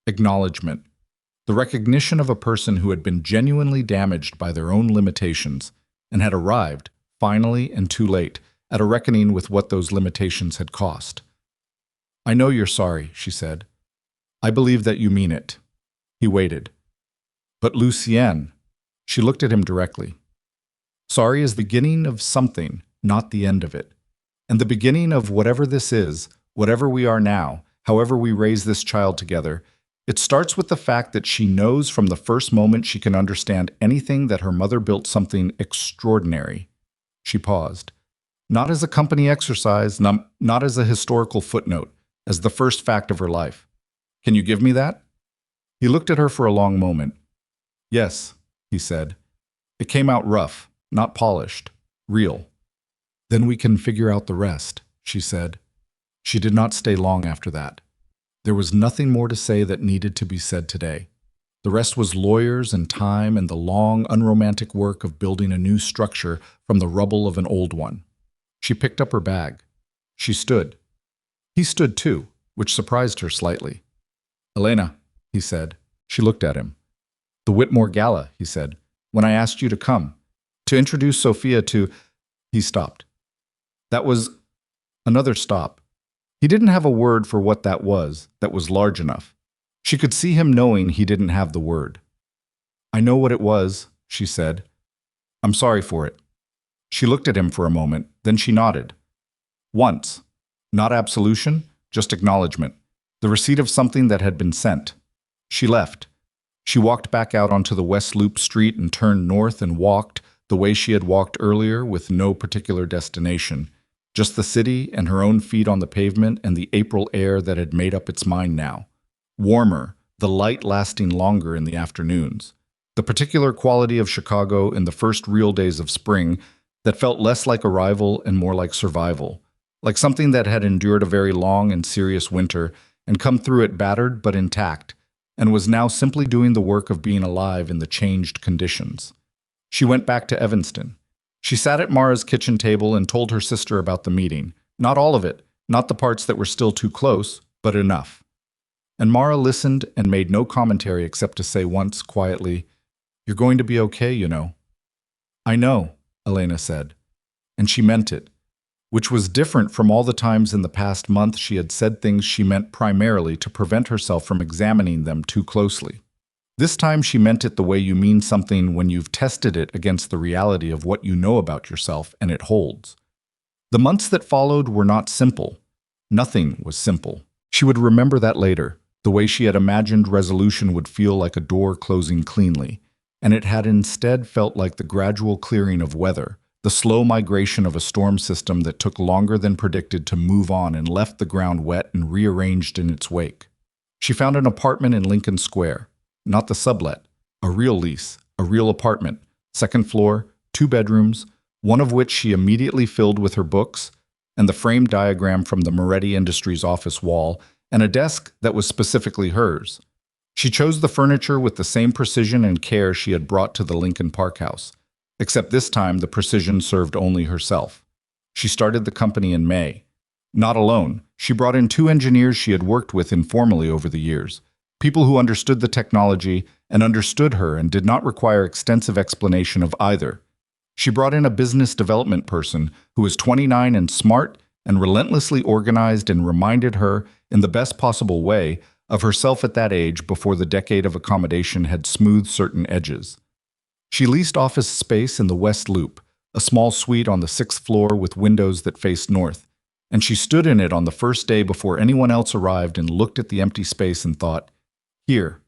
Acknowledgement. The recognition of a person who had been genuinely damaged by their own limitations and had arrived, finally and too late, at a reckoning with what those limitations had cost. I know you're sorry, she said. I believe that you mean it. He waited. But Lucien, she looked at him directly. Sorry is the beginning of something, not the end of it. And the beginning of whatever this is, whatever we are now, however we raise this child together, it starts with the fact that she knows from the first moment she can understand anything that her mother built something extraordinary. She paused. Not as a company exercise, not as a historical footnote, as the first fact of her life. Can you give me that? He looked at her for a long moment. Yes, he said. It came out rough, not polished, real. Then we can figure out the rest, she said. She did not stay long after that. There was nothing more to say that needed to be said today. The rest was lawyers and time and the long, unromantic work of building a new structure from the rubble of an old one. She picked up her bag. She stood. He stood too, which surprised her slightly. Elena, he said. She looked at him. The Whitmore Gala, he said, when I asked you to come, to introduce Sophia to… He stopped. That was another stop. He didn't have a word for what that was large enough. She could see him knowing he didn't have the word. I know what it was, she said. I'm sorry for it. She looked at him for a moment, then she nodded. Once. Not absolution, just acknowledgement. The receipt of something that had been sent. She left. She walked back out onto the West Loop Street and turned north and walked the way she had walked earlier with no particular destination. Just the city and her own feet on the pavement and the April air that had made up its mind now. Warmer, the light lasting longer in the afternoons. The particular quality of Chicago in the first real days of spring that felt less like arrival and more like survival. Like something that had endured a very long and serious winter and come through it battered but intact, and was now simply doing the work of being alive in the changed conditions. She went back to Evanston. She sat at Mara's kitchen table and told her sister about the meeting. Not all of it, not the parts that were still too close, but enough. And Mara listened and made no commentary except to say once, quietly, "You're going to be okay, you know." "I know," Elena said. And she meant it, which was different from all the times in the past month she had said things she meant primarily to prevent herself from examining them too closely. This time she meant it the way you mean something when you've tested it against the reality of what you know about yourself and it holds. The months that followed were not simple. Nothing was simple. She would remember that later, the way she had imagined resolution would feel like a door closing cleanly, and it had instead felt like the gradual clearing of weather, the slow migration of a storm system that took longer than predicted to move on and left the ground wet and rearranged in its wake. She found an apartment in Lincoln Square, not the sublet, a real lease, a real apartment, second floor, 2 bedrooms, one of which she immediately filled with her books, and the framed diagram from the Moretti Industries office wall, and a desk that was specifically hers. She chose the furniture with the same precision and care she had brought to the Lincoln Park house. Except this time the precision served only herself. She started the company in May. Not alone, she brought in 2 engineers she had worked with informally over the years, people who understood the technology and understood her and did not require extensive explanation of either. She brought in a business development person who was 29 and smart and relentlessly organized and reminded her, in the best possible way, of herself at that age before the decade of accommodation had smoothed certain edges. She leased office space in the West Loop, a small suite on the 6th floor with windows that faced north, and she stood in it on the first day before anyone else arrived and looked at the empty space and thought, "Here."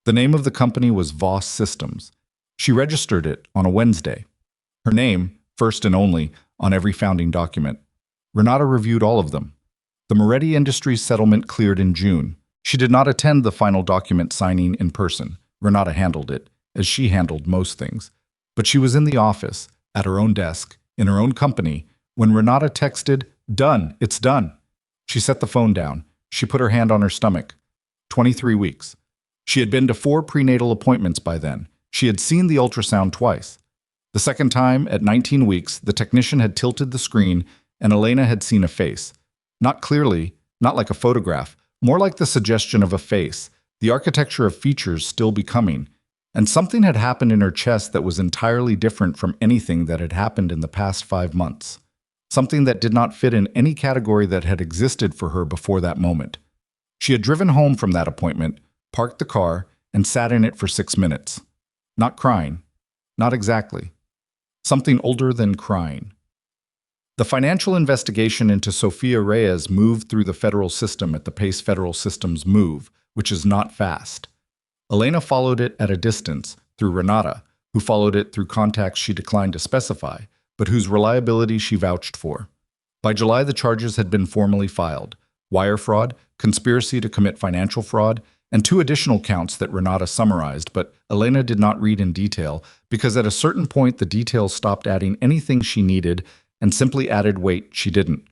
The name of the company was Voss Systems. She registered it on a Wednesday. Her name, first and only, on every founding document. Renata reviewed all of them. The Moretti Industries settlement cleared in June. She did not attend the final document signing in person. Renata handled it, as she handled most things. But she was in the office, at her own desk, in her own company, when Renata texted, "Done, it's done." She set the phone down. She put her hand on her stomach. 23 weeks. She had been to 4 prenatal appointments by then. She had seen the ultrasound twice. The second time, at 19 weeks, the technician had tilted the screen and Elena had seen a face. Not clearly, not like a photograph, more like the suggestion of a face, the architecture of features still becoming. And something had happened in her chest that was entirely different from anything that had happened in the past 5 months. Something that did not fit in any category that had existed for her before that moment. She had driven home from that appointment, parked the car, and sat in it for 6 minutes. Not crying. Not exactly. Something older than crying. The financial investigation into Sofia Reyes moved through the federal system at the pace federal systems move, which is not fast. Elena followed it at a distance, through Renata, who followed it through contacts she declined to specify, but whose reliability she vouched for. By July, the charges had been formally filed: wire fraud, conspiracy to commit financial fraud, and 2 additional counts that Renata summarized, but Elena did not read in detail, because at a certain point the details stopped adding anything she needed and simply added weight she didn't.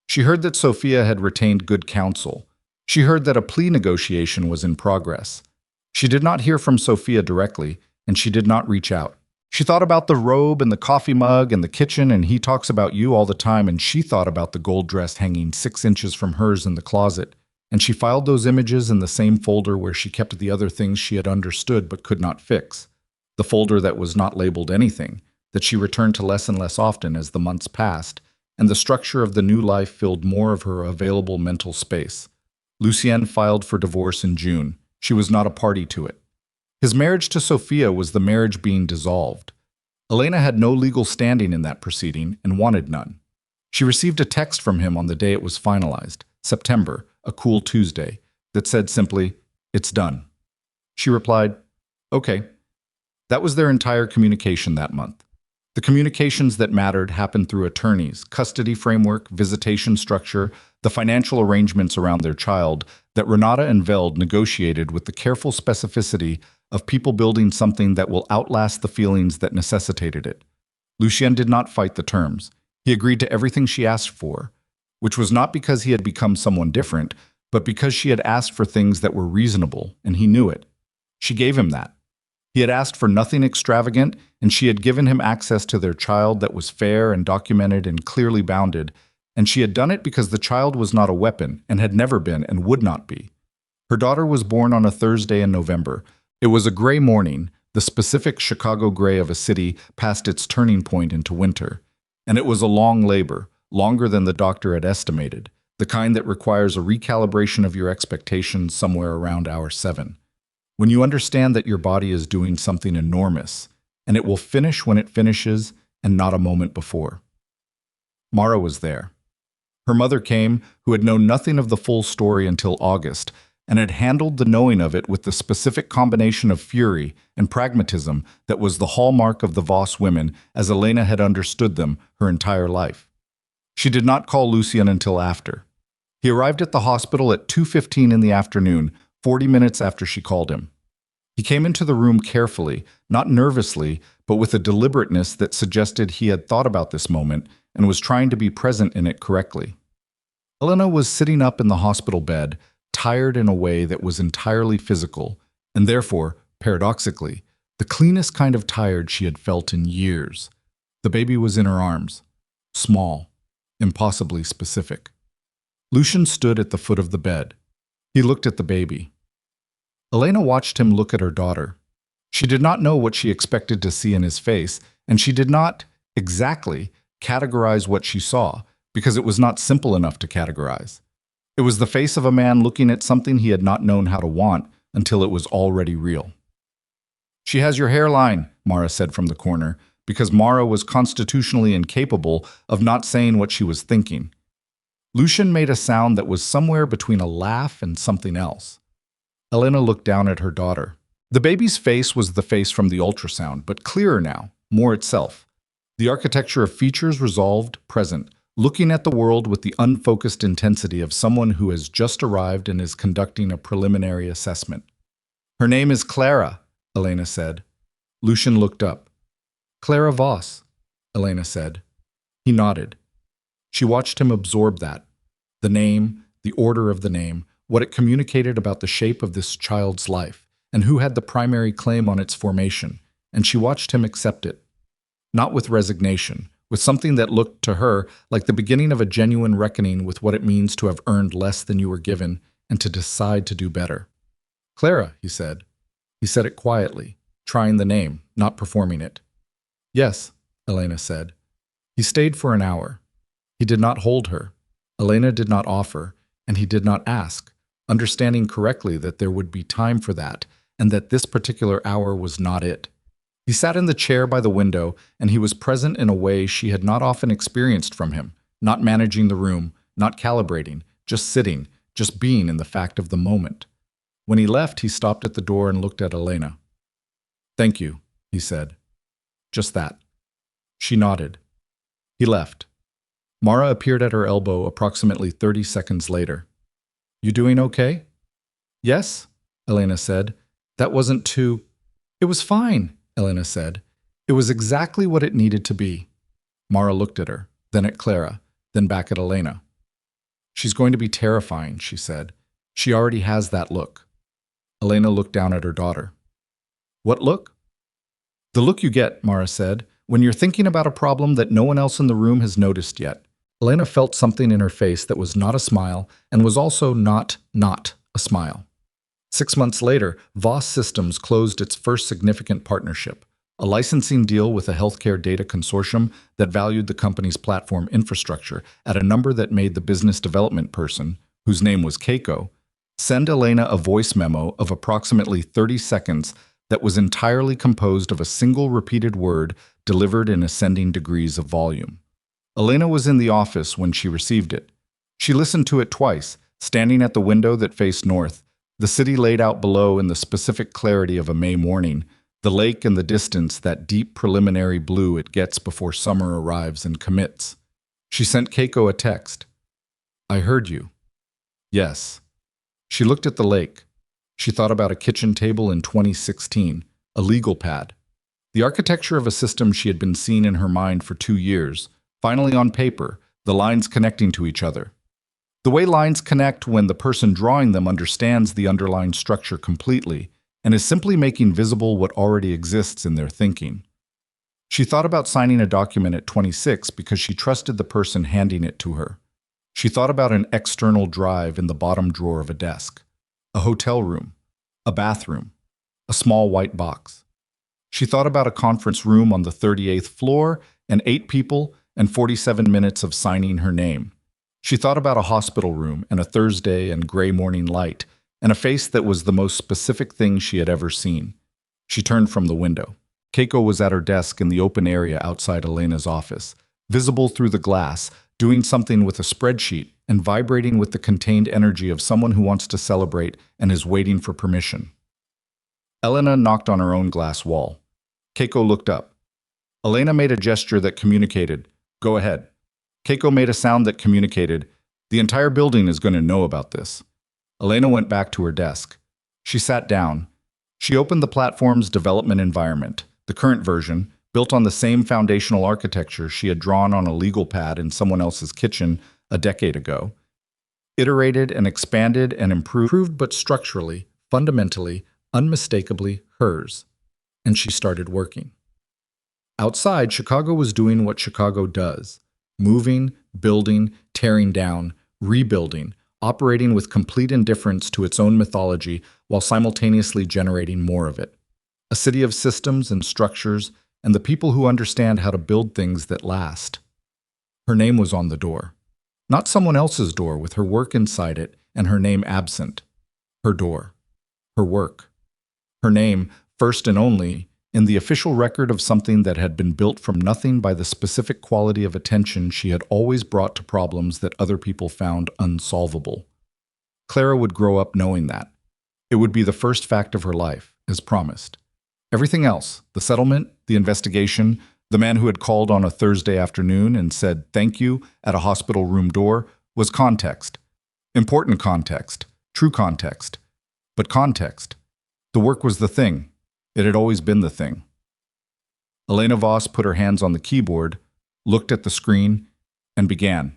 She heard that Sofia had retained good counsel. She heard that a plea negotiation was in progress. She did not hear from Sofia directly, and she did not reach out. She thought about the robe and the coffee mug and the kitchen, and he talks about you all the time, and she thought about the gold dress hanging 6 inches from hers in the closet, and she filed those images in the same folder where she kept the other things she had understood but could not fix. The folder that was not labeled anything, that she returned to less and less often as the months passed, and the structure of the new life filled more of her available mental space. Lucien filed for divorce in June. She was not a party to it. His marriage to Sofia was the marriage being dissolved. Elena had no legal standing in that proceeding and wanted none. She received a text from him on the day it was finalized, September, a cool Tuesday, that said simply, "It's done." She replied, "Okay." That was their entire communication that month. The communications that mattered happened through attorneys, custody framework, visitation structure, the financial arrangements around their child that Renata and Veld negotiated with the careful specificity of people building something that will outlast the feelings that necessitated it. Lucien did not fight the terms. He agreed to everything she asked for, which was not because he had become someone different, but because she had asked for things that were reasonable, and he knew it. She gave him that. He had asked for nothing extravagant, and she had given him access to their child that was fair and documented and clearly bounded, and she had done it because the child was not a weapon and had never been and would not be. Her daughter was born on a Thursday in November. It was a gray morning, the specific Chicago gray of a city past its turning point into winter, and it was a long labor, longer than the doctor had estimated, the kind that requires a recalibration of your expectations somewhere around hour 7. When you understand that your body is doing something enormous, and it will finish when it finishes and not a moment before. Mara was there. Her mother came, who had known nothing of the full story until August, and had handled the knowing of it with the specific combination of fury and pragmatism that was the hallmark of the Voss women as Elena had understood them her entire life. She did not call Lucien until after. He arrived at the hospital at 2:15 in the afternoon, 40 minutes after she called him. He came into the room carefully, not nervously, but with a deliberateness that suggested he had thought about this moment and was trying to be present in it correctly. Elena was sitting up in the hospital bed, tired in a way that was entirely physical, and therefore, paradoxically, the cleanest kind of tired she had felt in years. The baby was in her arms, small, impossibly specific. Lucien stood at the foot of the bed. He looked at the baby. Elena watched him look at her daughter. She did not know what she expected to see in his face, and she did not, exactly, categorize what she saw, because it was not simple enough to categorize. It was the face of a man looking at something he had not known how to want until it was already real. "She has your hairline," Mara said from the corner, because Mara was constitutionally incapable of not saying what she was thinking. Lucien made a sound that was somewhere between a laugh and something else. Elena looked down at her daughter. The baby's face was the face from the ultrasound, but clearer now, more itself. The architecture of features resolved, present, looking at the world with the unfocused intensity of someone who has just arrived and is conducting a preliminary assessment. "Her name is Clara," Elena said. Lucien looked up. "Clara Voss," Elena said. He nodded. She watched him absorb that. The name, the order of the name, what it communicated about the shape of this child's life, and who had the primary claim on its formation, and she watched him accept it. Not with resignation, with something that looked to her like the beginning of a genuine reckoning with what it means to have earned less than you were given and to decide to do better. "Clara," he said. He said it quietly, trying the name, not performing it. "Yes," Elena said. He stayed for an hour. He did not hold her. Elena did not offer, and he did not ask, understanding correctly that there would be time for that, and that this particular hour was not it. He sat in the chair by the window, and he was present in a way she had not often experienced from him, not managing the room, not calibrating, just sitting, just being in the fact of the moment. When he left, he stopped at the door and looked at Elena. "Thank you," he said. Just that. She nodded. He left. Mara appeared at her elbow approximately 30 seconds later. "You doing okay?" "Yes," Elena said. "That wasn't too—" "It was fine," Elena said. "It was exactly what it needed to be." Mara looked at her, then at Clara, then back at Elena. "She's going to be terrifying," she said. "She already has that look." Elena looked down at her daughter. "What look?" "The look you get," Mara said, "when you're thinking about a problem that no one else in the room has noticed yet." Elena felt something in her face that was not a smile and was also not a smile. 6 months later, Voss Systems closed its first significant partnership, a licensing deal with a healthcare data consortium that valued the company's platform infrastructure at a number that made the business development person, whose name was Keiko, send Elena a voice memo of approximately 30 seconds that was entirely composed of a single repeated word delivered in ascending degrees of volume. Elena was in the office when she received it. She listened to it twice, standing at the window that faced north, the city laid out below in the specific clarity of a May morning, the lake in the distance that deep preliminary blue it gets before summer arrives and commits. She sent Keiko a text. "I heard you." "Yes." She looked at the lake. She thought about a kitchen table in 2016, a legal pad. The architecture of a system she had been seeing in her mind for 2 years, finally on paper, the lines connecting to each other. The way lines connect when the person drawing them understands the underlying structure completely and is simply making visible what already exists in their thinking. She thought about signing a document at 26 because she trusted the person handing it to her. She thought about an external drive in the bottom drawer of a desk, a hotel room, a bathroom, a small white box. She thought about a conference room on the 38th floor and 8 people and 47 minutes of signing her name. She thought about a hospital room and a Thursday and gray morning light and a face that was the most specific thing she had ever seen. She turned from the window. Keiko was at her desk in the open area outside Elena's office, visible through the glass, doing something with a spreadsheet and vibrating with the contained energy of someone who wants to celebrate and is waiting for permission. Elena knocked on her own glass wall. Keiko looked up. Elena made a gesture that communicated, "Go ahead." Keiko made a sound that communicated, "The entire building is going to know about this." Elena went back to her desk. She sat down. She opened the platform's development environment, the current version, built on the same foundational architecture she had drawn on a legal pad in someone else's kitchen a decade ago. Iterated and expanded and improved, but structurally, fundamentally, unmistakably hers. And she started working. Outside, Chicago was doing what Chicago does. Moving, building, tearing down, rebuilding, operating with complete indifference to its own mythology while simultaneously generating more of it. A city of systems and structures and the people who understand how to build things that last. Her name was on the door. Not someone else's door with her work inside it and her name absent. Her door. Her work. Her name, first and only, in the official record of something that had been built from nothing by the specific quality of attention she had always brought to problems that other people found unsolvable. Clara would grow up knowing that. It would be the first fact of her life, as promised. Everything else, the settlement, the investigation, the man who had called on a Thursday afternoon and said thank you at a hospital room door, was context. Important context, true context. But context. The work was the thing. It had always been the thing. Elena Voss put her hands on the keyboard, looked at the screen, and began.